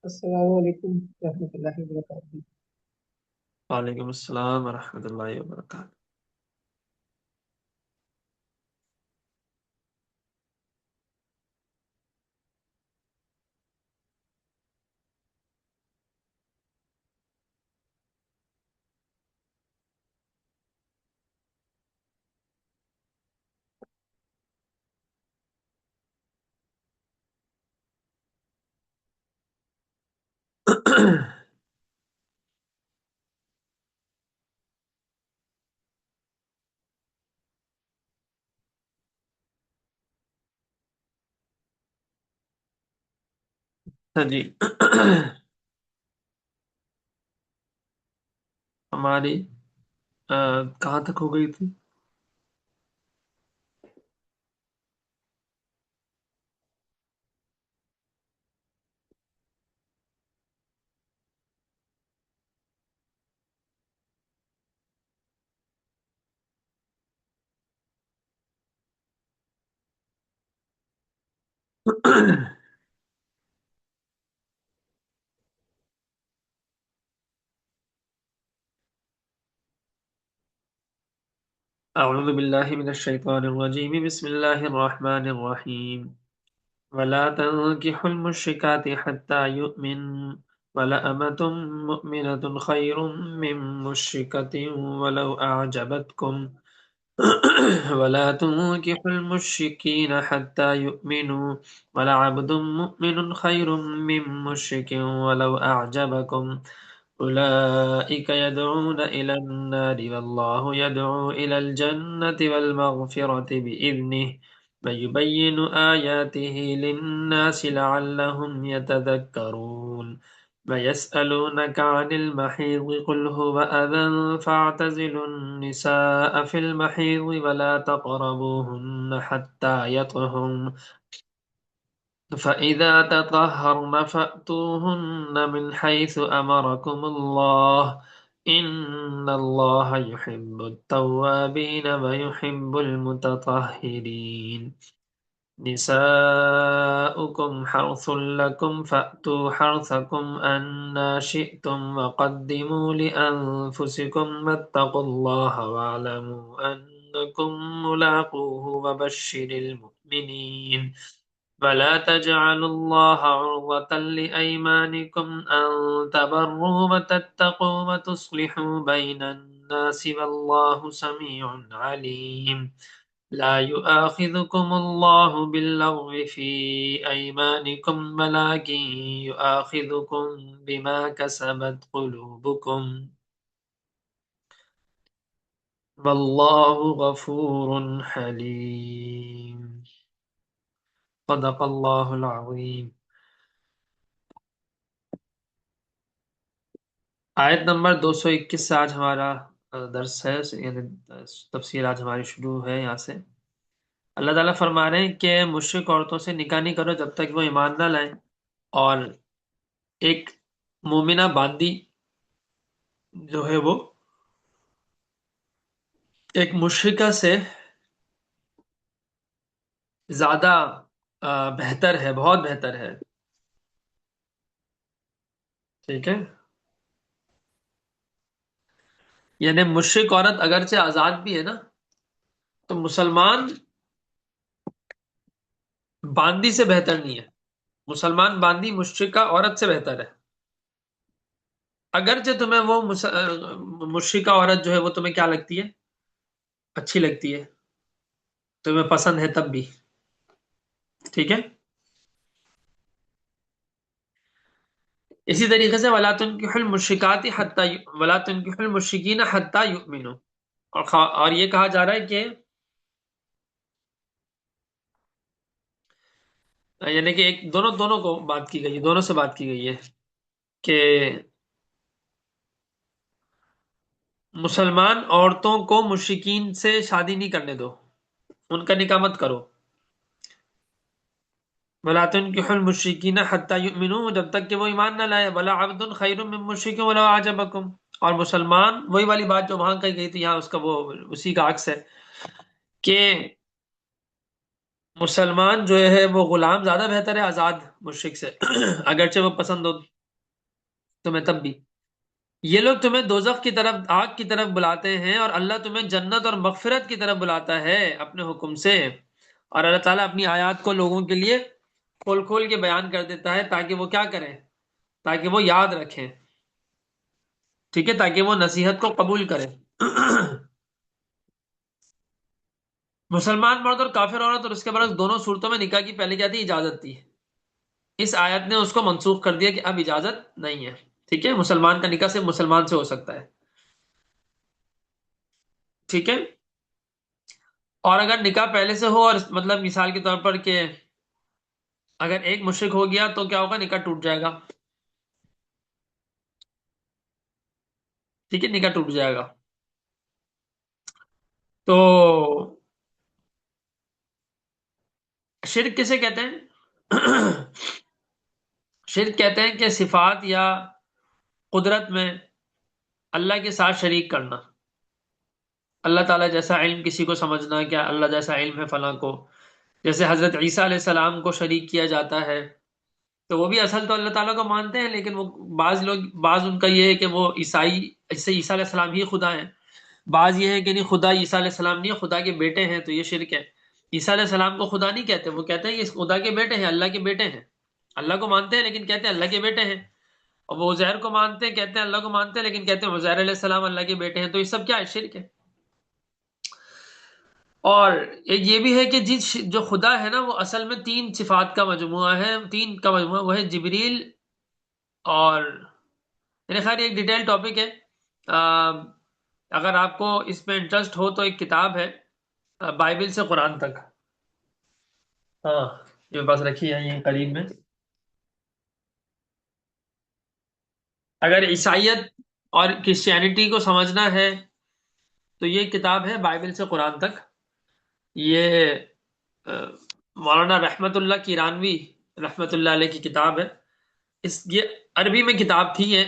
السلام علیکم ورحمۃ اللہ وبرکاتہ۔ وعلیکم السلام ورحمۃ اللہ وبرکاتہ۔ ہاں جی، ہماری کہاں تک ہو گئی تھی؟ اعوذ باللہ من الشیطان الرجیم، بسم اللہ الرحمن الرحیم۔ ولا تنكحوا المشركات حتى يؤمن ولأمة مؤمنة خير من مشركة ولو أعجبتكم ولا تنكحوا المشركين حتى يؤمنوا ولعبد مؤمن خير من مشرك ولو أعجبكم أولئك يدعون إلى النار والله يدعو إلى الجنة والمغفرة بإذنه ويبين آياته للناس لعلهم يتذكرون ويسألونك عن المحيض قل هو أذى فاعتزلوا النساء في المحيض ولا تقربوهن حتى يطهرن فإذا تطهرن فأتوهن من حيث أمركم الله إن الله يحب التوابين ويحب المتطهرين نساؤكم حرث لكم فأتوا حرثكم أنا شئتم وقدموا لأنفسكم واتقوا الله واعلموا أنكم ملاقوه وبشر المؤمنين ولا تجعلوا الله عرضة لأيمانكم أن تبروا وتتقوا وتصلحوا بين الناس والله سميع عليم لا يؤاخذكم الله باللغو في أيمانكم ولكن يؤاخذكم بما كسبت قلوبكم والله غفور حليم صدق الله العظيم۔ آیت نمبر 221 سے آج ہمارا درس ہے، یعنی تفسیر آج ہماری شروع ہے یہاں سے۔ اللہ تعالیٰ فرما رہے ہیں کہ مشرک عورتوں سے نکاح نہیں کرو جب تک وہ ایمان نہ لائیں، اور ایک مومنہ باندی جو ہے وہ ایک مشرکہ سے زیادہ بہتر ہے، بہت بہتر ہے، ٹھیک ہے؟ یعنی مشرک عورت اگرچہ آزاد بھی ہے نا، تو مسلمان باندی سے بہتر نہیں ہے۔ مسلمان باندی مشرکہ عورت سے بہتر ہے، اگرچہ تمہیں وہ مشرکہ عورت جو ہے وہ تمہیں کیا لگتی ہے؟ اچھی لگتی ہے، تمہیں پسند ہے تب بھی، ٹھیک ہے؟ اسی طریقے سے وَلَا تُنكِحُوا الْمُشْرِكَاتِ حَتَّى وَلَا تُنكِحُوا الْمُشْرِكِينَ حَتَّى يُؤْمِنُوا، اور یہ کہا جا رہا ہے کہ یعنی کہ ایک دونوں کو بات کی گئی ہے، دونوں سے بات کی گئی ہے کہ مسلمان عورتوں کو مشرکین سے شادی نہیں کرنے دو، ان کا نکاح مت کرو۔ وَلَا تُنكِحُوا الْمُشْرِكِينَ حَتَّى يُؤْمِنُوا، جب تک کہ وہ ایمان نہ لائے۔ وَلَا عَبْدٌ خَيْرٌ مِّن مُّشْرِكٍ وَلَوْ أَعْجَبَكُمْ، اور مسلمان، وہی والی بات جو وہاں کہی گئی تھی یہاں اس کا وہ اسی کا عکس ہے کہ مسلمان جو ہے وہ غلام زیادہ بہتر ہے آزاد مشرک سے اگرچہ وہ پسند ہو تمہیں تب بھی. یہ لوگ تمہیں دوزخ کی طرف، آگ کی طرف بلاتے ہیں، اور اللہ تمہیں جنت اور مغفرت کی طرف بلاتا ہے اپنے حکم سے. اور اللہ تعالیٰ اپنی آیات کو لوگوں کے لیے کھول کھول کے بیان کر دیتا ہے تاکہ وہ کیا کریں، تاکہ وہ یاد رکھیں، ٹھیک ہے، تاکہ وہ نصیحت کو قبول کریں. مسلمان مرد اور کافر عورت اور اس کے برعکس دونوں صورتوں میں نکاح کی پہلے کیا تھی؟ اجازت تھی. اس آیت نے اس کو منسوخ کر دیا کہ اب اجازت نہیں ہے. ٹھیک ہے، مسلمان کا نکاح صرف مسلمان سے ہو سکتا ہے. ٹھیک ہے. اور اگر نکاح پہلے سے ہو، اور مطلب مثال کے طور پر کہ اگر ایک مشرک ہو گیا تو کیا ہوگا؟ نکاح ٹوٹ جائے گا. ٹھیک ہے، نکاح ٹوٹ جائے گا. تو شرک کسے کہتے ہیں؟ شرک کہتے ہیں کہ صفات یا قدرت میں اللہ کے ساتھ شریک کرنا. اللہ تعالیٰ جیسا علم کسی کو سمجھنا، کیا اللہ جیسا علم ہے فلاں کو. جیسے حضرت عیسیٰ علیہ السلام کو شریک کیا جاتا ہے، تو وہ بھی اصل تو اللہ تعالیٰ کو مانتے ہیں، لیکن وہ بعض ان کا یہ ہے کہ وہ اس سے عیسیٰ علیہ السلام ہی خدا ہیں. بعض یہ ہے کہ نہیں، خدا عیسیٰ علیہ السلام نہیں، خدا کے بیٹے ہیں، تو یہ شرک ہے. عیسیٰ علیہ السلام کو خدا نہیں کہتے، وہ کہتے ہیں کہ خدا کے بیٹے ہیں، اللہ کے بیٹے ہیں. اللہ کو مانتے ہیں لیکن کہتے ہیں اللہ کے بیٹے ہیں. اور وہ عزیر کو مانتے ہیں، کہتے ہیں اللہ کو مانتے ہیں لیکن کہتے ہیں عزیر علیہ السلام اللہ کے بیٹے ہیں. تو یہ سب کیا ہے؟ شرک ہے. اور ایک یہ بھی ہے کہ جو خدا ہے نا، وہ اصل میں تین صفات کا مجموعہ ہے، تین کا مجموعہ. وہ ہے جبریل، اور میرے خیال یہ ایک ڈیٹیل ٹاپک ہے. اگر آپ کو اس میں انٹرسٹ ہو تو ایک کتاب ہے بائبل سے قرآن تک. ہاں، یہ میرے پاس رکھی ہے یہ قریب میں. اگر عیسائیت اور کرسچینٹی کو سمجھنا ہے تو یہ کتاب ہے بائبل سے قرآن تک. یہ مولانا رحمت اللہ کیرانوی رحمت اللہ علیہ کی کتاب ہے. یہ عربی میں کتاب تھی یہ.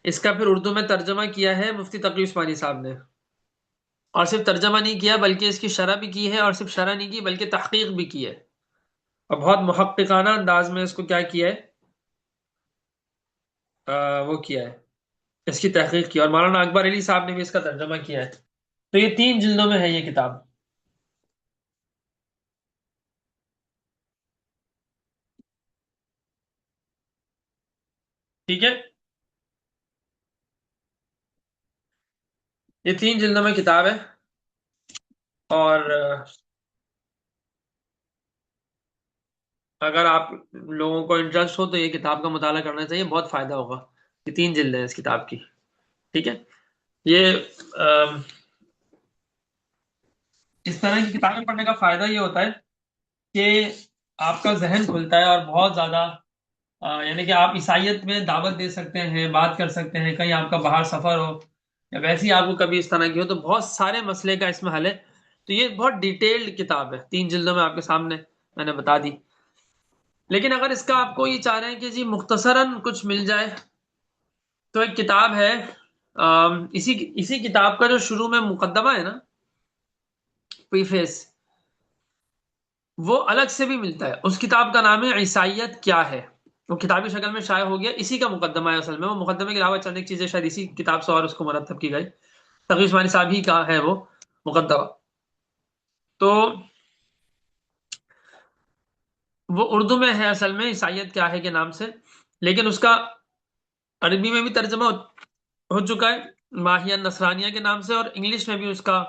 اس کا پھر اردو میں ترجمہ کیا ہے مفتی تقی عثمانی صاحب نے. اور صرف ترجمہ نہیں کیا بلکہ اس کی شرح بھی کی ہے، اور صرف شرح نہیں کی بلکہ تحقیق بھی کی ہے، اور بہت محققانہ انداز میں اس کو کیا کیا ہے، وہ کیا ہے، اس کی تحقیق کی. اور مولانا اکبر علی صاحب نے بھی اس کا ترجمہ کیا ہے. تو یہ 3 جلدوں میں ہے یہ کتاب. ٹھیک ہے، یہ 3 جلدوں میں کتاب ہے. اور اگر آپ لوگوں کو انٹرسٹ ہو تو یہ کتاب کا مطالعہ کرنا چاہیے، بہت فائدہ ہوگا. یہ 3 جلدیں ہیں اس کتاب کی. ٹھیک ہے. یہ اس طرح کی کتابیں پڑھنے کا فائدہ یہ ہوتا ہے کہ آپ کا ذہن کھلتا ہے، اور بہت زیادہ یعنی کہ آپ عیسائیت میں دعوت دے سکتے ہیں، بات کر سکتے ہیں، کہیں آپ کا باہر سفر ہو یا ویسے ہی آپ کو کبھی اس طرح کی ہو تو بہت سارے مسئلے کا اس میں حل ہے. تو یہ بہت ڈیٹیلڈ کتاب ہے، 3 جلدوں میں آپ کے سامنے میں نے بتا دی. لیکن اگر اس کا آپ کو یہ چاہ رہے ہیں کہ جی مختصراً کچھ مل جائے تو ایک کتاب ہے، اسی کتاب کا جو شروع میں مقدمہ ہے نا، پریفیس، وہ الگ سے بھی ملتا ہے. اس کتاب کا نام ہے عیسائیت کیا ہے. وہ کتابی شکل میں شائع ہو گیا، اسی کا مقدمہ ہے اصل میں. وہ مقدمے کے علاوہ چند ایک چیزیں شاید اسی کتاب سے اور اس کو مرتب کی گئی. تقی عثمانی صاحب ہی کا ہے وہ مقدمہ. تو وہ اردو میں ہے اصل میں، عیسائیت کیا ہے کے نام سے، لیکن اس کا عربی میں بھی ترجمہ ہو چکا ہے ماہیہ نصرانیہ کے نام سے، اور انگلش میں بھی اس کا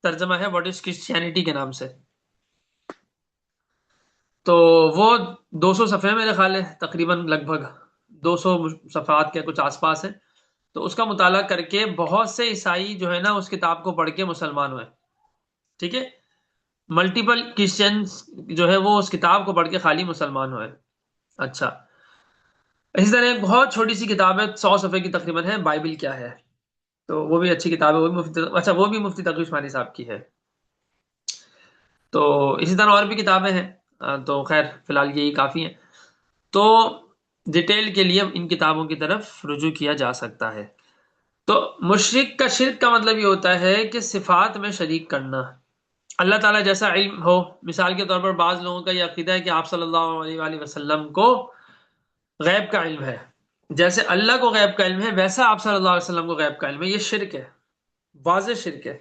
ترجمہ ہے واٹ از کرسچینٹی کے نام سے. تو وہ 200 صفحے میرے خیال ہے، تقریباً لگ بھگ 200 صفحات کے کچھ آس پاس ہے. تو اس کا مطالعہ کر کے بہت سے عیسائی جو ہے نا اس کتاب کو پڑھ کے مسلمان ہوئے. ٹھیک ہے، ملٹیپل کرسچنس جو ہے وہ اس کتاب کو پڑھ کے خالی مسلمان ہوئے. اچھا، اسی طرح ایک بہت چھوٹی سی کتاب ہے 100 صفحے کی تقریباً ہے، بائبل کیا ہے. تو وہ بھی اچھی کتاب ہے، وہ بھی مفتی تقی عثمانی صاحب کی ہے. تو اسی طرح اور بھی کتابیں ہیں، تو خیر فی الحال یہی کافی ہیں. تو ڈیٹیل کے لیے ان کتابوں کی طرف رجوع کیا جا سکتا ہے۔ تو مشرک کا شرک کا مطلب یہ ہوتا ہے کہ صفات میں شریک کرنا۔ اللہ تعالیٰ جیسا علم ہو، مثال کے طور پر بعض لوگوں کا یہ عقیدہ ہے کہ آپ صلی اللہ علیہ وآلہ وسلم کو غیب کا علم ہے، جیسے اللہ کو غیب کا علم ہے ویسا آپ صلی اللہ علیہ وسلم کو غیب کا علم ہے۔ یہ شرک ہے، واضح شرک ہے،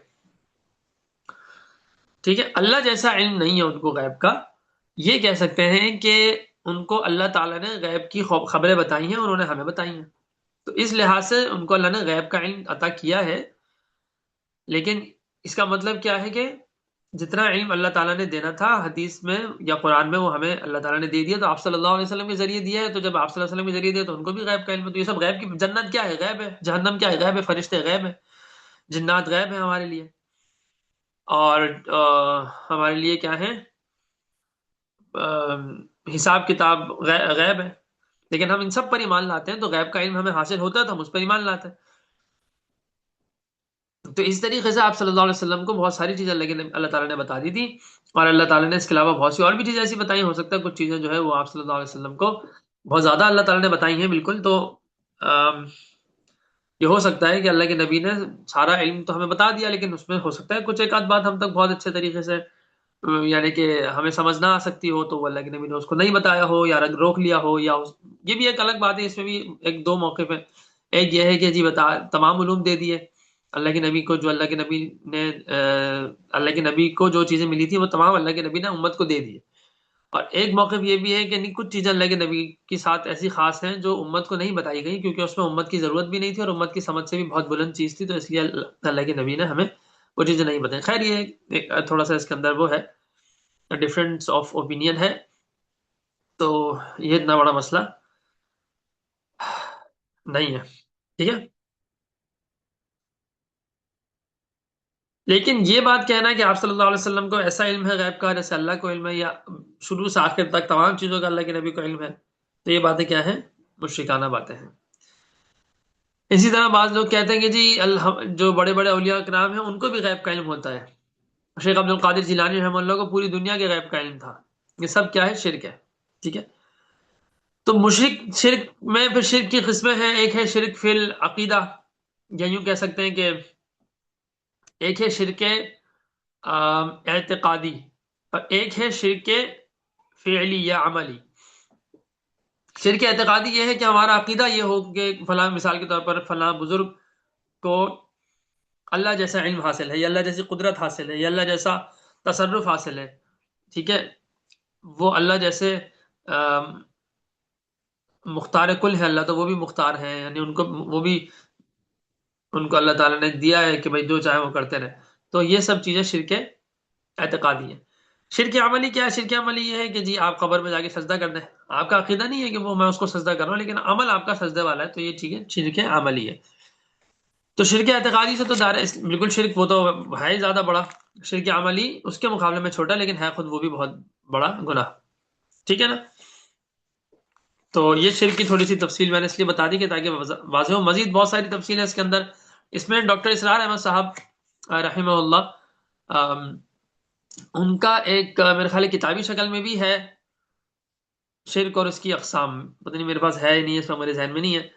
ٹھیک ہے۔ اللہ جیسا علم نہیں ہے ان کو غیب کا۔ یہ کہہ سکتے ہیں کہ ان کو اللہ تعالیٰ نے غیب کی خبریں بتائی ہیں اور انہوں نے ہمیں بتائی ہیں، تو اس لحاظ سے ان کو اللہ نے غیب کا علم عطا کیا ہے۔ لیکن اس کا مطلب کیا ہے کہ جتنا علم اللہ تعالیٰ نے دینا تھا حدیث میں یا قرآن میں وہ ہمیں اللہ تعالیٰ نے دے دیا، تو آپ صلی اللہ علیہ وسلم کے ذریعے دیا ہے، تو جب آپ صلی اللہ علیہ وسلم کے ذریعے دیا تو ان کو بھی غیب کا علم ہے۔ تو یہ سب غیب کی، جنت کیا ہے؟ غیب ہے۔ جہنم کیا ہے؟ غیب ہے۔ فرشتے غیب ہے، جنات غیب ہیں ہمارے لیے، اور ہمارے لیے کیا ہے؟ حساب کتاب غیب ہے۔ لیکن ہم ان سب پر ایمان لاتے ہیں، تو غیب کا علم ہمیں حاصل ہوتا ہے تو ہم اس پر ایمان لاتے ہیں۔ تو اس طریقے سے آپ صلی اللہ علیہ وسلم کو بہت ساری چیزیں اللہ تعالیٰ نے بتا دی تھی، اور اللہ تعالیٰ نے اس کے علاوہ بہت سی اور بھی چیزیں ایسی بتائی، ہو سکتا ہے کچھ چیزیں جو ہے وہ آپ صلی اللہ علیہ وسلم کو بہت زیادہ اللہ تعالیٰ نے بتائی ہیں بالکل۔ تو یہ ہو سکتا ہے کہ اللہ کے نبی نے سارا علم تو ہمیں بتا دیا، لیکن اس میں ہو سکتا ہے کچھ ایک آدھ بات ہم تک بہت اچھے طریقے سے یعنی کہ ہمیں سمجھ نہ آ سکتی ہو، تو وہ اللہ کے نبی نے اس کو نہیں بتایا ہو یا روک لیا ہو، یا یہ بھی ایک الگ بات ہے۔ اس میں بھی ایک دو موقف ہیں۔ ایک یہ ہے کہ جی تمام علوم دے دیے اللہ کے نبی کو، جو اللہ کے نبی نے اللہ کے نبی کو جو چیزیں ملی تھی وہ تمام اللہ کے نبی نے امت کو دے دی۔ اور ایک موقف یہ بھی ہے کہ نہیں، کچھ چیزیں اللہ کے نبی کے ساتھ ایسی خاص ہیں جو امت کو نہیں بتائی گئی، کیونکہ اس میں امت کی ضرورت بھی نہیں تھی اور امت کی سمجھ سے بھی بہت بلند چیز تھی، تو اس لیے اللہ کے نبی نے ہمیں وہ چیزیں نہیں بتائیں۔ خیر یہ تھوڑا سا اس کے اندر وہ ہے، ڈفرینس آف اوپینین ہے، تو یہ اتنا بڑا مسئلہ نہیں ہے، ٹھیک ہے۔ لیکن یہ بات کہنا کہ آپ صلی اللہ علیہ وسلم کو ایسا علم ہے غیب کا جیسے اللہ کو علم ہے، یا شروع سے آخر تک تمام چیزوں کا اللہ کے نبی کو علم ہے، تو یہ باتیں کیا ہیں؟ مشرکانہ باتیں ہیں۔ اسی طرح بعض لوگ کہتے ہیں کہ جی جو بڑے بڑے اولیاء کرام ہیں ان کو بھی غیب کا علم ہوتا ہے۔ شیخ عبد القادر جیلانی رحمہ اللہ کو پوری دنیا کے غیب کا علم تھا۔ یہ سب کیا ہے؟ شرک ہے، ٹھیک ہے۔ تو شرک میں پھر شرک کی قسمیں ہیں۔ ایک ہے شرک فی العقیدہ، یا یوں کہہ سکتے ہیں کہ ایک ہے شرک اعتقادی، اور ایک ہے شرک فعلی یا عملی۔ شرک اعتقادی یہ ہے کہ ہمارا عقیدہ یہ ہو کہ فلاں، مثال کے طور پر فلاں بزرگ کو اللہ جیسا علم حاصل ہے، یا اللہ جیسی قدرت حاصل ہے، یا اللہ جیسا تصرف حاصل ہے، ٹھیک ہے۔ وہ اللہ جیسے مختار کل ہے اللہ، تو وہ بھی مختار ہیں، یعنی ان کو اللہ تعالیٰ نے دیا ہے کہ بھائی جو چاہے وہ کرتے رہے۔ تو یہ سب چیزیں شرک اعتقادی ہیں۔ شرک عملی کیا ہے؟ شرک عملی یہ ہے کہ جی آپ قبر میں جا کے سجدہ کر دیں، آپ کا عقیدہ نہیں ہے کہ وہ میں اس کو سجدہ کر رہا ہوں، لیکن عمل آپ کا سجدے والا ہے، تو یہ ٹھیک ہے، شرک عملی ہے۔ تو شرک اعتقادی سے تو بالکل شرک وہ تو ہے ہی زیادہ بڑا، شرک عملی اس کے مقابلے میں چھوٹا، لیکن ہے خود وہ بھی بہت بڑا گناہ، ٹھیک ہے نا۔ تو یہ شرک کی تھوڑی سی تفصیل میں نے اس لیے بتا دی کہ تاکہ واضح ہو۔ مزید بہت ساری تفصیل ہے اس کے اندر۔ اس میں ڈاکٹر اسرار احمد صاحب رحمہ اللہ، ان کا ایک میرے خیال کتابی شکل میں بھی ہے شرک اور اس کی اقسام، پتہ نہیں میرے پاس ہے نہیں، اس میں میرے ذہن میں نہیں ہے،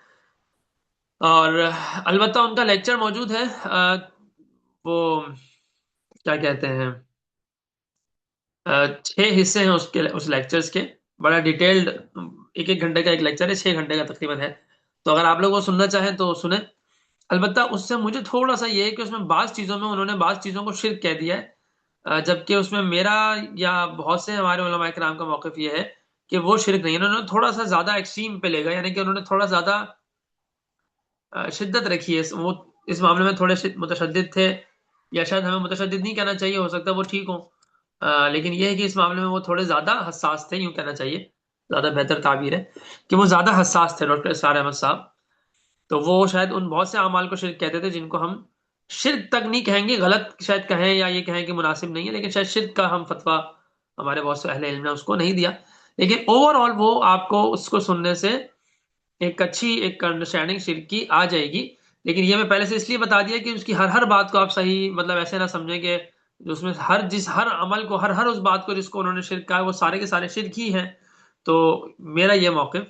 اور البتہ ان کا لیکچر موجود ہے، وہ کیا کہتے ہیں، 6 حصے ہیں اس لیکچرز کے، بڑا ڈیٹیلڈ، ایک ایک گھنٹے کا ایک لیکچر ہے، 6 گھنٹے کا تقریباً ہے، تو اگر آپ لوگ وہ سننا چاہیں تو سنیں۔ البتہ اس سے مجھے تھوڑا سا یہ ہے کہ اس میں بعض چیزوں میں انہوں نے بعض چیزوں کو شرک کہہ دیا ہے، جبکہ اس میں میرا یا بہت سے ہمارے علماء کرام کا موقف یہ ہے کہ وہ شرک نہیں ہے، انہوں نے تھوڑا سا زیادہ ایکسٹریم پہ لے گا، یعنی کہ انہوں نے تھوڑا زیادہ شدت رکھی ہے، وہ اس معاملے میں تھوڑے متشدد تھے، یا شاید ہمیں متشدد نہیں کہنا چاہیے، ہو سکتا ہے وہ ٹھیک ہوں، لیکن یہ ہے کہ اس معاملے میں وہ تھوڑے زیادہ حساس تھے، یوں کہنا چاہیے، زیادہ بہتر تعبیر ہے کہ وہ زیادہ حساس تھے ڈاکٹر اسرار احمد صاحب۔ تو وہ شاید ان بہت سے اعمال کو شرک کہتے تھے جن کو ہم شرک تک نہیں کہیں گے، غلط شاید کہیں، یا یہ کہیں کہ مناسب نہیں ہے، لیکن شاید شرک کا ہم فتویٰ ہمارے بہت سے اہل علم نے اس کو نہیں دیا، لیکن اوور آل وہ آپ کو اس کو سننے سے ایک اچھی ایک انڈرسٹینڈنگ شرک کی آ جائے گی۔ لیکن یہ میں پہلے سے اس لیے بتا دیا کہ اس کی ہر بات کو آپ صحیح مطلب ایسے نہ سمجھیں کہ اس میں ہر عمل کو، ہر اس بات کو جس کو انہوں نے شرک کہا وہ سارے کے سارے شرک ہی ہیں۔ تو میرا یہ موقف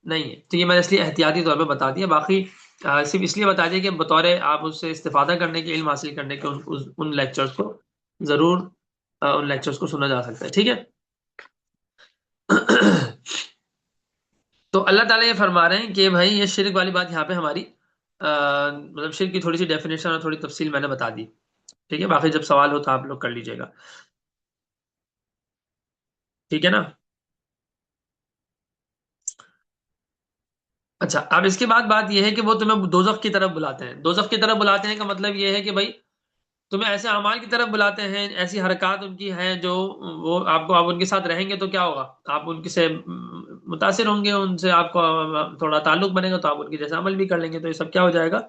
نہیں ہے. تو یہ میں نے اس لیے احتیاطی طور پہ بتا دیا. باقی صرف اس لیے بتا دیا کہ بطور آپ اس سے استفادہ کرنے کے، علم حاصل کرنے کے ان لیکچرز کو ضرور ان لیکچرز کو سنا جا سکتا ہے. ٹھیک ہے. تو اللہ تعالیٰ یہ فرما رہے ہیں کہ بھائی یہ شرک والی بات یہاں پہ ہماری مطلب شرک کی تھوڑی سی ڈیفینیشن اور تھوڑی تفصیل میں نے بتا دی. ٹھیک ہے. باقی جب سوال ہو تو آپ لوگ کر لیجئے گا. ٹھیک ہے نا. اچھا، اب اس کے بعد بات یہ ہے کہ وہ تمہیں دوزخ کی طرف بلاتے ہیں. دوزخ کی طرف بلاتے ہیں کا مطلب یہ ہے کہ بھائی تمہیں ایسے اعمال کی طرف بلاتے ہیں، ایسی حرکات ان کی ہیں جو وہ آپ ان کے ساتھ رہیں گے تو کیا ہوگا، آپ ان سے متاثر ہوں گے، ان سے آپ کو تھوڑا تعلق بنے گا تو آپ ان کے جیسا عمل بھی کر لیں گے، تو یہ سب کیا ہو جائے گا،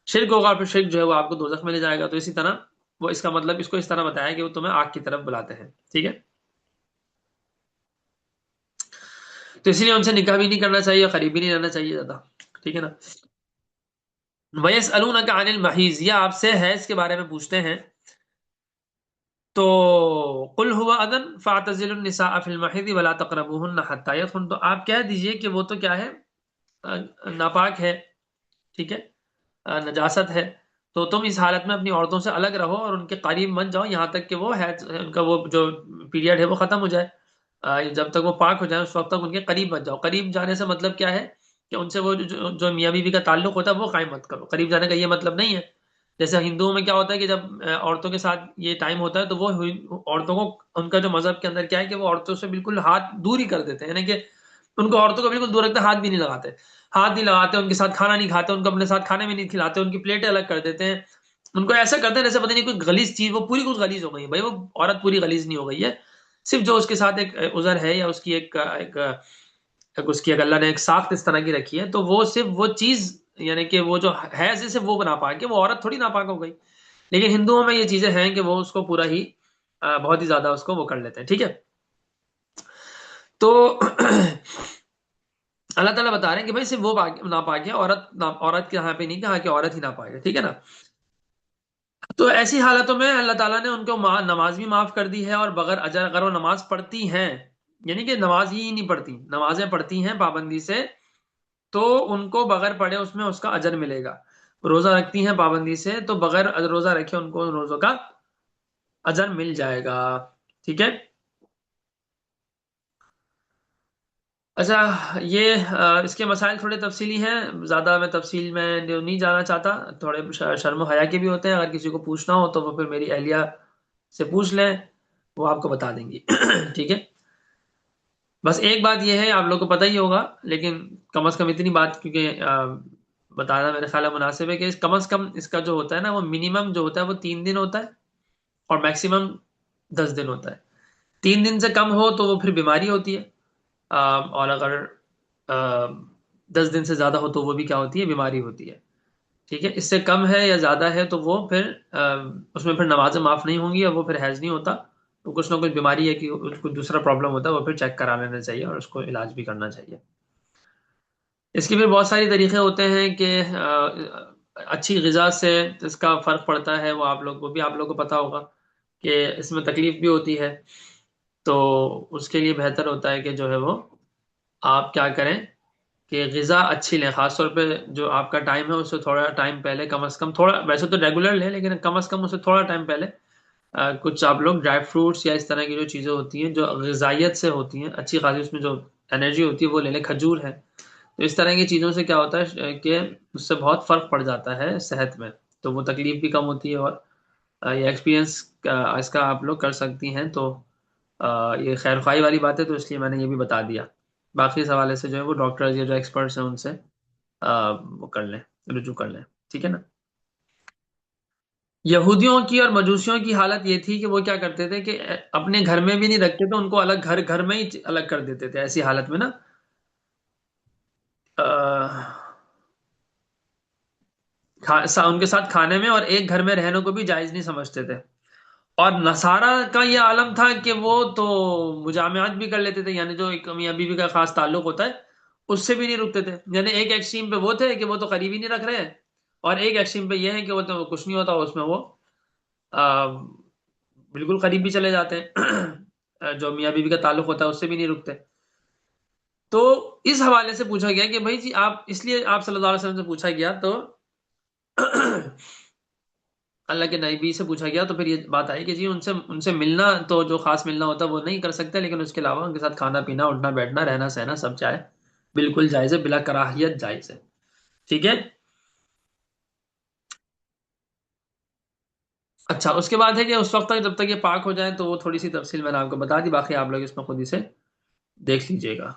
شرک ہوگا. پھر شرک جو ہے وہ آپ کو دوزخ میں لے جائے گا. تو اسی طرح وہ اس کا مطلب اس کو اس طرح بتایا کہ وہ تمہیں آگ کی طرف بلاتے ہیں. ٹھیک ہے. تو اسی لیے ان سے نکاح بھی نہیں کرنا چاہیے، قریب بھی نہیں رہنا چاہیے زیادہ. ٹھیک ہے نا. وَيَسْأَلُونَكَ عَنِ الْمَحِيضِ، یہ آپ سے حیض کے بارے میں پوچھتے ہیں. تو قل هو اذن فاعتزلوا النساء في المحيض ولا تقربوهن حتى يطهرن، تو آپ کہہ دیجئے کہ وہ تو کیا ہے، ناپاک ہے. ٹھیک ہے. نجاست ہے. تو تم اس حالت میں اپنی عورتوں سے الگ رہو اور ان کے قریب مت جاؤ یہاں تک کہ وہ حیض ان کا وہ جو پیریڈ ہے وہ ختم ہو جائے. جب تک وہ پاک ہو جائے اس وقت تک ان کے قریب مت جاؤ. قریب جانے سے مطلب کیا ہے کہ ان سے وہ جو میاں بیوی کا تعلق ہوتا ہے وہ قائم مت کرو. قریب جانے کا یہ مطلب نہیں ہے. جیسے ہندوؤں میں کیا ہوتا ہے کہ جب عورتوں کے ساتھ یہ ٹائم ہوتا ہے تو وہ عورتوں کو ان کا جو مذہب کے اندر کیا ہے کہ وہ عورتوں سے بالکل ہاتھ دور ہی کر دیتے ہیں، یعنی کہ ان کو عورتوں کو بالکل دور رکھتے، ہاتھ بھی نہیں لگاتے، ہاتھ نہیں لگاتے، ان کے ساتھ کھانا نہیں کھاتے، ان کو اپنے ساتھ کھانے میں نہیں کھلاتے، ان کی پلیٹیں الگ کر دیتے ہیں. ان کو ایسا کرتے ہیں جیسے پتہ نہیں کوئی غلیظ چیز، وہ پوری کچھ غلیظ ہو گئی ہے. بھائی وہ عورت پوری غلیظ نہیں ہو گئی ہے، صرف جو اس کے ساتھ ایک عذر ہے یا اس کی ایک اس کی اگر اللہ نے ایک ساخت اس طرح کی رکھی ہے تو وہ صرف وہ چیز، یعنی کہ وہ جو ہے صرف وہ ناپاک ہے، وہ عورت تھوڑی ناپاک ہو گئی. لیکن ہندوؤں میں یہ چیزیں ہیں کہ وہ اس کو پورا ہی بہت ہی زیادہ اس کو وہ کر لیتے ہیں. ٹھیک ہے. تو اللہ تعالیٰ بتا رہے ہیں کہ بھائی صرف وہ ناپاک ہے، عورت کے یہاں پہ نہیں کہا کہ عورت ہی ناپاک ہے. ٹھیک ہے نا. تو ایسی حالتوں میں اللہ تعالیٰ نے ان کو نماز بھی معاف کر دی ہے، اور بغیر اجر اگر وہ نماز پڑھتی ہیں، یعنی کہ نماز ہی نہیں پڑھتی، نمازیں پڑھتی ہیں پابندی سے، تو ان کو بغیر پڑھے اس میں اس کا اجر ملے گا. روزہ رکھتی ہیں پابندی سے تو بغیر روزہ رکھے ان کو روزوں کا اجر مل جائے گا. ٹھیک ہے. اچھا، یہ اس کے مسائل تھوڑے تفصیلی ہیں، زیادہ میں تفصیل میں نہیں جانا چاہتا، تھوڑے شرم و حیا کے بھی ہوتے ہیں. اگر کسی کو پوچھنا ہو تو وہ پھر میری اہلیہ سے پوچھ لیں، وہ آپ کو بتا دیں گی. ٹھیک ہے. بس ایک بات یہ ہے، آپ لوگ کو پتہ ہی ہوگا لیکن کم از کم اتنی بات کیونکہ بتانا میرے خیال ہے مناسب ہے، کہ کم از کم اس کا جو ہوتا ہے نا، وہ منیمم جو ہوتا ہے وہ 3 دن ہوتا ہے اور میکسیمم 10 دن ہوتا ہے. 3 دن سے کم ہو تو وہ پھر بیماری ہوتی ہے، اور اگر 10 دن سے زیادہ ہو تو وہ بھی کیا ہوتی ہے، بیماری ہوتی ہے. ٹھیک ہے. اس سے کم ہے یا زیادہ ہے تو وہ پھر اس میں پھر نمازیں معاف نہیں ہوں گی، اور وہ پھر حیض نہیں ہوتا، تو کچھ نہ کچھ بیماری ہے کہ کچھ دوسرا پرابلم ہوتا ہے، وہ پھر چیک کرا لینا چاہیے اور اس کو علاج بھی کرنا چاہیے. اس کے پھر بہت ساری طریقے ہوتے ہیں کہ اچھی غذا سے اس کا فرق پڑتا ہے، وہ آپ لوگ کو بھی آپ لوگ کو پتہ ہوگا کہ اس میں تکلیف بھی ہوتی ہے. تو اس کے لیے بہتر ہوتا ہے کہ جو ہے وہ آپ کیا کریں کہ غذا اچھی لیں، خاص طور پہ جو آپ کا ٹائم ہے اس سے تھوڑا ٹائم پہلے، کم از کم تھوڑا، ویسے تو ریگولر لیں لیکن کم از کم اس سے تھوڑا ٹائم پہلے کچھ آپ لوگ ڈرائی فروٹس یا اس طرح کی جو چیزیں ہوتی ہیں جو غذائیت سے ہوتی ہیں، اچھی خاصی اس میں جو انرجی ہوتی ہے وہ لے لیں. کھجور ہے، تو اس طرح کی چیزوں سے کیا ہوتا ہے کہ اس سے بہت فرق پڑ جاتا ہے صحت میں، تو وہ تکلیف بھی کم ہوتی ہے. اور یہ ایکسپیرینس اس کا آپ لوگ کر سکتی ہیں. تو یہ خیر خواہی والی بات ہے، تو اس لیے میں نے یہ بھی بتا دیا. باقی اس حوالے سے جو ہے وہ ڈاکٹرز یا جو ایکسپرٹس ہیں ان سے وہ کر لیں، رجوع کر لیں. ٹھیک ہے نا. یہودیوں کی اور مجوسیوں کی حالت یہ تھی کہ وہ کیا کرتے تھے کہ اپنے گھر میں بھی نہیں رکھتے تھے، ان کو الگ گھر گھر میں ہی الگ کر دیتے تھے. ایسی حالت میں نا ان کے ساتھ کھانے میں اور ایک گھر میں رہنے کو بھی جائز نہیں سمجھتے تھے. اور نصارہ کا یہ عالم تھا کہ وہ تو مجامعات بھی کر لیتے تھے، یعنی جو ایک میاں بیوی کا خاص تعلق ہوتا ہے اس سے بھی نہیں رکتے تھے. یعنی ایک ایکسٹریم پہ وہ تھے کہ وہ تو قریب ہی نہیں رکھ رہے ہیں، اور ایک ایکسٹریم پہ یہ ہے کہ وہ تو کچھ نہیں ہوتا، اس میں وہ بالکل قریب بھی چلے جاتے ہیں. جو میاں بیوی کا تعلق ہوتا ہے اس سے بھی نہیں رکتے. تو اس حوالے سے پوچھا گیا کہ بھائی جی آپ، اس لیے آپ صلی اللہ علیہ وسلم سے پوچھا گیا، تو اللہ کے نبی سے پوچھا گیا، تو پھر یہ بات آئی کہ جی ان سے ملنا تو جو خاص ملنا ہوتا ہے وہ نہیں کر سکتے، لیکن اس کے علاوہ ان کے ساتھ کھانا پینا، اٹھنا بیٹھنا، رہنا سہنا سب چاہے بالکل جائز ہے، بلا کراہیت جائز ہے. ٹھیک ہے. اچھا، اس کے بعد ہے کہ اس وقت تک جب تک یہ پاک ہو جائے، تو وہ تھوڑی سی تفصیل میں نے آپ کو بتا دی، باقی آپ لوگ اس میں خود ہی سے دیکھ لیجئے گا.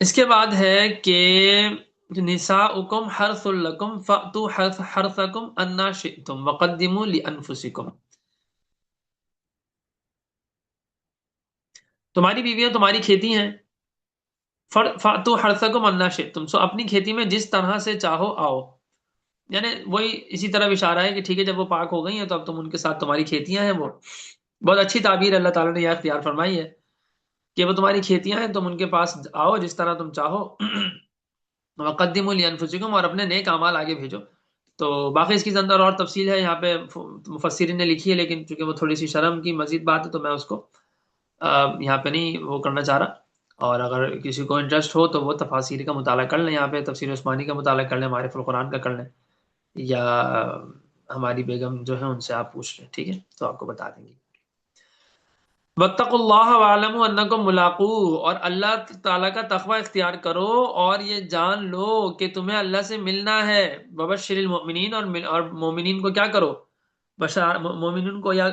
اس کے بعد ہے کہ نساؤکم حرث لکم فأتوا حرثکم انا شئتم وقدموا لانفسکم. تمہاری بیویاں تمہاری کھیتی ہیں، فأتوا حرثکم انا شئتم، سو اپنی کھیتی میں جس طرح سے چاہو آؤ. یعنی وہی اسی طرح اشارہ ہے کہ ٹھیک ہے، جب وہ پاک ہو گئی ہیں تو اب تم ان کے ساتھ، تمہاری کھیتیاں ہیں وہ. بہت اچھی تعبیر اللہ تعالیٰ نے یہ اختیار فرمائی ہے کہ وہ تمہاری کھیتیاں ہیں، تم ان کے پاس آؤ جس طرح تم چاہو. وقدموا لانفسکم، اور اپنے نیک اعمال آگے بھیجو. تو باقی اس کی اندر اور تفصیل ہے، یہاں پہ مفسرین نے لکھی ہے، لیکن چونکہ وہ تھوڑی سی شرم کی مزید بات ہے تو میں اس کو یہاں پہ نہیں وہ کرنا چاہ رہا. اور اگر کسی کو انٹرسٹ ہو تو وہ تفاسیر کا مطالعہ کر لیں، یہاں پہ تفسیر عثمانی کا مطالعہ کر لیں، معرف القرآن کا کر لیں، یا ہماری بیگم جو ہے ان سے آپ پوچھ لیں. ٹھیک ہے، تو آپ کو بتا دیں گے. واتقوا اللہ وَاعْلَمُوا أَنَّكُمْ مُلَاقُوهُ، اور اللہ تعالیٰ کا تقوی اختیار کرو اور یہ جان لو کہ تمہیں اللہ سے ملنا ہے. وبشر المؤمنین، اور مومنین کو کیا کرو، مومنین کو، یا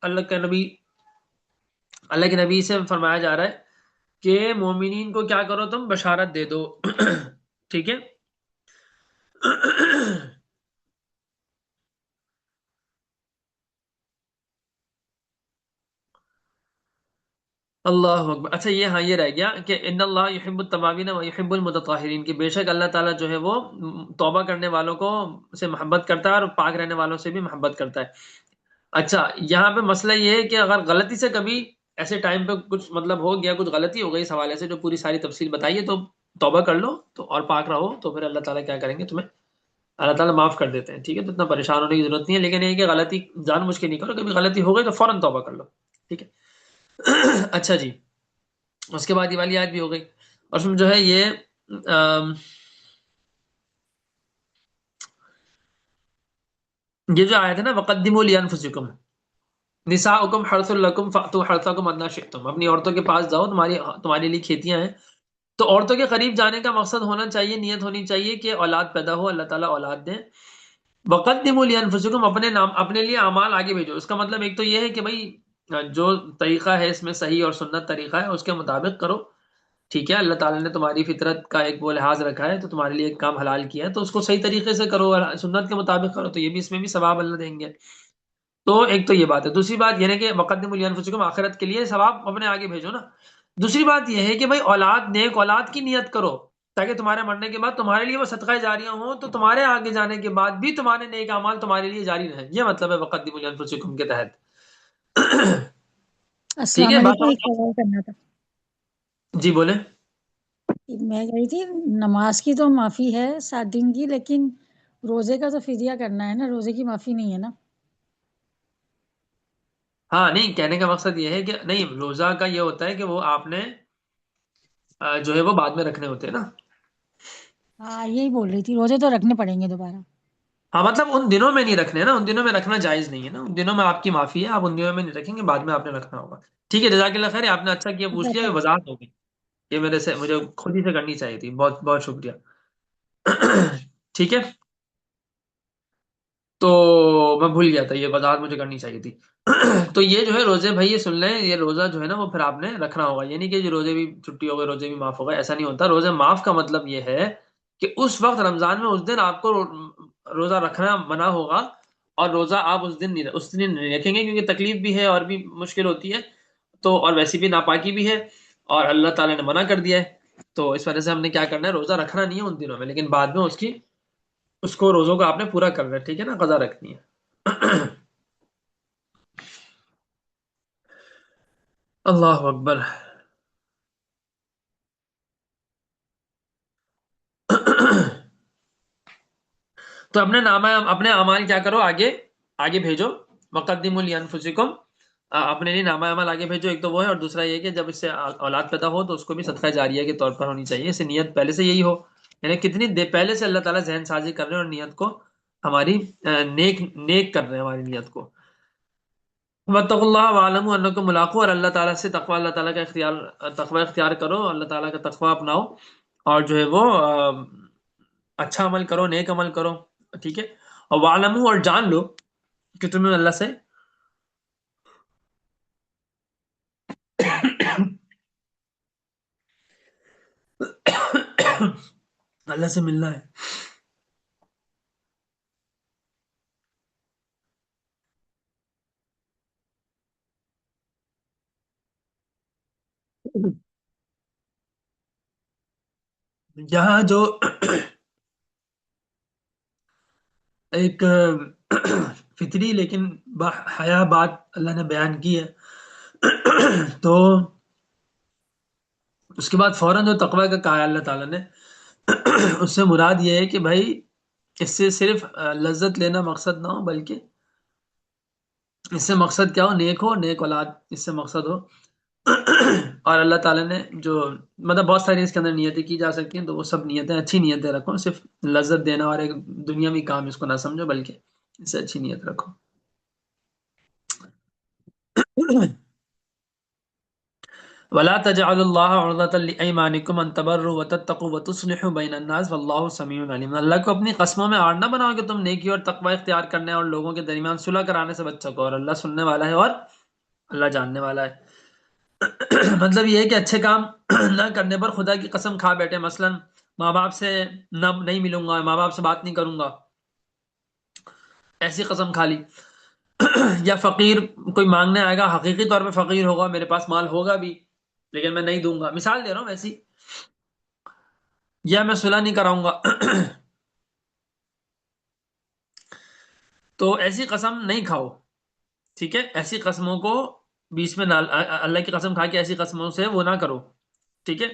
اللہ کے نبی اللہ کے نبی سے فرمایا جا رہا ہے کہ مومنین کو کیا کرو، تم بشارت دے دو. ٹھیک ہے. اللہ اکبر. اچھا، یہ ہاں یہ رہ گیا کہ ان اللہ یحب التوابین و یحب المتطہرین، کہ بے شک اللہ تعالیٰ جو ہے وہ توبہ کرنے والوں کو سے محبت کرتا ہے اور پاک رہنے والوں سے بھی محبت کرتا ہے. اچھا، یہاں پہ مسئلہ یہ ہے کہ اگر غلطی سے کبھی ایسے ٹائم پہ کچھ مطلب ہو گیا، کچھ غلطی ہو گئی اس حوالے سے جو پوری ساری تفصیل بتائیے، تو توبہ کر لو تو اور پاک رہو، تو پھر اللہ تعالیٰ کیا کریں گے، تمہیں اللہ تعالیٰ معاف کر دیتے ہیں. ٹھیک ہے، تو اتنا پریشان ہونے کی ضرورت نہیں ہے، لیکن یہ ہے کہ غلطی جان بوجھ کے نہیں کرو، کبھی غلطی ہو گئی تو فوراً توبہ کر لو. ٹھیک ہے. اچھا جی، اس کے بعد یہ والی آیت بھی ہو گئی، اور اس میں جو ہے یہ جو آیت ہے نا، وقدموا لانفسکم نساؤکم حرث لکم فأتوا حرثکم انا شئتم، اپنی عورتوں کے پاس جاؤ، تمہارے لیے کھیتیاں ہیں. تو عورتوں کے قریب جانے کا مقصد ہونا چاہیے، نیت ہونی چاہیے کہ اولاد پیدا ہو، اللہ تعالیٰ اولاد دیں. وقدموا لانفسکم، اپنے لیے اعمال آگے بھیجو. اس کا مطلب ایک تو یہ ہے کہ بھائی جو طریقہ ہے اس میں صحیح اور سنت طریقہ ہے، اس کے مطابق کرو. ٹھیک ہے، اللہ تعالیٰ نے تمہاری فطرت کا ایک وہ لحاظ رکھا ہے، تو تمہارے لیے ایک کام حلال کیا ہے، تو اس کو صحیح طریقے سے کرو اور سنت کے مطابق کرو، تو یہ بھی اس میں بھی ثواب اللہ دیں گے. تو ایک تو یہ بات ہے. دوسری بات یہ ہے کہ وقدموا لانفسکم، آخرت کے لیے ثواب اپنے آگے بھیجو نا. دوسری بات یہ ہے کہ بھائی اولاد، نیک اولاد کی نیت کرو، تاکہ تمہارے مرنے کے بعد تمہارے لیے وہ صدقہ جاریہ ہوں، تو تمہارے آگے جانے کے بعد بھی تمہارے نیک اعمال تمہارے لیے جاری رہیں. یہ مطلب ہے وقدموا لانفسکم کے تحت. ٹھیک السلام ہے، علیکم، ایک باقی سوال کرنا تھا. جی بولیں. میں کہی تھی نماز کی تو معافی ہے 7 دن کی، لیکن روزے کا تو فدیہ کرنا ہے نا، روزے کی معافی نہیں ہے نا. ہاں نہیں، کہنے کا مقصد یہ ہے کہ نہیں، روزہ کا یہ ہوتا ہے کہ وہ آپ نے جو ہے وہ بعد میں رکھنے ہوتے ہیں نا. ہاں یہی بول رہی تھی، روزے تو رکھنے پڑیں گے دوبارہ. ہاں مطلب ان دنوں میں نہیں رکھنے نا، ان دنوں میں رکھنا جائز نہیں ہے نا، ان دنوں میں آپ کی معافی ہے، آپ ان دنوں میں نہیں رکھیں گے، بعد میں آپ نے رکھنا ہوگا. ٹھیک ہے، جزاک اللہ خیر، آپ نے اچھا کیا پوچھ لیا، وضاحت ہوگی. یہ مجھے خود ہی سے کرنی چاہیے تھی. بہت بہت شکریہ. ٹھیک ہے، تو میں بھول گیا تھا، یہ وضاحت مجھے کرنی چاہیے تھی. تو یہ جو ہے روزے، بھائی یہ سن لیں، یہ روزہ جو ہے نا وہ پھر آپ نے رکھنا ہوگا. یہ نہیں کہ روزے بھی چھٹی ہو گئے، روزے بھی معاف ہو گئے، ایسا نہیں ہوتا. روزے معاف کا مطلب یہ ہے کہ اس وقت رمضان میں اس دن آپ کو روزہ رکھنا منع ہوگا، اور روزہ آپ اس دن نہیں رکھیں گے، کیونکہ تکلیف بھی ہے اور بھی مشکل ہوتی ہے، تو اور ویسی بھی ناپاکی بھی ہے، اور اللہ تعالیٰ نے منع کر دیا ہے. تو اس وجہ سے ہم نے کیا کرنا ہے، روزہ رکھنا نہیں ہے ان دنوں میں، لیکن بعد میں اس کو روزوں کو آپ نے پورا کرنا ہے. ٹھیک ہے نا، قضا رکھنی ہے. اللہ اکبر. تو اپنے اعمال کیا کرو، آگے بھیجو. وقدموا لانفسکم اپنے لیے نامہ عمل آگے بھیجو، ایک تو وہ ہے، اور دوسرا یہ کہ جب اس سے اولاد پیدا ہو تو اس کو بھی صدقہ جاریہ کے طور پر ہونی چاہیے، اس سے نیت پہلے سے یہی ہو، یعنی کتنی دیر پہلے سے اللہ تعالیٰ ذہن سازی کر رہے ہیں اور نیت کو ہماری نیک نیک کر رہے ہیں ہماری نیت کو۔ وَاتَّقُوا اللَّهَ وَاعْلَمُوا أَنَّكُم مُّلَاقُوهُ، اور اللہ تعالیٰ سے تقوی، اللہ تعالیٰ کا تقوی اختیار کرو، اللہ تعالیٰ کا تقوی اپناؤ، اور جو ہے وہ اچھا عمل کرو، نیک عمل کرو، ٹھیک ہے۔ اور وَاعْلَمُوا، اور جان لو کہ تمہیں اللہ سے اللہ سے ملنا ہے۔ یہاں جو ایک فطری لیکن حیا بات اللہ نے بیان کی ہے، تو اس کے بعد فوراً جو تقوی کا کہا ہے اللہ تعالیٰ نے، اس سے مراد یہ ہے کہ بھائی اس سے صرف لذت لینا مقصد نہ ہو، بلکہ اس سے مقصد کیا ہو، نیک اولاد اس سے مقصد ہو۔ اور اللہ تعالیٰ نے جو مطلب بہت ساری اس کے اندر نیتیں کی جا سکتی ہیں، تو وہ سب نیتیں اچھی نیتیں رکھو، صرف لذت دینا اور ایک دنیاوی کام اس کو نہ سمجھو، بلکہ اس سے اچھی نیت رکھو۔ وَلَا تَجْعَلُوا اللَّهَ عُرْضَةً لِأَيْمَانِكُمْ أَن تَبَرُّوا وَتَتَّقُوا وَتُصْلِحُوا بَيْنَ النَّاسِ وَاللَّهُ سَمِيعٌ عَلِيمٌ، اللہ کو اپنی قسموں میں آڑ نہ بناؤ کہ تم نیکی اور تقوی اختیار کرنے اور لوگوں کے درمیان صلح کرانے سے بچ سکو، اور اللہ سننے والا ہے اور اللہ جاننے والا ہے۔ مطلب یہ ہے کہ اچھے کام نہ کرنے پر خدا کی قسم کھا بیٹھے، مثلا ماں باپ سے نہیں ملوں گا، ماں باپ سے بات نہیں کروں گا، ایسی قسم کھا لی۔ یا فقیر کوئی مانگنے آئے گا، حقیقی طور پہ فقیر ہوگا، میرے پاس مال ہوگا بھی لیکن میں نہیں دوں گا، مثال دے رہا ہوں ویسی، یا میں صلح نہیں کراؤں گا، تو ایسی قسم نہیں کھاؤ، ٹھیک ہے، ایسی قسموں کو بیچ میں اللہ کی قسم کھا کے ایسی قسموں سے وہ نہ کرو، ٹھیک ہے۔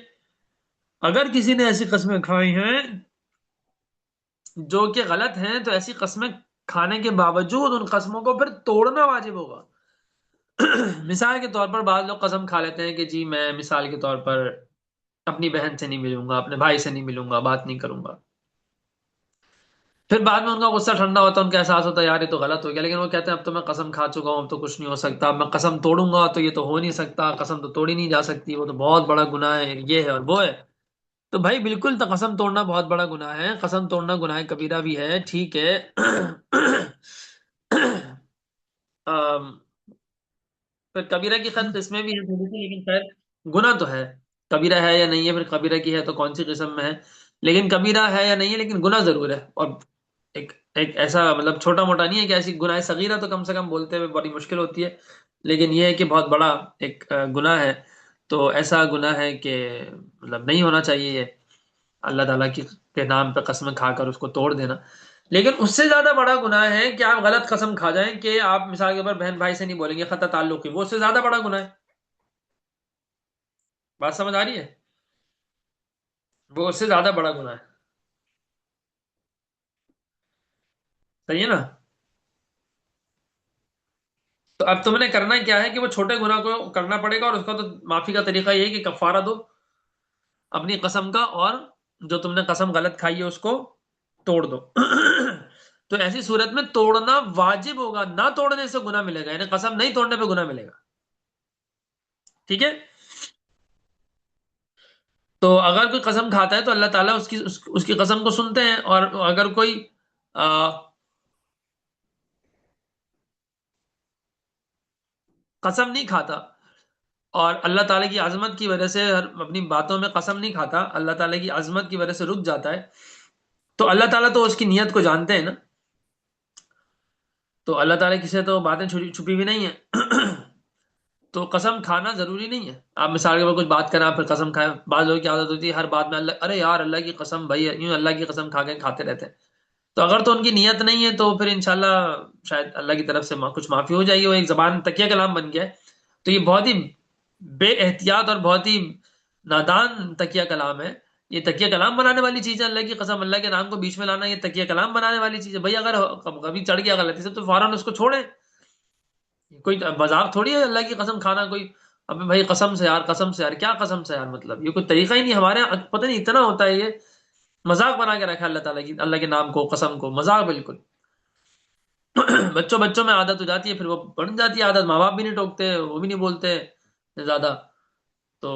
اگر کسی نے ایسی قسمیں کھائی ہیں جو کہ غلط ہیں، تو ایسی قسمیں کھانے کے باوجود ان قسموں کو پھر توڑنا واجب ہوگا۔ مثال کے طور پر بعض لوگ قسم کھا لیتے ہیں کہ جی میں مثال کے طور پر اپنی بہن سے نہیں ملوں گا، اپنے بھائی سے نہیں ملوں گا، بات نہیں کروں گا، پھر بعد میں ان کا غصہ ٹھنڈا ہوتا ہے، ان کا احساس ہوتا ہے یار یہ تو غلط ہو گیا، لیکن وہ کہتے ہیں اب تو میں قسم کھا چکا ہوں، اب تو کچھ نہیں ہو سکتا، اب میں قسم توڑوں گا تو یہ تو ہو نہیں سکتا، قسم تو توڑی نہیں جا سکتی، وہ تو بہت بڑا گناہ ہے، یہ ہے اور وہ ہے۔ تو بھائی بالکل، تو قسم توڑنا بہت بڑا گناہ ہے، قسم توڑنا گناہ کبیرہ بھی ہے، ٹھیک ہے۔ پھر کبیرہ کی خط قسمیں بھی ہیں تھوڑی سی، لیکن خیر گناہ تو ہے، کبیرہ ہے یا نہیں ہے، پھر کبیرہ کی ہے تو کون سی قسم میں ہے، لیکن کبیرہ ہے یا نہیں ہے لیکن گناہ ضرور ہے، اور ایک ایسا مطلب چھوٹا موٹا نہیں ہے کہ ایسی گناہ صغیرہ تو کم سے کم بولتے ہوئے بڑی مشکل ہوتی ہے، لیکن یہ ہے کہ بہت بڑا ایک گناہ ہے، تو ایسا گناہ ہے کہ مطلب نہیں ہونا چاہیے یہ، اللہ تعالیٰ کے نام پہ قسم کھا کر اس کو توڑ دینا۔ لیکن اس سے زیادہ بڑا گناہ ہے کہ آپ غلط قسم کھا جائیں کہ آپ مثال کے اوپر بہن بھائی سے نہیں بولیں گے، قطع تعلق کی، وہ اس سے زیادہ بڑا گناہ ہے۔ بات سمجھ آ رہی ہے؟ وہ اس سے زیادہ بڑا گناہ ہے، صحیح ہے نا؟ تو اب تم نے کرنا کیا ہے کہ وہ چھوٹے گناہ کو کرنا پڑے گا، اور اس کا تو معافی کا طریقہ یہ ہے کہ کفارہ دو اپنی قسم کا، اور جو تم نے قسم غلط کھائی ہے اس کو توڑ دو۔ تو ایسی صورت میں توڑنا واجب ہوگا، نہ توڑنے سے گناہ ملے گا، یعنی قسم نہیں توڑنے پہ گناہ ملے گا، ٹھیک ہے۔ تو اگر کوئی قسم کھاتا ہے تو اللہ تعالیٰ اس کی قسم کو سنتے ہیں، اور اگر کوئی قسم نہیں کھاتا اور اللہ تعالیٰ کی عظمت کی وجہ سے اپنی باتوں میں قسم نہیں کھاتا، اللہ تعالیٰ کی عظمت کی وجہ سے رک جاتا ہے، تو اللہ تعالیٰ تو اس کی نیت کو جانتے ہیں نا، تو اللہ تعالیٰ کی سے تو باتیں چھپی ہوئی نہیں ہیں۔ تو قسم کھانا ضروری نہیں ہے، آپ مثال کے طور پر کچھ بات کریں آپ پھر قسم کھائیں، بعض لوگوں کی عادت ہوتی ہے ہر بات میں ارے یار اللہ کی قسم، بھائی یوں اللہ کی قسم کھا کے کھاتے رہتے ہیں، تو اگر تو ان کی نیت نہیں ہے تو پھر انشاءاللہ شاید اللہ کی طرف سے کچھ معافی ہو جائے گی، وہ ایک زبان تکیہ کلام بن گیا ہے، تو یہ بہت ہی بے احتیاط اور بہت ہی نادان تکیہ کلام ہے، یہ تکیہ کلام بنانے والی چیز ہے، اللہ کی قسم، اللہ کے نام کو بیچ میں لانا یہ تکیہ کلام بنانے والی چیز ہے۔ بھائی اگر کبھی چڑھ گیا غلطی سے تو فوراً اس کو چھوڑیں، کوئی مذاق تھوڑی ہے اللہ کی قسم کھانا. کوئی ابھی بھائی قسم سے یار، قسم سے یار، کیا قسم سے یار؟ مطلب یہ کوئی طریقہ ہی نہیں. ہمارے یہاں پتہ نہیں اتنا ہوتا ہے، یہ مذاق بنا کے رکھا ہے اللہ تعالیٰ کی، اللہ کے نام کو، قسم کو مذاق بالکل. بچوں میں عادت ہو جاتی ہے، پھر وہ بن جاتی ہے عادت. ماں باپ بھی نہیں ٹوکتے، وہ بھی نہیں بولتے زیادہ. تو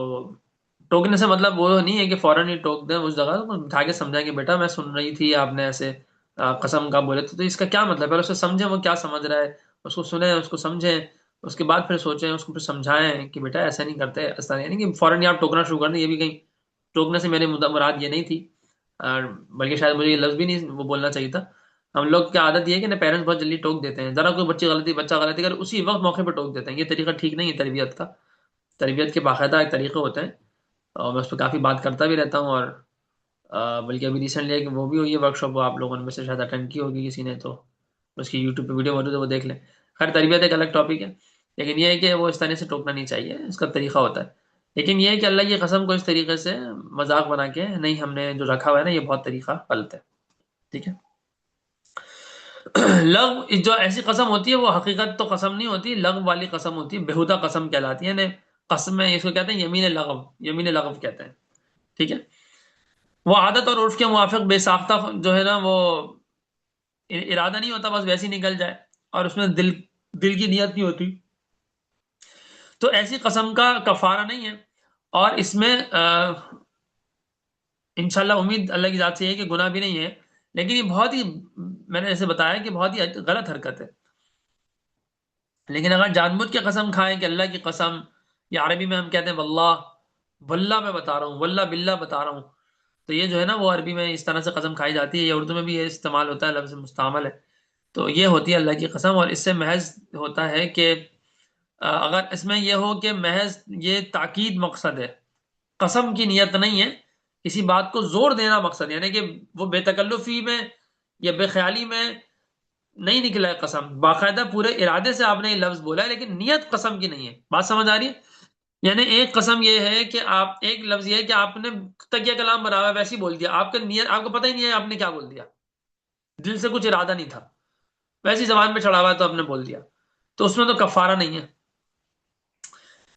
ٹوکنے سے مطلب وہ نہیں ہے کہ فوراً ہی ٹوک دیں. اس جگہ اٹھا کے سمجھائیں کہ بیٹا میں سن رہی تھی آپ نے ایسے قسم کا بولے تو اس کا کیا مطلب ہے. پہلے اسے سمجھیں وہ کیا سمجھ رہا ہے، اس کو سنیں، اس کو سمجھیں، اس کے بعد پھر سوچیں، اس کو پھر سمجھائیں کہ بیٹا ایسا نہیں کرتے. ایسا نہیں کہ فوراً ہی آپ ٹوکنا شروع کر دیں. یہ بھی کہیں ٹوکنے سے میرے مراد یہ نہیں تھی، بلکہ شاید مجھے یہ لفظ بھی نہیں وہ بولنا چاہیے تھا. ہم لوگ کی عادت یہ ہے کہ نا پیرنٹس بہت جلدی ٹوک دیتے ہیں. ذرا کوئی بچہ غلطی کرے اسی وقت موقع پہ ٹوک دیتے ہیں. یہ طریقہ ٹھیک نہیں ہے تربیت کا. تربیت کے باقاعدہ ایک طریقے ہوتے ہیں، اور میں اس پہ کافی بات کرتا بھی رہتا ہوں. اور بلکہ ابھی ریسنٹلی ایک وہ بھی ہوئی ہے ورک شاپ، وہ آپ لوگوں نے میں سے شاید اٹینڈ کی ہوگی کسی نے، تو اس کی یوٹیوب پہ ویڈیو موجود ہے، وہ دیکھ لیں. خیر تربیت ایک الگ ٹاپک ہے، لیکن یہ ہے کہ وہ اس طرح سے ٹوکنا نہیں چاہیے، اس کا طریقہ ہوتا ہے. لیکن یہ ہے کہ اللہ کی قسم کو اس طریقے سے مذاق بنا کے نہیں، ہم نے جو رکھا ہوا ہے نا، یہ بہت طریقہ غلط ہے. ٹھیک ہے. لغو جو ایسی قسم ہوتی ہے وہ حقیقت تو قسم نہیں ہوتی، لغو والی قسم ہوتی ہے، بےہودہ قسم کہلاتی ہے. یعنی قسم میں اس کو کہتے ہیں یمین لغو، یمین لغو کہتے ہیں. ٹھیک ہے. وہ عادت اور عرف کے موافق بے ساختہ جو ہے نا، وہ ارادہ نہیں ہوتا، بس ویسے ہی نکل جائے، اور اس میں دل کی نیت نہیں ہوتی. تو ایسی قسم کا کفارہ نہیں ہے. اور اس میں انشاءاللہ امید اللہ کی ذات سے ہے کہ گناہ بھی نہیں ہے. لیکن یہ بہت ہی، میں نے جیسے بتایا کہ بہت ہی غلط حرکت ہے. لیکن اگر جان بوجھ کے قسم کھائیں کہ اللہ کی قسم، یا عربی میں ہم کہتے ہیں واللہ، واللہ میں بتا رہا ہوں، واللہ باللہ بتا رہا ہوں، تو یہ جو ہے نا وہ عربی میں اس طرح سے قسم کھائی جاتی ہے. یہ اردو میں بھی یہ استعمال ہوتا ہے، لفظ مستعمل ہے. تو یہ ہوتی ہے اللہ کی قسم. اور اس سے محض ہوتا ہے کہ اگر اس میں یہ ہو کہ محض یہ تاکید مقصد ہے، قسم کی نیت نہیں ہے، کسی بات کو زور دینا مقصد، یعنی کہ وہ بے تکلفی میں یا بے خیالی میں نہیں نکلا ہے قسم، باقاعدہ پورے ارادے سے آپ نے یہ لفظ بولا ہے، لیکن نیت قسم کی نہیں ہے. بات سمجھ آ رہی ہے؟ یعنی ایک قسم یہ ہے کہ آپ، ایک لفظ یہ ہے کہ آپ نے تکیہ کلام بنا ہوا ہے ویسے ہی بول دیا، آپ کا نیت، آپ کو پتہ ہی نہیں ہے آپ نے کیا بول دیا، دل سے کچھ ارادہ نہیں تھا، ویسی زبان پہ چڑھا ہوا ہے تو آپ نے بول دیا، تو اس میں تو کفارہ نہیں ہے.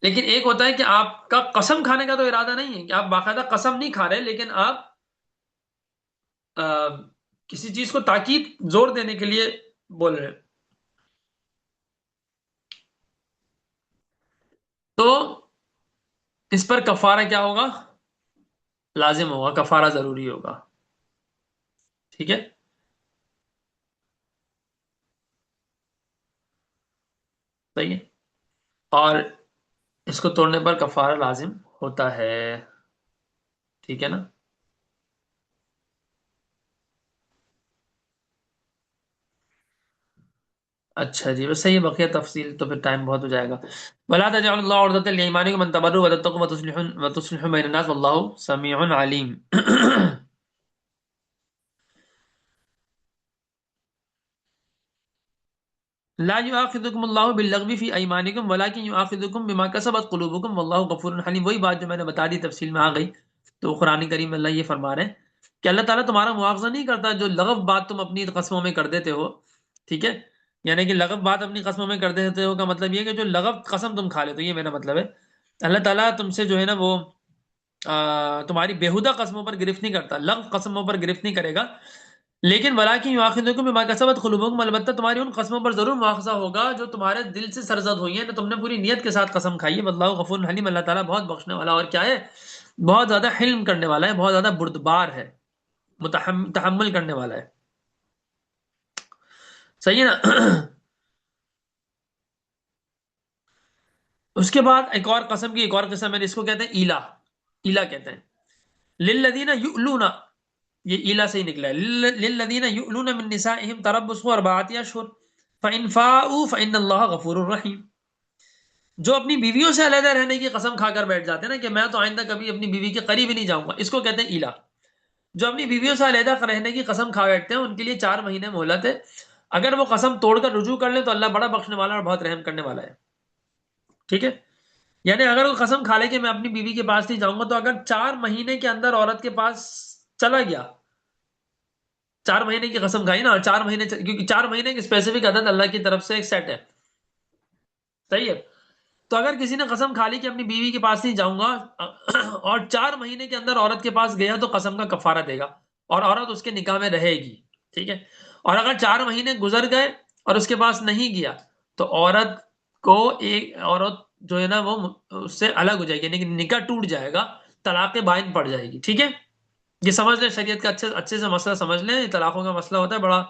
لیکن ایک ہوتا ہے کہ آپ کا قسم کھانے کا تو ارادہ نہیں ہے، کہ آپ باقاعدہ قسم نہیں کھا رہے، لیکن آپ کسی چیز کو تاکید زور دینے کے لیے بول رہے ہیں. تو اس پر کفارہ کیا ہوگا؟ لازم ہوگا، کفارہ ضروری ہوگا. ٹھیک ہے. صحیح ہے. اور اس کو توڑنے پر کفارہ لازم ہوتا ہے. ٹھیک ہے نا. اچھا جی، بس صحیح ہے. بقیہ تفصیل تو پھر ٹائم بہت ہو جائے گا. ولا تجعلوا الله عرضة لأيمانكم أن تبروا وتتقوا وتصلحوا بين الناس والله سميع عليم. لا يؤاخذكم الله باللغو في أيمانكم ولكن يؤاخذكم بما كسبت قلوبكم والله غفور حليم. وہی بات جو میں نے بتا دی تفصیل میں آ گئی. تو قرآن کریم میں اللہ یہ فرما رہے ہیں کہ اللہ تعالیٰ تمہارا مواخذہ نہیں کرتا جو لغو بات تم اپنی قسموں میں کر دیتے ہو. ٹھیک ہے. یعنی کہ لغو بات اپنی قسموں میں کر دیتے ہو کا مطلب یہ کہ جو لغو قسم تم کھا لیتے ہو، یہ میرا مطلب ہے. اللہ تعالیٰ تم سے جو ہے نا وہ تمہاری بےہودہ قسموں پر گرفت نہیں کرتا، لغو قسموں پر گرفت نہیں کرے گا. لیکن ولاکن یؤاخذکم بما کسبت قلوبکم، البتہ تمہاری ان قسموں پر ضرور مواخذہ ہوگا جو تمہارے دل سے سرزد ہوئی ہیں، تو تم نے پوری نیت کے ساتھ قسم کھائی ہے. واللہ غفور حلیم، اللہ تعالیٰ بہت بخشنے والا اور کیا ہے، بہت زیادہ حلم کرنے والا ہے، بہت زیادہ بردبار ہے، تحمل کرنے والا ہے. صحیح ہے نا. اس کے بعد ایک اور قسم کی ایک اور قسم ہے، اس کو کہتے ہیں ایلا. ایلا کہتے ہیں للذین یؤلون، یہ ایلا سے ہی نکلا ہے. للذین یؤلون من نسائہم تربص 4 اشہر فإن فاؤوا فإن اللہ غفور رحیم. جو اپنی بیویوں سے علیحدہ رہنے کی قسم کھا کر بیٹھ جاتے ہیں نا کہ میں تو آئندہ کبھی اپنی بیوی کے قریب ہی نہیں جاؤں گا، اس کو کہتے ہیں ایلا. جو اپنی بیویوں سے علیحدہ رہنے کی قسم کھا بیٹھتے ہیں ان کے لیے 4 مہینے مہلت ہے. اگر وہ قسم توڑ کر رجوع کر لیں تو اللہ بڑا بخشنے والا اور بہت رحم کرنے والا ہے. ٹھیک ہے. یعنی اگر وہ قسم کھا لے کہ میں اپنی بیوی کے پاس نہیں جاؤں گا، تو اگر 4 مہینے کے اندر عورت کے پاس چلا گیا، 4 مہینے کی قسم کھائی نا، اور 4 مہینے، کیونکہ 4 مہینے کی اسپیسیفک عدد اللہ کی طرف سے ایک سیٹ ہے. صحیح ہے. تو اگر کسی نے قسم کھا لی کہ اپنی بیوی کے پاس نہیں جاؤں گا اور 4 مہینے کے اندر عورت کے پاس گیا تو قسم کا کفارہ دے گا اور عورت اس کے نکاح میں رہے گی. ٹھیک ہے. اور اگر 4 مہینے گزر گئے اور اس کے پاس نہیں گیا تو عورت کو ایک عورت جو ہے نا وہ اس سے الگ ہو جائے گی، یعنی کہ نکاح ٹوٹ جائے گا، طلاق بائن پڑ جائے گی. ٹھیک ہے. یہ سمجھ لیں، شریعت کا اچھے سے مسئلہ سمجھ لیں. طلاقوں کا مسئلہ ہوتا ہے بڑا،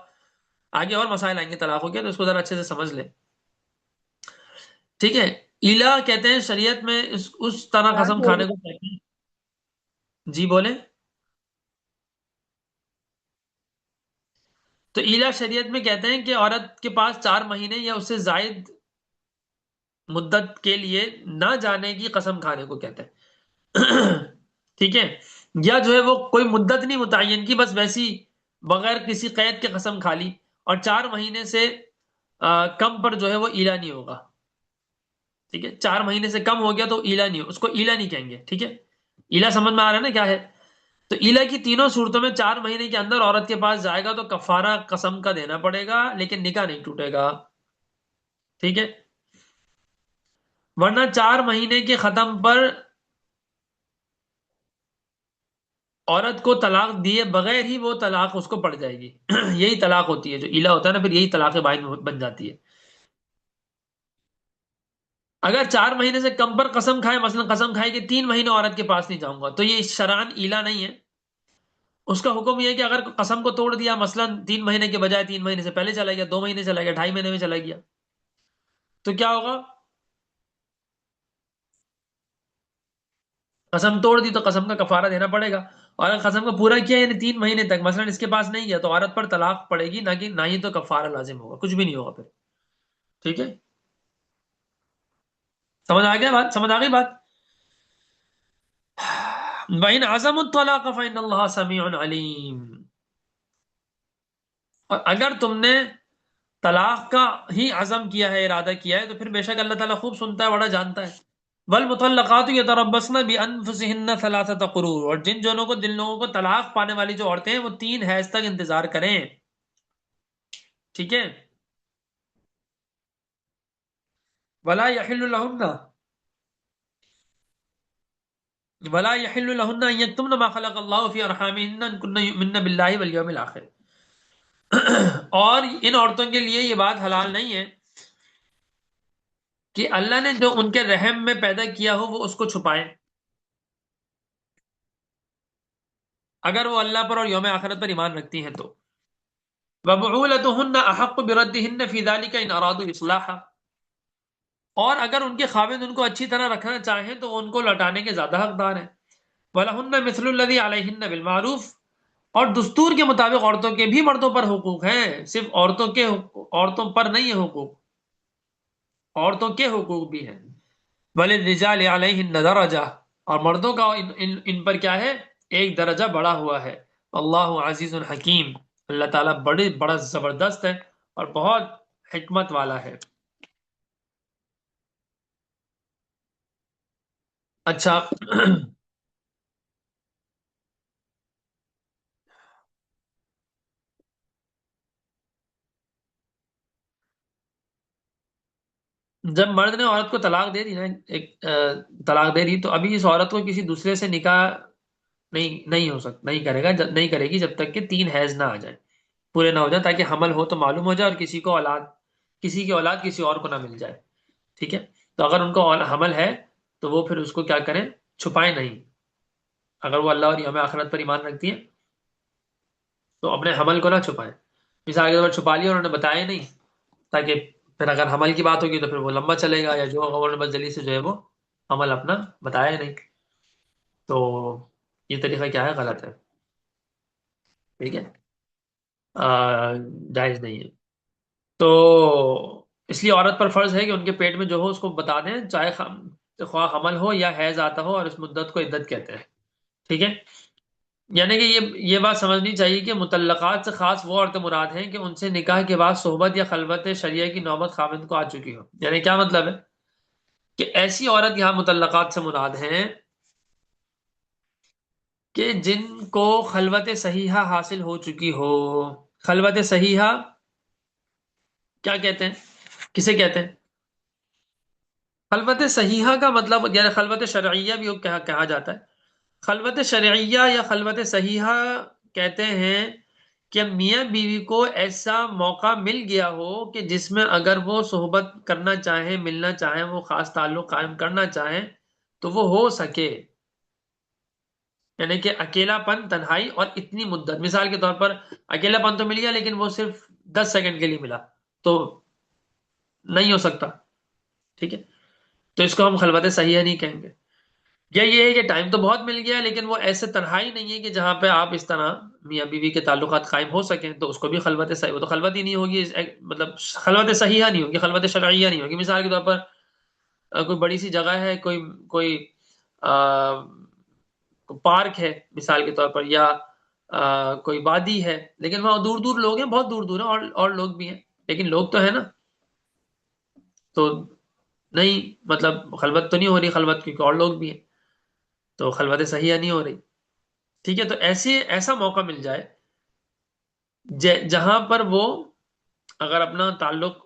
آگے اور مسائل آئیں گے طلاقوں کے، تو اس کو ذرا اچھے سے سمجھ لیں. ٹھیک ہے. ایلا کہتے ہیں شریعت میں اس طرح قسم کھانے کو کہتے ہیں. جی بولیں. تو ایلا شریعت میں کہتے ہیں کہ عورت کے پاس 4 مہینے یا اس سے زائد مدت کے لیے نہ جانے کی قسم کھانے کو کہتے ہیں. ٹھیک ہے. یا جو ہے وہ کوئی مدت نہیں متعین کی، بس ویسی بغیر کسی قید کے قسم کھا لی، اور 4 مہینے سے کم پر جو ہے وہ ایلا نہیں ہوگا. ٹھیک ہے. 4 مہینے سے کم ہو گیا تو ایلا نہیں، اس کو ایلا نہیں کہیں گے. ٹھیک ہے. ایلا سمجھ میں آ رہا ہے نا کیا ہے؟ تو ایلا کی تینوں صورتوں میں 4 مہینے کے اندر عورت کے پاس جائے گا تو کفارہ قسم کا دینا پڑے گا، لیکن نکاح نہیں ٹوٹے گا. ٹھیک ہے. ورنہ 4 مہینے کے ختم پر عورت کو طلاق دیے بغیر ہی وہ طلاق اس کو پڑ جائے گی. یہی طلاق ہوتی ہے جو ایلا ہوتا ہے نا، پھر یہی طلاق بائن بن جاتی ہے. اگر 4 مہینے سے کم پر قسم کھائے، مثلا قسم کھائے کہ 3 مہینے عورت کے پاس نہیں جاؤں گا، تو یہ شرعن ایلا نہیں ہے. اس کا حکم یہ ہے کہ اگر قسم کو توڑ دیا، مثلا 3 مہینے کے بجائے 3 مہینے سے پہلے چلا گیا، 2 مہینے چلا گیا، 2.5 مہینے میں چلا گیا، تو کیا ہوگا؟ قسم توڑ دی تو قسم کا کفارہ دینا پڑے گا. اور اگر قسم کو پورا کیا یعنی 3 مہینے تک مثلا اس کے پاس نہیں گیا، تو عورت پر طلاق پڑے گی، نہ ہی تو کفارہ لازم ہوگا، کچھ بھی نہیں ہوگا پھر. ٹھیک ہے. سمجھ آ گیا بات؟ سمجھ آ گئی بات؟ وَإِنْ عَزَمُوا الطَّلَاقَ فَإِنَّ اللَّهَ سَمِيعٌ عَلِيمٌ. اور اگر تم نے طلاق کا ہی عزم کیا ہے، ارادہ کیا ہے، تو پھر بے شک اللہ تعالیٰ خوب سنتا ہے، بڑا جانتا ہے. وَالْمُطَلَّقَاتُ يَتَرَبَّصْنَ بِأَنفُسِهِنَّ 3 قُرُوءٍ. اور جن لوگوں کو طلاق پانے والی جو عورتیں ہیں وہ 3 حیض تک انتظار کریں. ٹھیک ہے. وَلَا يَحِلُّ لَهُنَّ أَن يَكْتُمْنَ مَا خَلَقَ اللَّهُ فِي أَرْحَامِهِنَّ إِن كُنَّ يُؤْمِنَّ بِاللَّهِ وَالْيَوْمِ الْآخِرِ. اور ان عورتوں کے لیے یہ بات حلال نہیں ہے کہ اللہ نے جو ان کے رحم میں پیدا کیا ہو وہ اس کو چھپائیں، اگر وہ اللہ پر اور یوم آخرت پر ایمان رکھتی ہیں تو. وَبُعُولَتُهُنَّ أَحَقُّ بِرَدِّهِنَّ فِي ذَلِكَ إِنْ أَرَادُوا إِصْلَاحًا. اور اگر ان کے خاوند ان کو اچھی طرح رکھنا چاہیں تو وہ ان کو لوٹانے کے زیادہ حقدار ہیں. وَلَهُنَّ مِثْلُ الَّذِي عَلَيْهِنَّ بِالْمَعْرُوفِ. اور دستور کے مطابق عورتوں کے بھی مردوں پر حقوق ہیں، صرف عورتوں پر نہیں ہے حقوق، عورتوں کے حقوق بھی ہیں. وَلِلرِّجَالِ عَلَيْهِنَّ دَرَجَةٌ. اور مردوں کا ان پر کیا ہے؟ ایک درجہ بڑا ہوا ہے. اللہ عزیز الحکیم. اللہ تعالیٰ بڑا زبردست ہے اور بہت حکمت والا ہے. اچھا. جب مرد نے عورت کو طلاق دے دی نا، طلاق دے دی، تو ابھی اس عورت کو کسی دوسرے سے نکاح نہیں ہو سکتا، نہیں کرے گی جب تک کہ 3 حیض نہ آ جائے، پورے نہ ہو جائے، تاکہ حمل ہو تو معلوم ہو جائے اور کسی کی اولاد کسی اور کو نہ مل جائے. ٹھیک ہے. تو اگر ان کو حمل ہے تو وہ پھر اس کو کیا کریں؟ چھپائیں نہیں. اگر وہ اللہ اور یوم آخرت پر ایمان رکھتی ہیں تو اپنے حمل کو نہ چھپائیں. مثال کے طور پر چھپا لیا اور انہوں نے بتایا نہیں، تاکہ پھر اگر حمل کی بات ہوگی تو پھر وہ لمبا چلے گا، یا جو ہوگا انہوں نے بس جلدی سے جو ہے وہ حمل اپنا بتایا نہیں. تو یہ طریقہ کیا ہے؟ غلط ہے. ٹھیک ہے. جائز نہیں ہے. تو اس لیے عورت پر فرض ہے کہ ان کے پیٹ میں جو ہو اس کو بتا دیں، چاہے خواہ حمل ہو یا حیض آتا ہو، اور اس مدت کو عدت کہتے ہیں. ٹھیک ہے. یعنی کہ یہ بات سمجھنی چاہیے کہ مطلقات سے خاص وہ عورتیں مراد ہیں کہ ان سے نکاح کے بعد صحبت یا خلوت شرعیہ کی نوبت خاوند کو آ چکی ہو. یعنی کیا مطلب ہے؟ کہ ایسی عورت یہاں مطلقات سے مراد ہیں کہ جن کو خلوت صحیحہ حاصل ہو چکی ہو. خلوت صحیحہ کیا کہتے ہیں؟ کسے کہتے ہیں؟ خلوت صحیحہ کا مطلب یعنی خلوت شرعیہ بھی کہا جاتا ہے. خلوت شرعیہ یا خلوت صحیحہ کہتے ہیں کہ میاں بیوی کو ایسا موقع مل گیا ہو کہ جس میں اگر وہ صحبت کرنا چاہیں، ملنا چاہیں، وہ خاص تعلق قائم کرنا چاہیں تو وہ ہو سکے. یعنی کہ اکیلا پن، تنہائی اور اتنی مدت، مثال کے طور پر اکیلا پن تو مل گیا لیکن وہ صرف 10 سیکنڈ کے لیے ملا تو نہیں ہو سکتا. ٹھیک ہے، تو اس کو ہم خلوت صحیحہ نہیں کہیں گے. یا یہ ہے کہ ٹائم تو بہت مل گیا لیکن وہ ایسے تنہائی نہیں ہے کہ جہاں پہ آپ اس طرح میاں بیوی کے تعلقات قائم ہو سکیں، تو اس کو بھی خلوت صحیح، وہ تو خلوت ہی نہیں ہوگی، مطلب خلوت صحیحہ نہیں ہوگی، خلوت شرعیہ نہیں ہوگی. مثال کے طور پر کوئی بڑی سی جگہ ہے، کوئی پارک ہے مثال کے طور پر، یا کوئی وادی ہے لیکن وہاں دور دور لوگ ہیں، بہت دور دور ہیں، اور لوگ بھی ہیں لیکن لوگ تو ہے نا، تو نہیں، مطلب خلوت تو نہیں ہو رہی، خلوت کیونکہ اور لوگ بھی ہیں تو خلوت صحیحہ نہیں ہو رہی. ٹھیک ہے، تو ایسا موقع مل جائے جہاں پر وہ اگر اپنا تعلق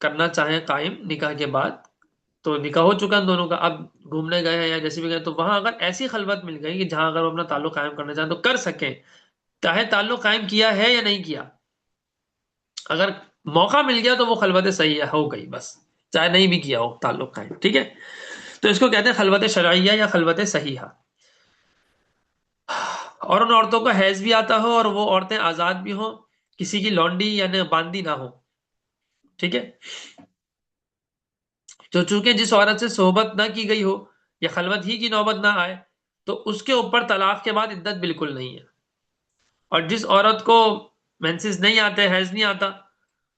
کرنا چاہیں قائم نکاح کے بعد، تو نکاح ہو چکا ان دونوں کا، اب گھومنے گئے ہیں یا جیسے بھی گئے، تو وہاں اگر ایسی خلوت مل گئی کہ جہاں اگر وہ اپنا تعلق قائم کرنا چاہیں تو کر سکیں، چاہے تعلق قائم کیا ہے یا نہیں کیا. اگر موقع مل گیا تو وہ خلوت صحیحہ ہو گئی بس، چاہے نہیں بھی کیا ہو تعلق قائم. ٹھیک ہے، تو اس کو کہتے ہیں خلوت شرعیہ یا خلوت صحیحہ. اور ان عورتوں کو حیض بھی آتا ہو اور وہ عورتیں آزاد بھی ہوں، کسی کی لونڈی یعنی باندی نہ ہو. ٹھیک ہے، تو چونکہ جس عورت سے صحبت نہ کی گئی ہو یا خلوت ہی کی نوبت نہ آئے تو اس کے اوپر طلاق کے بعد عدت بالکل نہیں ہے. اور جس عورت کو مینسز نہیں آتے، حیض نہیں آتا،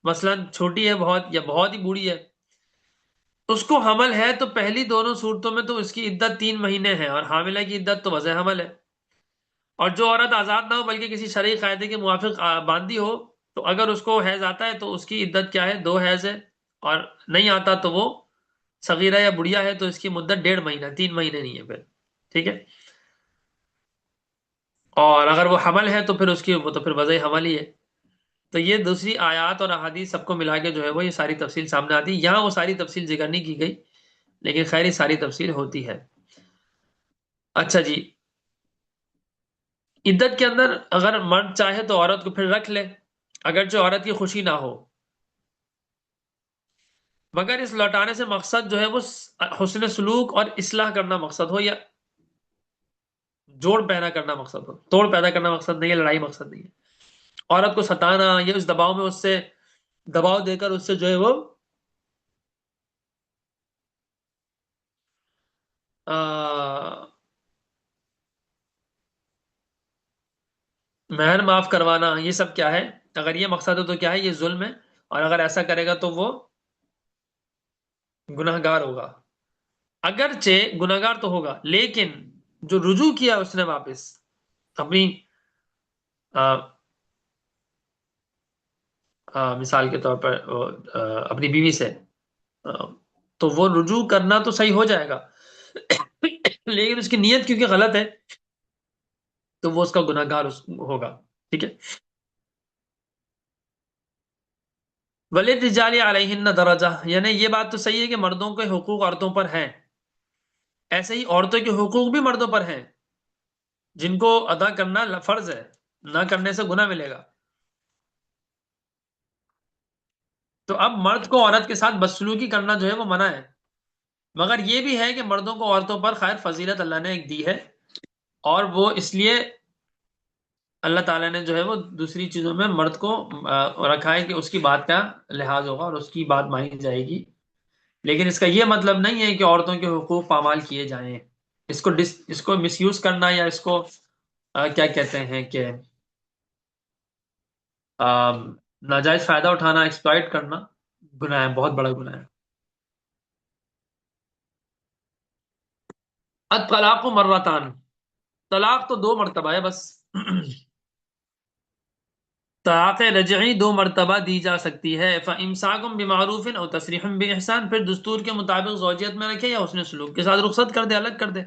مثلا چھوٹی ہے بہت یا بہت ہی بوڑھی ہے، اس کو حمل ہے تو پہلی دونوں صورتوں میں تو اس کی عدت 3 مہینے ہے، اور حاملہ کی عدت تو وضع حمل ہے. اور جو عورت آزاد نہ ہو بلکہ کسی شرعی قاعدے کے موافق باندھی ہو، تو اگر اس کو حیض آتا ہے تو اس کی عدت کیا ہے؟ 2 حیض ہے، اور نہیں آتا تو وہ صغیرہ یا بڑھیا ہے تو اس کی مدت 1.5 مہینہ، 3 مہینے نہیں ہے پھر. ٹھیک ہے، اور اگر وہ حمل ہے تو پھر اس کی وہ تو پھر وضع حمل ہی ہے. تو یہ دوسری آیات اور احادیث سب کو ملا کے جو ہے وہ یہ ساری تفصیل سامنے آتی ہے. یہاں وہ ساری تفصیل ذکر نہیں کی گئی لیکن خیر یہ ساری تفصیل ہوتی ہے. اچھا جی، عدت کے اندر اگر مرد چاہے تو عورت کو پھر رکھ لے اگرچہ عورت کی خوشی نہ ہو، مگر اس لوٹانے سے مقصد جو ہے وہ حسن سلوک اور اصلاح کرنا مقصد ہو، یا جوڑ پیدا کرنا مقصد ہو، توڑ پیدا کرنا مقصد نہیں ہے، لڑائی مقصد نہیں ہے. عورت کو ستانا یا اس دباؤ میں اس سے دباؤ دے کر اس سے جو ہے وہ مہر معاف کروانا، یہ سب کیا ہے؟ اگر یہ مقصد ہے تو کیا ہے؟ یہ ظلم ہے، اور اگر ایسا کرے گا تو وہ گناہگار ہوگا. اگرچہ گناہگار تو ہوگا لیکن جو رجوع کیا اس نے واپس اپنی مثال کے طور پر اپنی بیوی سے، تو وہ رجوع کرنا تو صحیح ہو جائے گا لیکن اس کی نیت کیونکہ غلط ہے تو وہ اس کا گناہگار ہوگا. ٹھیک ہے، وَلِلرِّجَالِ عَلَيْهِنَّ درجہ، یعنی یہ بات تو صحیح ہے کہ مردوں کے حقوق عورتوں پر ہیں، ایسے ہی عورتوں کے حقوق بھی مردوں پر ہیں جن کو ادا کرنا فرض ہے، نہ کرنے سے گناہ ملے گا. تو اب مرد کو عورت کے ساتھ بدسلوکی کرنا جو ہے وہ منع ہے، مگر یہ بھی ہے کہ مردوں کو عورتوں پر خیر فضیلت اللہ نے ایک دی ہے، اور وہ اس لیے اللہ تعالیٰ نے جو ہے وہ دوسری چیزوں میں مرد کو رکھا ہے کہ اس کی بات کا لحاظ ہوگا اور اس کی بات مانی جائے گی. لیکن اس کا یہ مطلب نہیں ہے کہ عورتوں کے حقوق پامال کیے جائیں. اس کو مس یوز کرنا یا اس کو کیا کہتے ہیں کہ ناجائز فائدہ اٹھانا، ایکسپلائٹ کرنا گناہ ہے، بہت بڑا گناہ ہے. الطلاق مرتان، طلاق تو 2 مرتبہ ہے بس. طلاق رجعی 2 مرتبہ دی جا سکتی ہے. فَإِمْسَاكٌ بِمَعْرُوفٍ أَوْ تَسْرِيحٌ بِإِحْسَان، پھر دستور کے مطابق زوجیت میں رکھے یا حسن سلوک کے ساتھ رخصت کر دے، الگ کر دے.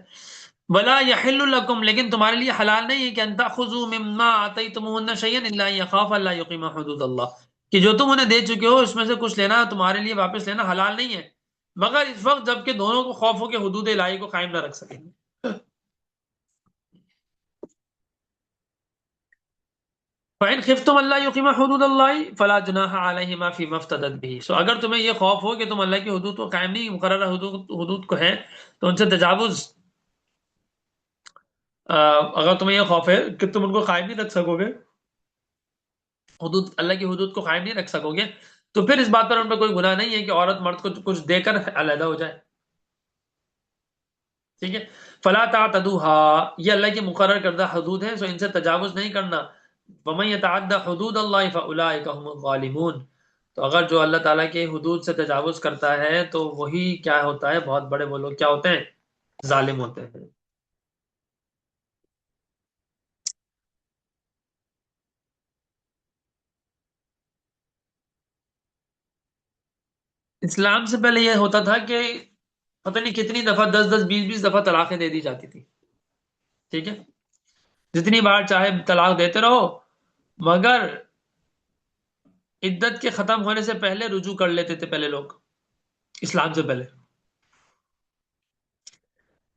وَلَا يَحِلُّ لَكُمْ، لیکن تمہارے لیے حلال نہیں ہے کہ أَن تَأْخُذُوا مِمَّا آتَيْتُمُوهُنَّ شَيْئًا إِلَّا أَن يَخَافَا أَلَّا يُقِيمَا حُدُودَ اللَّهِ، کہ جو تم انہیں دے چکے ہو اس میں سے کچھ لینا تمہارے لیے واپس لینا حلال نہیں ہے مگر اس وقت جب کہ دونوں کو خوف ہو کہ حدود الہی کو قائم نہ رکھ سکیں گے. فَإِنْ خِفْتُمْ أَلَّا يُقِيمَ حُدُودَ اللَّهِ فَلَا جُنَاحَ عَلَيْهِمَا فِي مَا افْتَدَتْ بِهِ. سو اگر تمہیں یہ خوف ہو کہ تم اللہ کی حدود کو قائم نہیں، مقررہ حدود کو ہے تو ان سے تجاوز، اگر تمہیں یہ خوف ہے کہ تم ان کو قائم نہیں رکھ سکو گے، حدود اللہ کی حدود کو قائم نہیں رکھ سکو گے، تو پھر اس بات پر ان پہ کوئی گناہ نہیں ہے کہ عورت مرد کو کچھ دے کر علیحدہ ہو جائے. ٹھیک ہے. فلا تعتدوها، یہ اللہ کی مقرر کردہ حدود ہیں، سو ان سے تجاوز نہیں کرنا. ومن يتعد حدود اللہ فاولئک هم الظالمون. تو اگر جو اللہ تعالیٰ کے حدود سے تجاوز کرتا ہے تو وہی کیا ہوتا ہے، بہت بڑے وہ لوگ کیا ہوتے ہیں، ظالم ہوتے ہیں. اسلام سے پہلے یہ ہوتا تھا کہ پتہ نہیں کتنی دفعہ، 10 10 20 20 دفعہ طلاقیں دے دی جاتی تھی. ٹھیک ہے. جتنی بار چاہے طلاق دیتے رہو، مگر عدت کے ختم ہونے سے پہلے رجوع کر لیتے تھے پہلے لوگ، اسلام سے پہلے.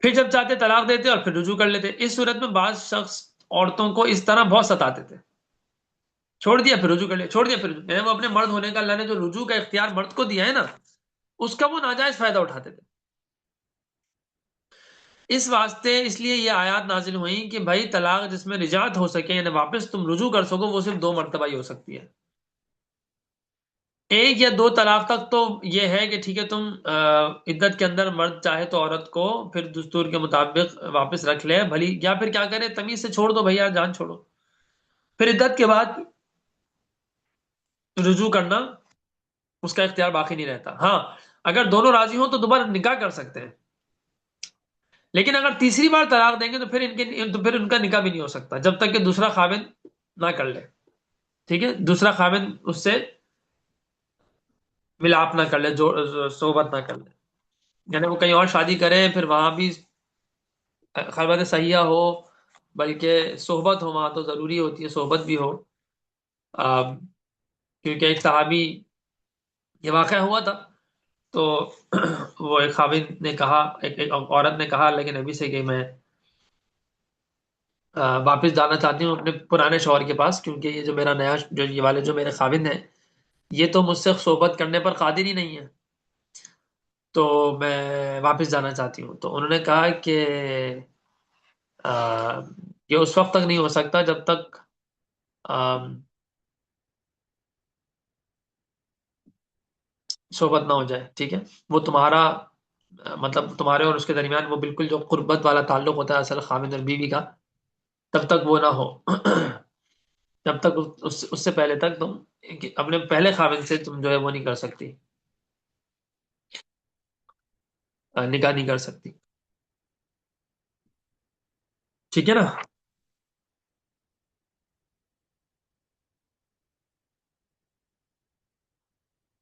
پھر جب چاہتے طلاق دیتے اور پھر رجوع کر لیتے. اس صورت میں بعض شخص عورتوں کو اس طرح بہت ستاتے تھے، چھوڑ دیا پھر رجوع کر لیا، چھوڑ دیا پھر رجوع. یعنی وہ اپنے مرد ہونے کا، اللہ نے جو رجوع کا اختیار مرد کو دیا ہے نا، اس کا وہ ناجائز فائدہ اٹھاتے تھے. اس واسطے اس لیے یہ آیات نازل ہوئیں کہ بھائی طلاق جس میں رجعت ہو سکے، یعنی واپس تم رجوع کر سکو، وہ صرف 2 مرتبہ ہی ہو سکتی ہے. 1 یا 2 طلاق تک تو یہ ہے کہ ٹھیک ہے، تم عدت کے اندر مرد چاہے تو عورت کو پھر دستور کے مطابق واپس رکھ لے بھلی، یا پھر کیا کرے، تمیز سے چھوڑ دو بھیا، جان چھوڑو. پھر عدت کے بعد رجوع کرنا اس کا اختیار باقی نہیں رہتا. ہاں، اگر دونوں راضی ہوں تو دوبارہ نکاح کر سکتے ہیں، لیکن اگر تیسری بار طلاق دیں گے تو پھر ان کا نکاح بھی نہیں ہو سکتا جب تک کہ دوسرا خاوند نہ کر لے. ٹھیک ہے. دوسرا خاوند اس سے ملاپ نہ کر لے، جو صحبت نہ کر لے. یعنی وہ کہیں اور شادی کرے، پھر وہاں بھی خلوت صحیحہ ہو، بلکہ صحبت ہو، وہاں تو ضروری ہوتی ہے صحبت بھی ہو. کیونکہ ایک صحابی، یہ واقعہ ہوا تھا، تو وہ ایک خاوند نے کہا، ایک عورت نے کہا لیکن نبی سے کہ میں واپس جانا چاہتی ہوں اپنے پرانے شوہر کے پاس، کیونکہ یہ جو میرا نیا، جو یہ والے جو میرے خاوند ہیں، یہ تو مجھ سے صحبت کرنے پر قادر ہی نہیں ہے، تو میں واپس جانا چاہتی ہوں. تو انہوں نے کہا کہ یہ اس وقت تک نہیں ہو سکتا جب تک صحبت نہ ہو جائے. ٹھیک ہے. وہ تمہارا مطلب تمہارے اور اس کے درمیان وہ بالکل جو قربت والا تعلق ہوتا ہے اصل خاوند اور بیوی کا، تب تک وہ نہ ہو. جب تک اس سے پہلے تک تم اپنے پہلے خاوند سے تم جو ہے وہ نہیں کر سکتی، نکاح نہیں کر سکتی. ٹھیک ہے نا.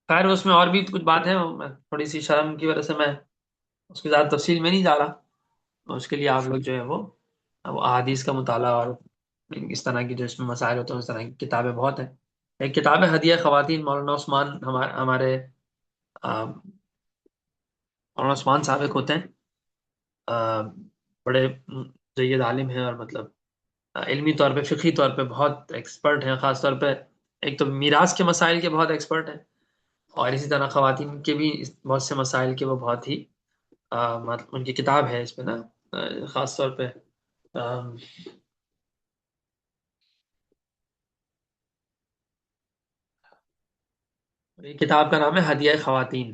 خیر اس میں اور بھی کچھ بات ہے، میں تھوڑی سی شرم کی وجہ سے میں اس کی زیادہ تفصیل میں نہیں جا رہا. اس کے لیے آپ لوگ جو ہے وہ احادیث کا مطالعہ اور اس طرح کی جو اس میں مسائل ہوتے ہیں، اس طرح کی کتابیں بہت ہیں. ایک کتاب ہے ہدیہ خواتین، مولانا عثمان، ہمارے مولانا عثمان صاحب ایک ہوتے ہیں، بڑے جید عالم ہیں، اور مطلب علمی طور پہ، فقہی طور پہ بہت ایکسپرٹ ہیں. خاص طور پہ ایک تو میراث کے مسائل کے بہت ایکسپرٹ ہیں، اور اسی طرح خواتین کے بھی بہت سے مسائل کے وہ بہت ہی مطلب ان کی کتاب ہے اس پہ نا، خاص طور پہ یہ کتاب کا نام ہے ہدیہ خواتین.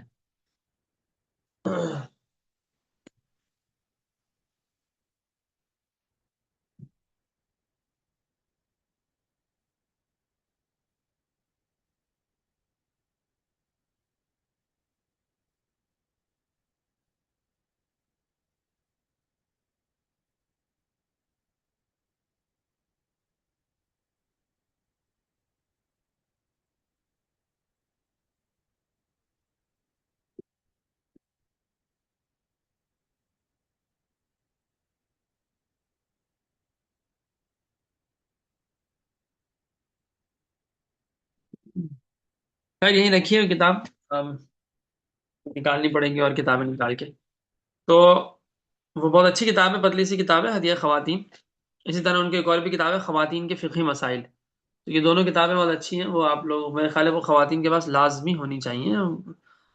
خیر یہیں رکھی ہے کتاب. نکالنی پڑیں گی اور کتابیں نکال کے. تو وہ بہت اچھی کتاب ہے، پتلی سی کتاب ہے، ہدیہ خواتین. اسی طرح ان کی ایک اور بھی کتاب ہے، خواتین کے فقہی مسائل. تو یہ دونوں کتابیں بہت اچھی ہیں، وہ آپ لوگ، میرے خیال ہے وہ خواتین کے پاس لازمی ہونی چاہیے.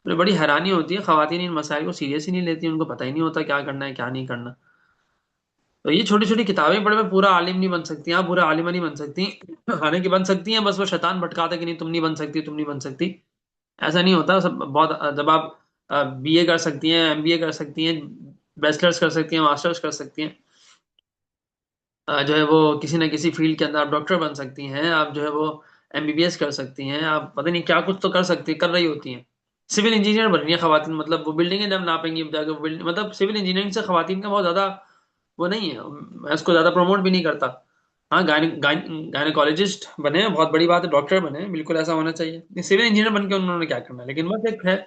مجھے بڑی حیرانی ہوتی ہے، خواتین ان مسائل کو سیریس ہی نہیں لیتی، ان کو پتہ ہی نہیں ہوتا کیا کرنا ہے کیا نہیں کرنا. تو یہ چھوٹی چھوٹی کتابیں پڑھ میں پورا عالم نہیں بن سکتی، آپ پورا عالمہ نہیں بن سکتی. حالانکہ بن سکتی ہیں، بس وہ شیطان بھٹکاتا ہے کہ نہیں تم نہیں بن سکتی، تم نہیں بن سکتی. ایسا نہیں ہوتا. سب بہت، جب آپ بی اے کر سکتی ہیں، ایم بی اے کر سکتی ہیں، بیچلرس کر سکتی ہیں، ماسٹرس کر سکتی ہیں، جو ہے وہ کسی نہ کسی فیلڈ کے اندر آپ ڈاکٹر بن سکتی ہیں، آپ جو ہے وہ ایم بی بی ایس کر سکتی ہیں، آپ پتہ نہیں کیا کچھ تو کر سکتی، کر رہی ہوتی ہیں. سول انجینئر بن رہی ہیں خواتین، مطلب وہ بلڈنگیں جب ناپیں گی جا کے مطلب سول انجینئرنگ سے خواتین کا بہت زیادہ وہ نہیں ہے، میں اس کو زیادہ پروموٹ بھی نہیں کرتا. ہاں گائنیکالوجسٹ بنے بہت بڑی بات ہے، ڈاکٹر بنے بالکل ایسا ہونا چاہیے. سول انجینئر بن کے انہوں نے کیا کرنا ہے، لیکن بس ایک ہے.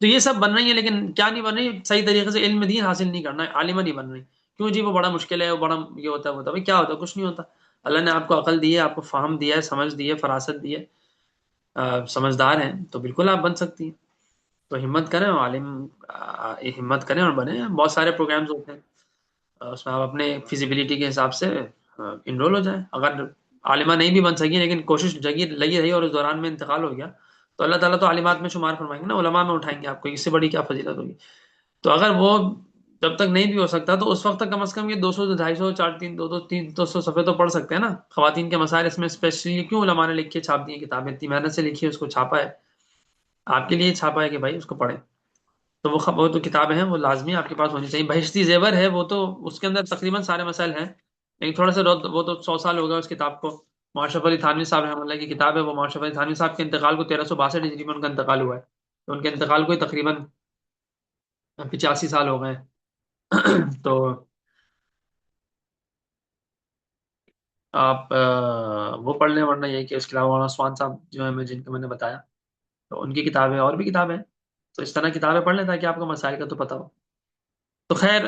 تو یہ سب بن رہی ہیں، لیکن کیا نہیں بن رہی، صحیح طریقے سے علم دین حاصل نہیں کرنا، عالمہ نہیں بن رہی. کیوں جی وہ بڑا مشکل ہے، وہ بڑا یہ ہوتا ہے، وہ ہوتا ہے. بھائی کیا ہوتا ہے، کچھ نہیں ہوتا. اللہ نے آپ کو عقل دی ہے، آپ کو فہم دیا ہے، سمجھ دی ہے، فراست دی ہے، سمجھدار ہیں، تو بالکل آپ بن سکتی ہیں. تو ہمت کریں اور عالم، ہمت کریں اور بنیں. بہت سارے پروگرامز ہوتے ہیں، اس میں آپ اپنے فیزیبلٹی کے حساب سے انرول ہو جائیں. اگر عالمہ نہیں بھی بن سکی لیکن کوشش جگی لگی رہی اور اس دوران میں انتقال ہو گیا تو اللہ تعالیٰ تو عالمات میں شمار فرمائیں گے نا، علماء میں اٹھائیں گے آپ کو، اس سے بڑی کیا فضیلت ہوگی. تو اگر وہ جب تک نہیں بھی ہو سکتا تو اس وقت تک کم از کم یہ 200 250 4 3 2 2 3 200 صفحے تو پڑھ سکتے ہیں نا. خواتین کے مسائل اس میں اسپیشلی کیوں علماء نے لکھ کے چھاپ دی ہیں کتابیں، اتنی محنت سے لکھی ہے، اس کو چھاپا ہے آپ کے لیے، چھاپا ہے کہ بھائی اس کو پڑھیں. تو وہ تو کتابیں ہیں، وہ لازمی آپ کے پاس ہونی چاہیے. بہشتی زیور ہے، وہ تو اس کے اندر تقریباً سارے مسائل ہیں، لیکن تھوڑا سا وہ تو 100 سال ہو گئے اس کتاب کو. معاشرف علی تھانوی صاحب رحمۃ اللہ کی کتاب ہے وہ. معاشرف علی تھانوی صاحب کے انتقال کو 1362 ہجری میں ان کا انتقال ہوا ہے، تو ان کے انتقال کو ہی تقریباً 85 سال ہو گئے ہیں. تو آپ وہ پڑھ لیں، ورنہ یہ کہ اس کے علاوہ مولانا عثمان صاحب جو ہے میں جن کو میں نے بتایا، تو ان کی کتابیں اور بھی کتابیں ہیں. تو اس طرح کتابیں پڑھ لیں تاکہ آپ کو مسائل کا تو پتہ ہو. تو خیر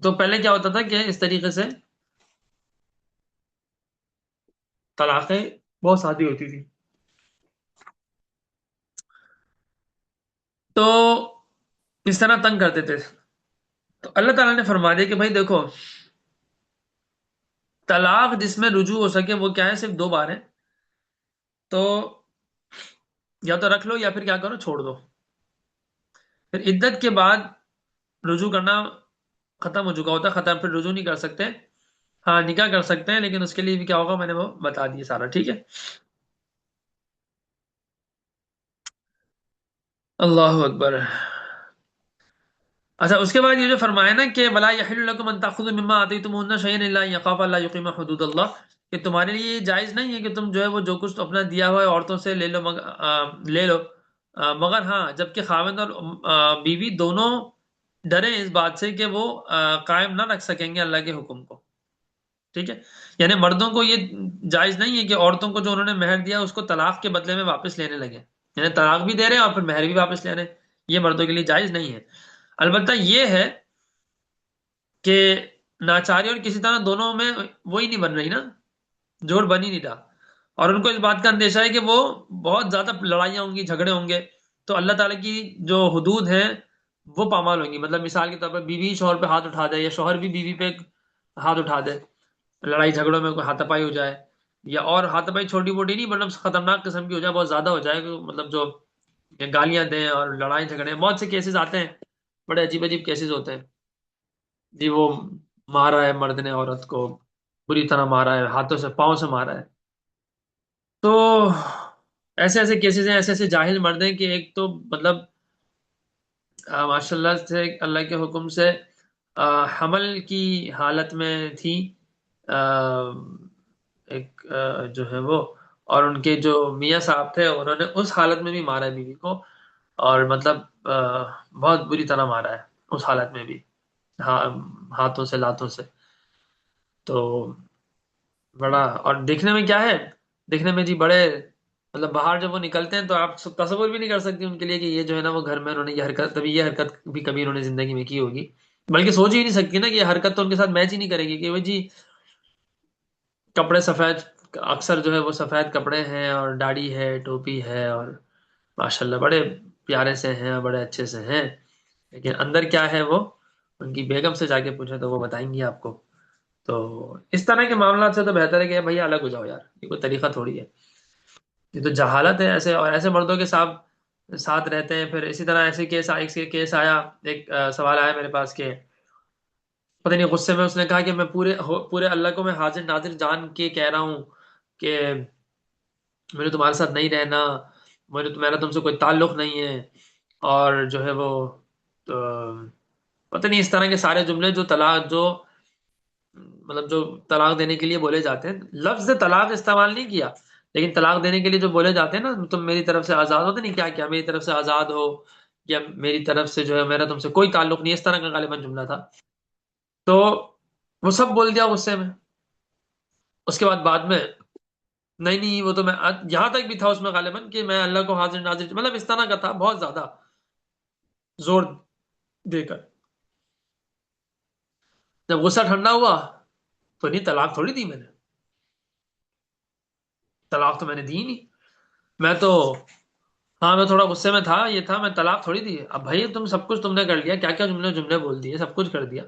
تو پہلے کیا ہوتا تھا کہ اس طریقے سے طلاقیں بہت سادی ہوتی تھی. تو اس طرح تنگ کرتے تھے. تو اللہ تعالیٰ نے فرما دیا کہ بھائی دیکھو، طلاق جس میں رجوع ہو سکے وہ کیا ہے، صرف 2 بار ہے. تو یا تو رکھ لو یا پھر کیا کرو، چھوڑ دو. پھر عدت کے بعد رجوع کرنا ختم ہو چکا ہوتا ہے، ختم، پھر رجوع نہیں کر سکتے. ہاں نکاح کر سکتے ہیں، لیکن اس کے لیے بھی کیا ہوگا میں نے وہ بتا دیا سارا. ٹھیک ہے، اللہ اکبر. اچھا اس کے بعد یہ جو فرمایا نا کہ ولا یحل لکم ان تاخذوا مما آتیتموهن شیئا الا ان يخافا الا يقيما حدود اللہ، کہ تمہارے لیے یہ جائز نہیں ہے کہ تم جو ہے وہ جو کچھ اپنا دیا ہوا ہے عورتوں سے لے لو، لے لو، مگر ہاں جبکہ خاوند اور بیوی دونوں ڈریں اس بات سے کہ وہ قائم نہ رکھ سکیں گے اللہ کے حکم کو. ٹھیک ہے، یعنی مردوں کو یہ جائز نہیں ہے کہ عورتوں کو جو انہوں نے مہر دیا اس کو طلاق کے بدلے میں واپس لینے لگے، یعنی طلاق بھی دے رہے ہیں اور پھر مہر بھی واپس لے رہے ہیں. یہ مردوں کے لیے جائز نہیں ہے. البتہ یہ ہے کہ ناچاری اور کسی طرح دونوں میں وہی نہیں بن رہی نا، جوڑ بن ہی نہیں رہا، اور ان کو اس بات کا اندیشہ ہے کہ وہ بہت زیادہ لڑائیاں ہوں گی، جھگڑے ہوں گے، تو اللہ تعالیٰ کی جو حدود ہیں وہ پامال ہوں گی. مطلب مثال کے طور پر بیوی شوہر پہ ہاتھ اٹھا دے یا شوہر بھی بیوی پہ ہاتھ اٹھا دے، لڑائی جھگڑوں میں کوئی ہاتھ پائی ہو جائے، یا اور ہاتھ پائی چھوٹی موٹی نہیں، مطلب خطرناک قسم کی ہو جائے، بہت زیادہ ہو جائے، مطلب جو گالیاں دیں اور لڑائی جھگڑے. بہت سے کیسز آتے ہیں، بڑے عجیب عجیب کیسز ہوتے ہیں. جی وہ مارا ہے مرد نے عورت کو، بری طرح مارا ہے، ہاتھوں سے پاؤں سے مارا ہے. تو ایسے ایسے کیسز ہیں، ایسے ایسے جاہل مرد ہیں کہ ایک تو مطلب ماشاء اللہ سے اللہ کے حکم سے حمل کی حالت میں تھی، ایک جو ہے وہ، اور ان کے جو میاں صاحب تھے انہوں نے اس حالت میں بھی مارا ہے بیوی کو، اور مطلب بہت بری طرح مارا ہے اس حالت میں بھی، ہاتھوں سے لاتوں سے. تو بڑا، اور دیکھنے میں کیا ہے، دیکھنے میں جی بڑے، مطلب باہر جب وہ نکلتے ہیں تو آپ تصور بھی نہیں کر سکتے ان کے لیے کہ یہ جو ہے نا وہ گھر میں انہوں نے یہ حرکت، تبھی یہ حرکت بھی کبھی انہوں نے زندگی میں کی ہوگی، بلکہ سوچ ہی نہیں سکتی نا کہ یہ حرکت تو ان کے ساتھ میچ ہی نہیں کرے گی کہ وہ جی کپڑے سفید اکثر جو ہے وہ سفید کپڑے ہیں اور داڑھی ہے، ٹوپی ہے، اور ماشاءاللہ بڑے پیارے سے ہیں، بڑے اچھے سے ہیں، لیکن اندر کیا ہے وہ ان کی بیگم سے جا کے پوچھیں تو وہ بتائیں گی آپ کو. تو اس طرح کے معاملات سے تو بہتر ہے کہ بھائی الگ ہو جاؤ یار، یہ کوئی طریقہ تھوڑی ہے، یہ تو جہالت ہے. ایسے اور ایسے مردوں کے ساتھ رہتے ہیں. پھر اسی طرح ایسے کیس آیا، ایک سوال آیا میرے پاس کہ پتہ نہیں غصے میں اس نے کہا کہ میں پورے اللہ کو میں حاضر ناظر جان کے کہہ رہا ہوں کہ مجھے تمہارے ساتھ نہیں رہنا، میرا تم سے کوئی تعلق نہیں ہے. اور جو ہے وہ تو پتہ نہیں اس طرح کے سارے جملے جو طلاق دینے کے لیے بولے جاتے ہیں. لفظ طلاق استعمال نہیں کیا، لیکن طلاق دینے کے لیے جو بولے جاتے ہیں نا، تم میری طرف سے آزاد ہوتے نہیں، کیا میری طرف سے آزاد ہو، یا میری طرف سے جو ہے میرا تم سے کوئی تعلق نہیں، اس طرح کا غالباً جملہ تھا. تو وہ سب بول دیا غصے میں. اس کے بعد میں نہیں وہ تو میں یہاں تک بھی تھا اس میں غالباً کہ میں اللہ کو حاضر ناظر، مطلب اس طرح کا تھا بہت زیادہ زور دے کر. جب غصہ ٹھنڈا ہوا تو نہیں، طلاق تھوڑی دی میں نے، طلاق تو میں نے دی نہیں. میں تو ہاں میں تھوڑا غصے میں تھا، یہ تھا، میں طلاق تھوڑی دی. اب بھائی تم سب کچھ تم نے کر لیا، کیا کیا جملے بول دیے، سب کچھ کر دیا.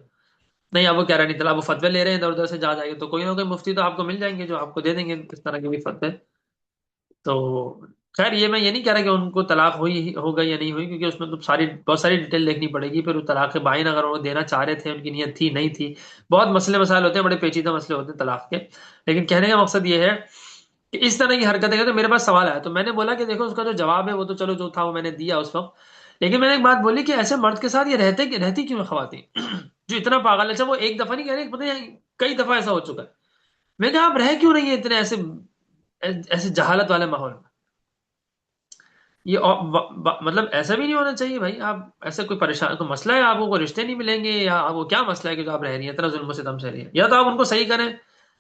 نہیں اب وہ کہہ رہا نہیں طلاق، وہ فتوے لے رہے ہیں ادھر ادھر سے جائے گے، تو کوئی نہ کوئی مفتی تو آپ کو مل جائیں گے جو آپ کو دے دیں گے اس طرح کے بھی فتوے. تو خیر میں یہ نہیں کہہ رہا کہ ان کو طلاق ہو گئی یا نہیں ہوئی، کیونکہ اس میں تو بہت ساری ڈیٹیل دیکھنی پڑے گی. پھر وہ طلاق بائن اگر وہ دینا چاہ رہے تھے، ان کی نیت تھی نہیں تھی، بہت مسئلے مسائل ہوتے ہیں، بڑے پیچیدہ مسئلے ہوتے ہیں طلاق کے. لیکن کہنے کا مقصد یہ ہے کہ اس طرح کی حرکتیں تو میرے پاس سوال آیا، تو میں نے بولا کہ دیکھو اس کا جو جواب ہے وہ تو چلو جو تھا وہ میں نے دیا اس وقت. لیکن میں نے ایک بات بولی کہ ایسے مرد کے ساتھ یہ رہتی کیوں ہے خواتین جو اتنا پاگل ہے. اچھا وہ ایک دفعہ نہیں کہہ رہے، پتہ نہیں کئی دفعہ ایسا ہو چکا ہے. میں کہا آپ رہ کیوں رہی ہیں اتنے ایسے جہالت والے ماحول میں. یہ مطلب ایسا بھی نہیں ہونا چاہیے بھائی. آپ ایسے کوئی پریشان کوئی مسئلہ ہے، آپ کو رشتے نہیں ملیں گے، یا وہ کیا مسئلہ ہے کہ جو آپ رہ رہی ہیں اتنا ظلم و ستم سے رہی ہیں. یا تو آپ ان کو صحیح کریں،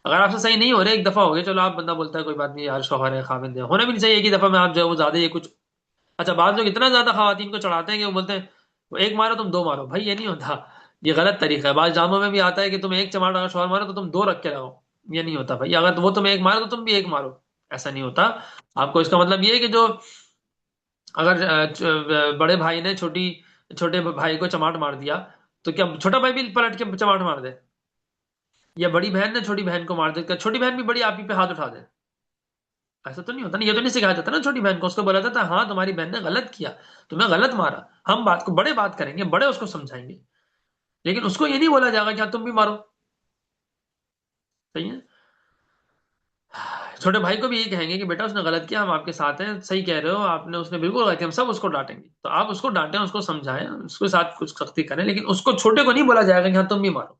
اگر آپ سے صحیح نہیں ہو رہے، ایک دفعہ ہو گیا چلو، آپ بندہ بولتا ہے کوئی بات نہیں یار، شوہر ہے خاوند ہے، ہونا بھی نہیں چاہیے ایک ہی دفعہ میں آپ جو ہے وہ زیادہ یہ کچھ. اچھا بعض لوگ اتنا زیادہ خواتین کو چڑھاتے ہیں کہ وہ بولتے ہیں وہ ایک مارو تم دو مارو. بھائی یہ نہیں ہوتا، یہ غلط طریقہ ہے. بعض جاموں میں بھی آتا ہے کہ تم ایک چماٹ اگر شوہر مارو تو تم دو رکھ کے رہو. یہ نہیں ہوتا بھائی، اگر وہ تم ایک مارو تو تم بھی ایک مارو، ایسا نہیں ہوتا. آپ کو اس کا مطلب یہ ہے کہ جو اگر بڑے بھائی نے چھوٹے بھائی کو چماٹ مار دیا تو کیا چھوٹا بھائی بھی پلٹ کے چماٹ مار دے؟ یا بڑی بہن نے چھوٹی بہن کو مار دے، کیا چھوٹی بہن بھی بڑی آپی پہ ہاتھ اٹھا دے؟ ایسا تو نہیں ہوتا نا. یہ تو نہیں سکھایا جاتا نا چھوٹی بہن کو. اس کو بولا جاتا ہے ہاں تمہاری بہن نے غلط کیا، تمہیں غلط مارا، ہم بات کریں گے، بڑے اس کو سمجھائیں گے. لیکن اس کو یہ نہیں بولا جائے گا کہ ہاں تم بھی مارو. صحیح ہے. چھوٹے بھائی کو بھی یہ کہیں گے کہ بیٹا اس نے غلط کیا، ہم آپ کے ساتھ ہیں، صحیح کہہ رہے ہو آپ نے، اس نے بالکل غلط کیا، ہم سب اس کو ڈانٹیں گے. تو آپ اس کو ڈانٹیں، اس کو سمجھائیں، اس کے ساتھ کچھ سختی کریں، لیکن اس کو چھوٹے کو نہیں بولا جائے گا کہ ہاں تم بھی مارو.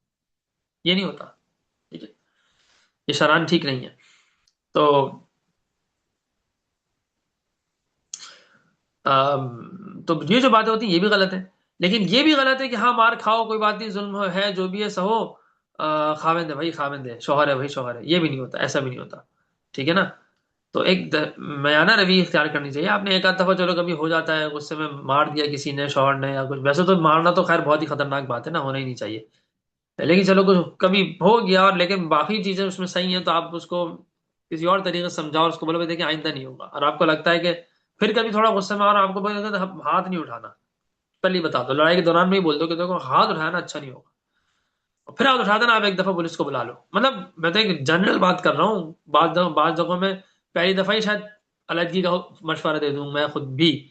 یہ نہیں ہوتا. ٹھیک ہے، یہ شران ٹھیک نہیں ہے. تو تو یہ جو باتیں ہوتی ہیں یہ بھی غلط ہے. لیکن یہ بھی غلط ہے کہ ہاں مار کھاؤ کوئی بات نہیں، ظلم ہے جو بھی ہے سہو، خاوند ہے بھائی خاوند ہے، شوہر ہے بھائی شوہر ہے. یہ بھی نہیں ہوتا، ایسا بھی نہیں ہوتا. ٹھیک ہے نا. تو ایک میانہ روی اختیار کرنی چاہیے. آپ نے ایک آدھ دفعہ چلو کبھی ہو جاتا ہے غصے میں مار دیا کسی نے، شوہر نے یا کچھ، ویسے تو مارنا تو خیر بہت ہی خطرناک بات ہے نا، ہونا ہی نہیں چاہیے. لیکن چلو کچھ کبھی ہو گیا، اور لیکن باقی چیزیں اس میں صحیح ہیں، تو آپ اس کو کسی اور طریقے سے سمجھاؤ، اور اس کو بولو بھائی دیکھیں آئندہ نہیں ہوگا. اور آپ کو لگتا ہے کہ پھر کبھی تھوڑا غصے میں اور آپ کو بولے تو ہاتھ نہیں اٹھانا، پہلے ہی بتا دو، لڑائی کے دوران میں ہی بول دو کہ دیکھو ہاتھ اٹھانا اچھا نہیں ہوگا. اور پھر ہاتھ اٹھا دینا، آپ ایک دفعہ پولیس کو بلا لو. مطلب میں تو ایک جنرل بات کر رہا ہوں. بعض جگہوں میں پہلی دفعہ ہی شاید علیحدگی کا مشورہ دے دوں میں خود بھی،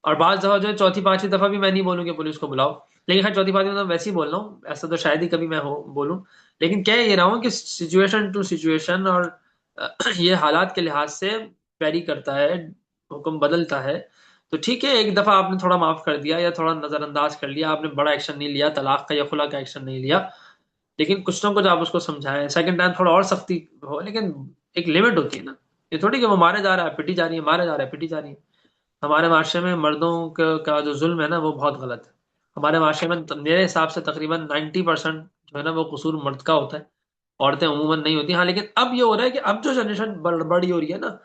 اور بعض دفعہ جو ہے چوتھی پانچویں دفعہ بھی میں نہیں بولوں کہ پولیس کو بلاؤ. لیکن خیر چوتھی پانچویں دفعہ ویسے ہی بول رہا ہوں، ایسا تو شاید ہی کبھی میں بولوں. لیکن کہہ یہ رہا ہوں کہ سچویشن ٹو سچویشن اور یہ حالات کے لحاظ سے ویری کرتا ہے، حکم بدلتا ہے. تو ٹھیک ہے ایک دفعہ آپ نے تھوڑا معاف کر دیا یا تھوڑا نظر انداز کر لیا، آپ نے بڑا ایکشن نہیں لیا طلاق کا یا خلا کا ایکشن نہیں لیا، لیکن کچھ نہ کچھ آپ اس کو سمجھائیں. سیکنڈ ٹائم تھوڑا اور سختی ہو، لیکن ایک لمٹ ہوتی ہے نا. یہ تھوڑی کہ وہ مارے جا رہا ہے پٹی جا رہی ہے، مارے جا رہا ہے پٹی جا رہی ہے. ہمارے معاشرے میں مردوں کا جو ظلم ہے نا وہ بہت غلط ہے. ہمارے معاشرے میں میرے حساب سے تقریباً 90% جو ہے نا وہ قصور مرد کا ہوتا ہے، عورتیں عموماً نہیں ہوتی. ہاں لیکن اب یہ ہو رہا ہے کہ اب جو جنریشن بڑی ہو رہی ہے نا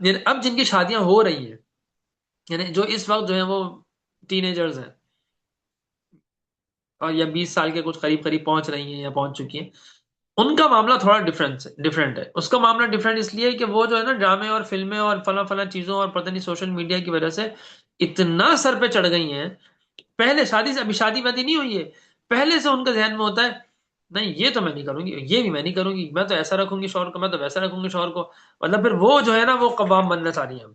یعنی اب جن کی شادیاں ہو رہی ہیں، یعنی جو اس وقت جو ہے وہ ٹین ایجرز ہیں، اور یا 20 سال کے کچھ قریب قریب پہنچ رہی ہیں یا پہنچ چکی ہیں، ان کا معاملہ تھوڑا ڈفرینٹ ہے. اس کا معاملہ ڈفرینٹ اس لیے کہ وہ جو ہے نا ڈرامے اور فلمیں اور فلاں فلاں چیزوں اور پتہ نہیں سوشل میڈیا کی وجہ سے اتنا سر پہ چڑھ گئی ہیں. پہلے شادی سے، ابھی شادی وادی نہیں ہوئی ہے، پہلے سے ان کا ذہن میں ہوتا ہے نہیں یہ تو میں نہیں کروں گی، یہ بھی میں نہیں کروں گی، میں تو ایسا رکھوں گی شوہر کو، میں تو ویسا رکھوں گی شوہر کو. مطلب پھر وہ جو ہے نا وہ قوام بننا چاہ رہی ہیں.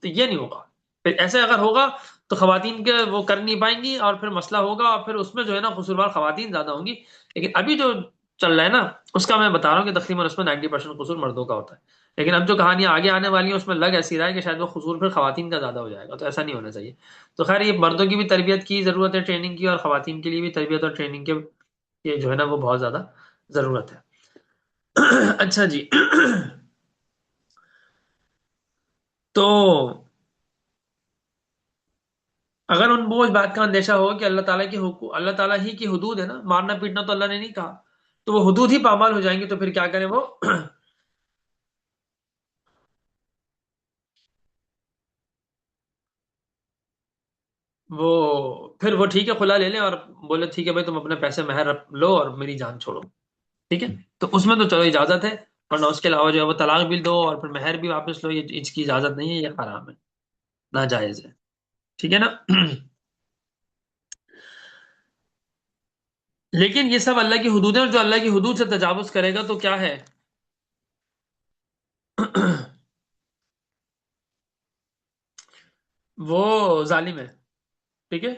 تو یہ نہیں ہوگا. پھر ایسے اگر ہوگا تو خواتین کے وہ کر نہیں پائیں گی اور پھر مسئلہ ہوگا اور پھر اس میں جو ہے نا قصوروار خواتین زیادہ ہوں گی. لیکن ابھی جو چل رہا ہے نا اس کا میں بتا رہا ہوں کہ تقریباً اس میں 90% قصور مردوں کا ہوتا ہے. لیکن اب جو کہانیاں آگے آنے والی ہیں اس میں لگ ایسی رہا ہے کہ شاید وہ قصور پھر خواتین کا زیادہ ہو جائے گا. تو ایسا نہیں ہونا چاہیے. تو خیر یہ مردوں کی بھی تربیت کی ضرورت ہے، ٹریننگ کی، اور خواتین کے لیے بھی تربیت اور ٹریننگ کے یہ جو ہے نا وہ بہت زیادہ ضرورت ہے. اچھا جی. تو اگر ان بوجھ بات کا اندیشہ ہو کہ اللہ تعالیٰ کی اللہ تعالیٰ ہی کی حدود ہے نا، مارنا پیٹنا تو اللہ نے نہیں کہا، تو وہ حدود ہی پامال ہو جائیں گے، تو پھر کیا کریں وہ پھر وہ ٹھیک ہے خلا لے لیں اور بولے ٹھیک ہے بھائی تم اپنے پیسے مہر لو اور میری جان چھوڑو. ٹھیک ہے، تو اس میں تو چلو اجازت ہے، ورنہ اس کے علاوہ جو ہے وہ طلاق بھی دو اور پھر مہر بھی واپس لو، یہ اس کی اجازت نہیں ہے، یہ حرام ہے، ناجائز ہے. ٹھیک ہے نا. لیکن یہ سب اللہ کی حدود ہیں، اور جو اللہ کی حدود سے تجاوز کرے گا تو کیا ہے وہ ظالم ہے. ٹھیک ہے.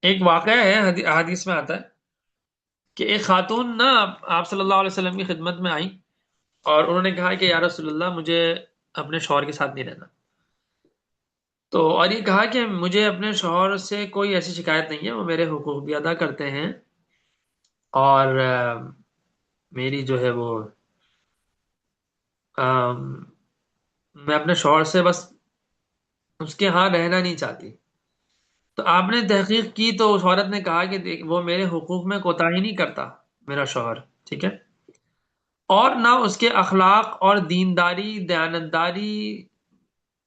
ایک واقعہ ہے، حدیث میں آتا ہے کہ ایک خاتون نا آپ صلی اللہ علیہ وسلم کی خدمت میں آئی اور انہوں نے کہا کہ یا رسول اللہ مجھے اپنے شوہر کے ساتھ نہیں رہنا. تو اور یہ کہا کہ مجھے اپنے شوہر سے کوئی ایسی شکایت نہیں ہے، وہ میرے حقوق بھی ادا کرتے ہیں اور میری جو ہے وہ آم، میں اپنے شوہر سے بس اس کے ہاں رہنا نہیں چاہتی. تو آپ نے تحقیق کی تو اس عورت نے کہا کہ وہ میرے حقوق میں کوتاہی نہیں کرتا میرا شوہر. ٹھیک ہے. اور نہ اس کے اخلاق اور دینداری دیانتداری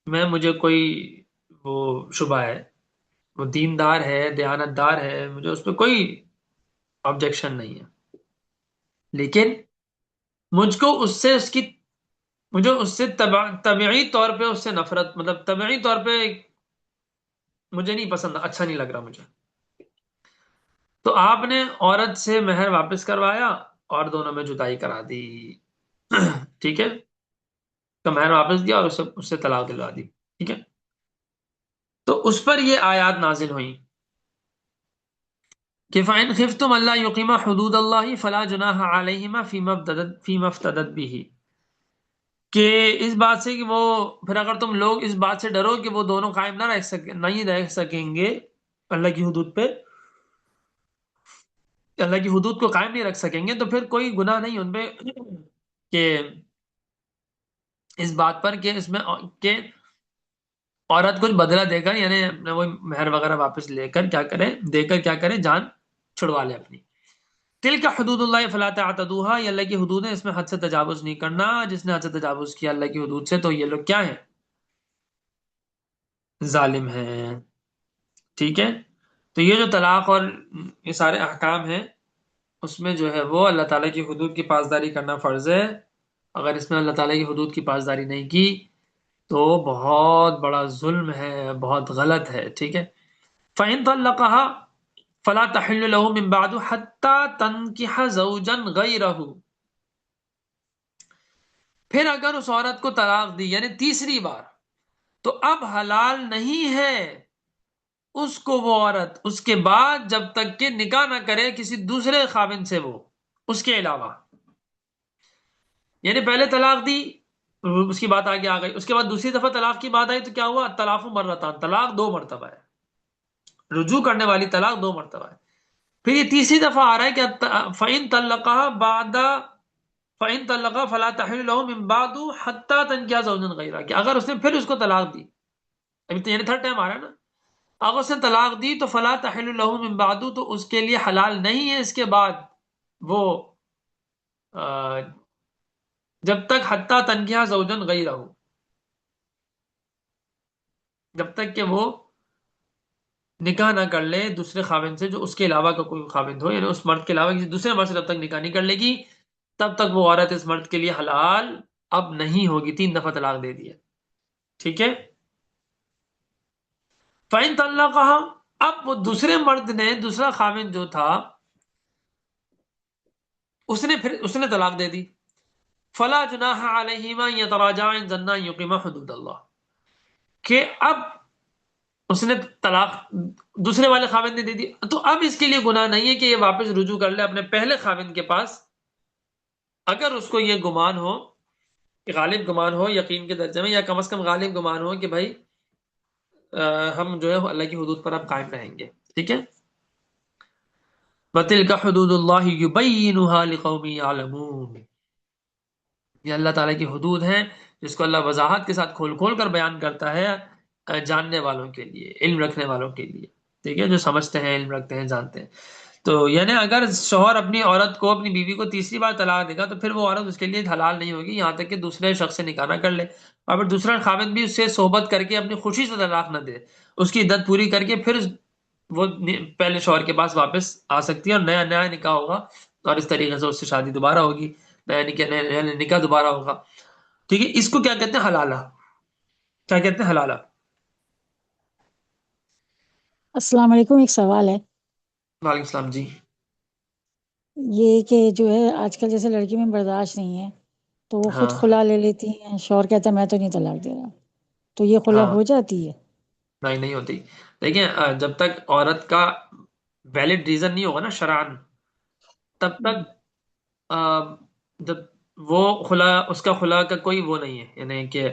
میں مجھے کوئی وہ شبہ ہے. وہ دیندار ہے، دیانتدار ہے، مجھے اس پہ کوئی آبجیکشن نہیں ہے. لیکن مجھ کو اس سے اس کی مجھے اس سے طبعی طور پہ اس سے نفرت، مطلب طبعی طور پہ مجھے نہیں پسند، اچھا نہیں لگ رہا مجھے. تو آپ نے عورت سے مہر واپس کروایا اور دونوں میں جدائی کرا دی. ٹھیک ہے. تو مہر واپس دیا اور اس سے طلاق دلوا دی. ٹھیک ہے. تو اس پر یہ آیات نازل ہوئیں کہ فَإِنْ خِفْتُمْ أَلَّا يُقِيمَا حُدُودَ اللَّهِ فَلَا جُنَاحَ عَلَيْهِمَا فِيمَا افْتَدَتْ بِهِ، کہ اس بات سے کہ وہ پھر اگر تم لوگ اس بات سے ڈرو کہ وہ دونوں قائم نہیں رہ سکیں گے اللہ کی حدود پہ، اللہ کی حدود کو قائم نہیں رکھ سکیں گے، تو پھر کوئی گناہ نہیں ان پہ کہ اس بات پر کہ اس میں کہ عورت کچھ بدلہ دے کر یعنی اپنا وہ مہر وغیرہ واپس لے کر کیا کرے، دے کر کیا کرے، جان چھڑوا لے اپنی. تلک حدود اللہ فلا تعتدوها، یہ اللہ کی حدود ہے، اس میں حد سے تجاوز نہیں کرنا. جس نے حد سے تجاوز کیا اللہ کی حدود سے تو یہ لوگ کیا ہیں، ظالم ہیں. ٹھیک ہے. تو یہ جو طلاق اور یہ سارے احکام ہیں اس میں جو ہے وہ اللہ تعالیٰ کی حدود کی پاسداری کرنا فرض ہے. اگر اس میں اللہ تعالیٰ کی حدود کی پاسداری نہیں کی تو بہت بڑا ظلم ہے، بہت غلط ہے. ٹھیک ہے. فَإِن طَلَّقَهَا فَلَا تَحِلُّ لَهُ مِن بَعْدُ حَتَّى تَنكِحَ زَوْجًا غَيْرَهُ، پھر اگر اس عورت کو طلاق دی یعنی تیسری بار، تو اب حلال نہیں ہے اس کو وہ عورت اس کے بعد جب تک کہ نکاح نہ کرے کسی دوسرے خاوند سے، وہ اس کے علاوہ. یعنی پہلے طلاق دی، اس کی بات آگے آ گئی، اس کے بعد دوسری دفعہ طلاق کی بات آئی تو کیا ہوا، طلاق مرتان، طلاق دو مرتبہ ہے، رجوع کرنے والی طلاق دو مرتبہ ہے. پھر یہ تیسری دفعہ آ رہا ہے کہ فَإِن طَلَّقَهَا بعد فَإِن طَلَّقَهَا فَلَا تَحِلُّ لَهُ مِن بَعْدُ حَتَّى تَنكِحَ زَوْجًا غَيْرَهُ، کہ اگر اس نے پھر اس کو طلاق دی، ابھی تو یعنی تھرڈ ٹائم آ رہا ہے نا، اگر اس نے طلاق دی تو فلا تحل له من بعد، تو اس کے لیے حلال نہیں ہے اس کے بعد وہ جب تک حتی تنکیہ زوجن غیرہ، جب تک کہ وہ نکاح نہ کر لے دوسرے خاوند سے جو اس کے علاوہ کا کوئی خاوند ہو، یعنی اس مرد کے علاوہ کسی دوسرے مرد سے جب تک نکاح نہیں کر لے گی تب تک وہ عورت اس مرد کے لیے حلال اب نہیں ہوگی، 3 دفعہ طلاق دے دیا، ٹھیک ہے۔ فَإِن طَلَّقَهَا، اب وہ دوسرے مرد نے، دوسرا خاوند جو تھا اس نے طلاق دے دی، فَلَا جُنَاحَ عَلَيْهِمَا أَن يَتَرَاجَعَا إِن ظَنَّا أَن يُقِيمَا حُدُودَ اللَّهِ، کہ اب اس نے طلاق دوسرے والے خاوند نے دے دی تو اب اس کے لیے گناہ نہیں ہے کہ یہ واپس رجوع کر لے اپنے پہلے خاوند کے پاس، اگر اس کو یہ گمان ہو، غالب گمان ہو یقین کے درجے میں، یا کم از کم غالب گمان ہو کہ بھائی ہم جو ہے اللہ کی حدود پر اب قائم رہیں گے، ٹھیک ہے۔ وَتِلْكَ حُدُودُ اللَّهِ يُبَيِّنُهَا لِقَوْمٍ يَعْلَمُونَ، یہ اللہ تعالیٰ کی حدود ہیں جس کو اللہ وضاحت کے ساتھ کھول کھول کر بیان کرتا ہے جاننے والوں کے لیے، علم رکھنے والوں کے لیے، ٹھیک ہے، جو سمجھتے ہیں، علم رکھتے ہیں، جانتے ہیں۔ تو یعنی اگر شوہر اپنی عورت کو، اپنی بیوی کو تیسری بار طلاق دے گا تو پھر وہ عورت اس کے لیے حلال نہیں ہوگی یہاں تک کہ دوسرے شخص سے نکاح نہ کر لے، اور پھر دوسرا خاوند بھی اس سے صحبت کر کے اپنی خوشی سے طلاق نہ دے، اس کی عدت پوری کر کے پھر وہ پہلے شوہر کے پاس واپس آ سکتی ہے اور نیا نکاح ہوگا، اور اس طریقے سے اس سے شادی دوبارہ ہوگی، نیا نکاح دوبارہ ہوگا، ٹھیک ہے۔ اس کو کیا کہتے ہیں؟ حلالہ، کیا کہتے ہیں؟ حلالہ۔ السلام علیکم، ایک سوال ہے، وعلیکم السلام جی۔ یہ کہ جو ہے آج کل جیسے لڑکی میں برداشت نہیں ہے تو وہ خود ہاں خلا لے لیتی ہیں، شوہر کہتا ہے میں تو نہیں طلاق دے رہا، تو یہ خلا ہاں، ہو جاتی ہے؟ نہیں ہوتی۔ دیکھیں جب تک عورت کا ویلڈ ریزن نہیں ہوگا نا شرعن، تب تک جب وہ خلا، اس کا خلا کا کوئی وہ نہیں ہے، یعنی کہ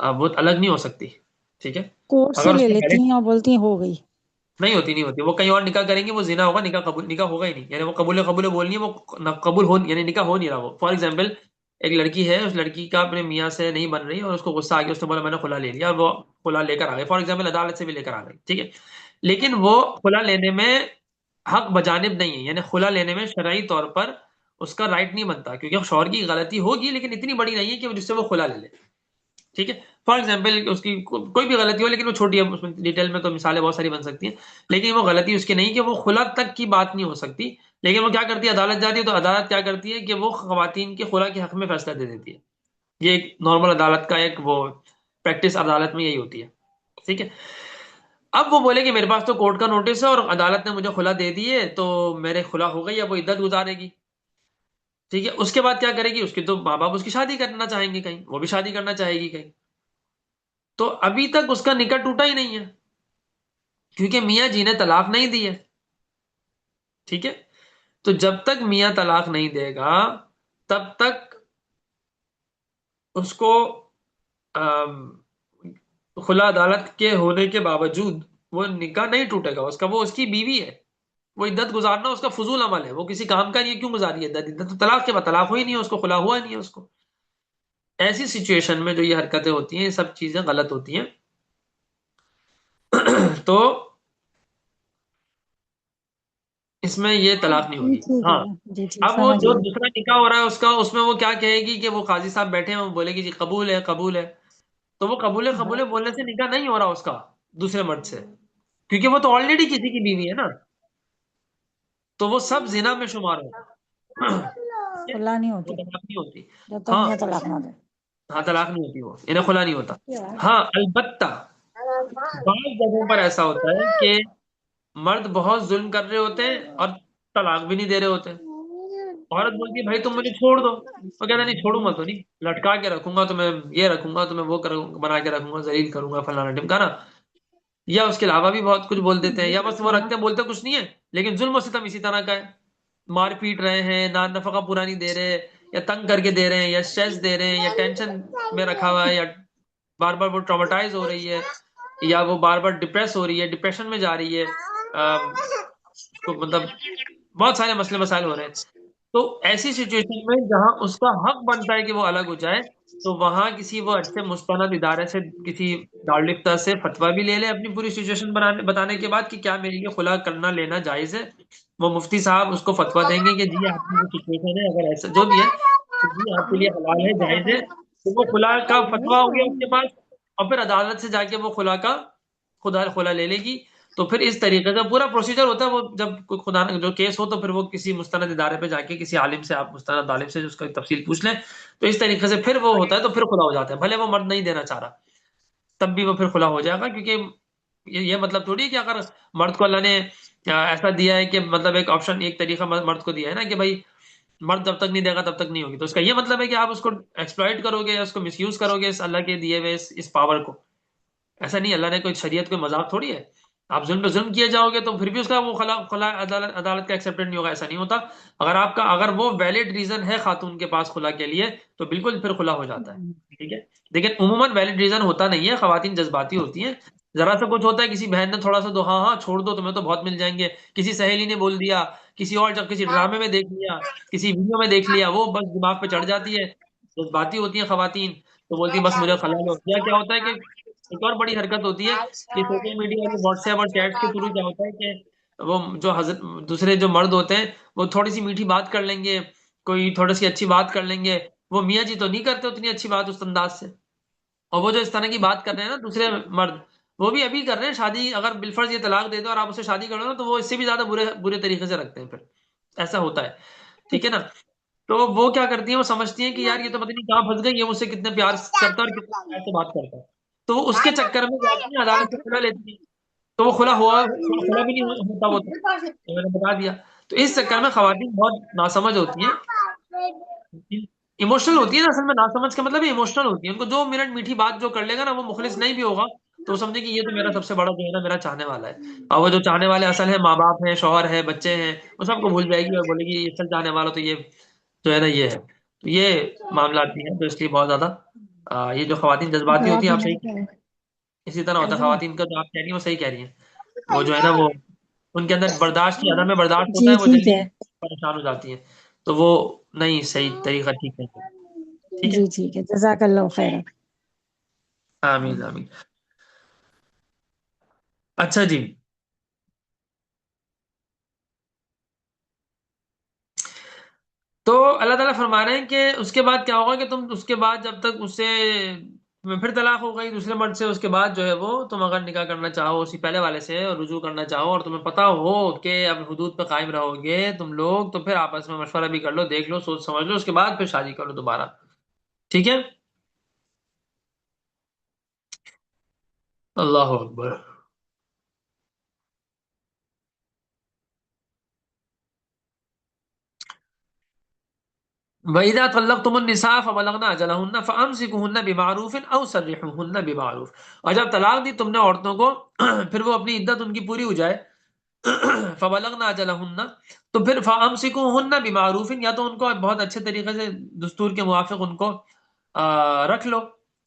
وہ الگ نہیں ہو سکتی، ٹھیک ہے۔ کورٹ سے اگر اس لے کا لیتی valid ہیں اور بولتی ہیں ہو گئی۔ نہیں ہوتی، وہ کہیں اور نکاح کریں گے، وہ زنا ہوگا، نکاح ہوگا ہی نہیں، یعنی وہ قبول بولنی ہے، وہ قبول ہو، یعنی نکاح ہو نہیں رہا۔ وہ فار ایگزامپل ایک لڑکی ہے، اس لڑکی کا اپنے میاں سے نہیں بن رہی اور اس کو غصہ آ گیا، اس نے بولا میں نے خلا لے لیا، اور وہ خلا لے کر آ گئی، فار ایگزامپل عدالت سے بھی لے کر آ گئی، ٹھیک ہے، لیکن وہ خلا لینے میں حق بجانب نہیں ہے، یعنی خلا لینے میں شرعی طور پر اس کا رائٹ نہیں بنتا، کیونکہ شوہر کی غلطی ہوگی لیکن اتنی بڑی نہیں ہے کہ جس سے وہ خلا لے لے، ٹھیک ہے۔ فار ایگزامپل اس کی کوئی بھی غلطی ہو لیکن وہ چھوٹی ہے، اس میں ڈیٹیل میں تو مثالیں بہت ساری بن سکتی ہیں، لیکن وہ غلطی اس کی نہیں کہ وہ خلا تک کی بات نہیں ہو سکتی، لیکن وہ کیا کرتی ہے؟ عدالت جاتی ہے، تو عدالت کیا کرتی ہے کہ وہ خواتین کے خلا کے حق میں فیصلہ دے دیتی ہے، یہ ایک نارمل عدالت کا ایک وہ پریکٹس عدالت میں یہی ہوتی ہے، ٹھیک ہے۔ اب وہ بولے کہ میرے پاس تو کورٹ کا نوٹس ہے اور عدالت نے مجھے خلا دے دی ہے تو میرے خلا ہو گئی، اب وہ عدت گزارے گی، ٹھیک ہے۔ اس کے بعد کیا کرے گی؟ اس کی تو ماں باپ اس کی شادی کرنا چاہیں گے، کہیں وہ بھی شادی کرنا چاہے گی کہیں، تو ابھی تک اس کا نکاح ٹوٹا ہی نہیں ہے کیونکہ میاں جی نے طلاق نہیں دی ہے، ٹھیک ہے۔ تو جب تک میاں طلاق نہیں دے گا تب تک اس کو خلا عدالت کے ہونے کے باوجود وہ نکاح نہیں ٹوٹے گا، اس کا، وہ اس کی بیوی ہے، وہ عدت گزارنا اس کا فضول عمل ہے، وہ کسی کام کا نہیں ہے، کیوں گزاری ہے عدت تو طلاق کے بعد طلاق ہوئی نہیں ہے، اس کو خلا ہوا نہیں ہے اس کو۔ ایسی سچویشن میں جو یہ حرکتیں ہوتی ہیں یہ سب چیزیں غلط ہوتی ہیں تو اس میں یہ طلاق نہیں ہوگی۔ ٹھیک ہاں، ہے جی، ٹھیک اب وہ سمجھ جو گئی۔ دوسرا نکاح ہو رہا ہے اس میں وہ کیا کہے گی کہ وہ قاضی صاحب بیٹھے ہیں، وہ بولے گی جی قبول ہے قبول ہے، تو وہ قبول بولنے سے نکاح نہیں ہو رہا اس کا دوسرے مرد سے، کیونکہ وہ تو آلریڈی کسی کی بیوی ہے نا، تو وہ سب زنا میں شمار ہوتا ہے خلا نہیں وہ ہوتی طلاق نہیں ہوتی۔ جب تک ہاں میاں طلاق نہ دے۔ ہاں، طلاق نہیں ہوتی، وہ انہیں خلا نہیں ہوتا۔ ہاں البتہ بعض جگہوں پر ایسا ہوتا ہے کہ مرد بہت ظلم کر رہے ہوتے ہیں اور طلاق بھی نہیں دے رہے ہوتے ہیں، عورت بولتی ہے بھائی تم مجھے چھوڑ دو، وہ کہتا نہیں چھوڑوں گا تو نہیں، لٹکا کے رکھوں گا، تو میں یہ رکھوں گا، تو میں وہ بنا کے رکھوں گا، ذلیل کروں گا، فلانا ڈمکانا، یا اس کے علاوہ بھی بہت کچھ بول دیتے ہیں، یا بس وہ رکھتے ہیں، بولتے کچھ نہیں ہے لیکن ظلم و ستم اسی طرح کا ہے، مار پیٹ رہے ہیں، نان نفقہ پورا نہیں دے رہے، یا تنگ کر کے دے رہے ہیں، یا اسٹریس دے رہے ہیں، یا ٹینشن میں رکھا ہوا ہے، یا بار بار وہ ٹرامیٹائز ہو رہی ہے، یا وہ بار بار ڈپریس ہو رہی ہے، ڈپریشن میں جا رہی ہے، اس کو مطلب بہت سارے مسئلے مسائل ہو رہے ہیں، تو ایسی سچویشن میں جہاں اس کا حق بنتا ہے کہ وہ الگ ہو جائے، تو وہاں کسی وہ اچھے مستند ادارے سے، کسی دارالفتہ سے فتویٰ بھی لے لے اپنی پوری سچویشن بتانے کے بعد کہ کیا میرے لیے خلا کرنا لینا جائز ہے. وہ مفتی صاحب اس کو فتویٰ دیں گے کہ جی آپ کی وہ سچویشن ہے، اگر ایسا جو بھی ہے تو جی آپ کے لیے حلال ہے، جائز ہے. تو وہ خلا کا فتویٰ ہو گیا اس کے پاس، اور پھر عدالت سے جا کے وہ خلا کا خلا لے لے گی. تو پھر اس طریقے کا پورا پروسیجر ہوتا ہے. وہ جب کوئی خدا جو کیس ہو تو پھر وہ کسی مستند ادارے پہ جا کے کسی عالم سے، آپ مستند عالم سے اس کا تفصیل پوچھ لیں. تو اس طریقے سے پھر وہ ہوتا ہے، تو پھر خلا ہو جاتا ہے. بھلے وہ مرد نہیں دینا چاہ رہا، تب بھی وہ پھر خلا ہو جائے گا. کیونکہ یہ مطلب تھوڑی ہے کہ اگر مرد کو اللہ نے ایسا دیا ہے کہ مطلب ایک آپشن، ایک طریقہ مرد کو دیا ہے نا کہ بھائی مرد جب تک نہیں دے گا تب تک نہیں ہوگی، تو اس کا یہ مطلب ہے کہ آپ اس کو ایکسپلائٹ کرو گے، اس کو مس یوز کرو گے اس اللہ کے دیے ہوئے اس پاور کو. ایسا نہیں، اللہ نے کوئی شریعت کوئی مذاق تھوڑی ہے. آپ ظلم پہ ظلم کیے جاؤ گے تو پھر بھی اس کا وہ خلا عدالت کا ایکسیپٹڈ نہیں ہوگا. ایسا نہیں ہوتا. اگر وہ ویلڈ ریزن ہے خاتون کے پاس خلا کے لیے تو بالکل پھر خلا ہو جاتا ہے. ٹھیک ہے، لیکن عموماً ویلڈ ریزن ہوتا نہیں ہے. خواتین جذباتی ہوتی ہیں. ذرا سا کچھ ہوتا ہے، کسی بہن نے تھوڑا سا ہاں ہاں چھوڑ دو تمہیں تو بہت مل جائیں گے، کسی سہیلی نے بول دیا، کسی اور جب کسی ڈرامے میں دیکھ لیا، کسی ویڈیو میں دیکھ لیا، وہ بس دماغ پہ چڑھ جاتی ہے. جذباتی ہوتی ہیں خواتین، تو بولتی ہیں بس مجھے خلا لو. یا کیا ہوتا ہے کہ ایک اور بڑی حرکت ہوتی ہے کہ سوشل میڈیا اور واٹس ایپ اور چیٹس کے تھرو کیا ہوتا ہے کہ وہ جو دوسرے جو مرد ہوتے ہیں وہ تھوڑی سی میٹھی بات کر لیں گے، کوئی تھوڑی سی اچھی بات کر لیں گے. وہ میاں جی تو نہیں کرتے اتنی اچھی بات اس انداز سے. اور وہ جو اس طرح کی بات کر رہے ہیں نا دوسرے مرد، وہ بھی ابھی کر رہے ہیں. شادی اگر بالفرض یہ طلاق دے دو اور آپ اسے شادی کر لو نا، تو وہ اس سے بھی زیادہ برے طریقے سے رکھتے ہیں پھر. ایسا ہوتا ہے. ٹھیک ہے نا. تو وہ کیا کرتی ہیں، وہ سمجھتی ہیں کہ یار یہ تو پتہ نہیں کہاں پھنس گئی، یہ مجھ سے کتنے پیار کرتا ہے اور کتنے پیار سے بات کرتا ہے. تو وہ اس کے چکر میں جاتی ہیں عدالت سے کھلا لیتی ہیں. تو وہ کھلا بھی نہیں ہوتا وہ تو میں نے بتا دیا. تو اس چکر میں خواتین بہت ناسمجھ ہوتی ہیں، ایموشنل ہوتی ہیں نا. اصل میں ناسمجھ کا مطلب ایموشنل ہوتی ہے. ان کو 2 منٹ میٹھی بات جو کر لے گا نا، وہ مخلص نہیں بھی ہوگا تو وہ سمجھے کہ یہ تو میرا سب سے بڑا جو ہے نا میرا چاہنے والا ہے. اور وہ جو چاہنے والے اصل ہے ماں باپ ہیں، شوہر ہے، بچے ہیں، وہ سب کو بھول جائے گی اور بولے گی یہ اصل چاہنے والا تو یہ جو ہے نا یہ ہے. تو یہ معاملات بھی ہیں. تو اس لیے بہت زیادہ یہ جو خواتین جذباتی جواب ہوتی ہیں، آپ دینا صحیح، ہوتا ہے اسی طرح ہوتا ہے. ایسا ہے۔ خواتین کا جو آپ کہہ رہی ہیں وہ صحیح کہہ رہی ہیں. وہ جو ہے نا وہ ان کے اندر برداشت کی عدم میں برداشت ہوتا جی ہے، وہ ٹھیک جلدی ہے، پریشان ہو جاتی ہیں. تو وہ نہیں صحیح طریقہ ٹھیک ہے. ٹھیک ہے. جی ٹھیک ہے، جزاک اللہ خیر۔ آمین آمین. اچھا جی، تو اللہ تعالیٰ فرما رہے ہیں کہ اس کے بعد کیا ہوگا کہ تم اس کے بعد جب تک اس سے پھر طلاق ہو گئی دوسرے مرد سے، اس کے بعد جو ہے وہ تم اگر نکاح کرنا چاہو اسی پہلے والے سے اور رجوع کرنا چاہو، اور تمہیں پتا ہو کہ اب حدود پہ قائم رہو گے تم لوگ، تو پھر آپس میں مشورہ بھی کر لو، دیکھ لو، سوچ سمجھ لو، اس کے بعد پھر شادی کر لو دوبارہ. ٹھیک ہے. اللہ اکبر. وَإِذَا طَلَّقْتُمُ النِّسَاءَ فَبَلَغْنَ أَجَلَهُنَّ فَأَمْسِكُوهُنَّ بِمَعْرُوفٍ أَوْ سَرِّحُوهُنَّ بِمَعْرُوفٍ. اور جب طلاق دی تم نے عورتوں کو پھر وہ اپنی عدت ان کی پوری ہو جائے، فَبَلَغْنَ أَجَلَهُنَّ، تو پھر فَأَمْسِكُوهُنَّ بِمَعْرُوفٍ، یا تو ان کو بہت اچھے طریقے سے دستور کے موافق ان کو رکھ لو،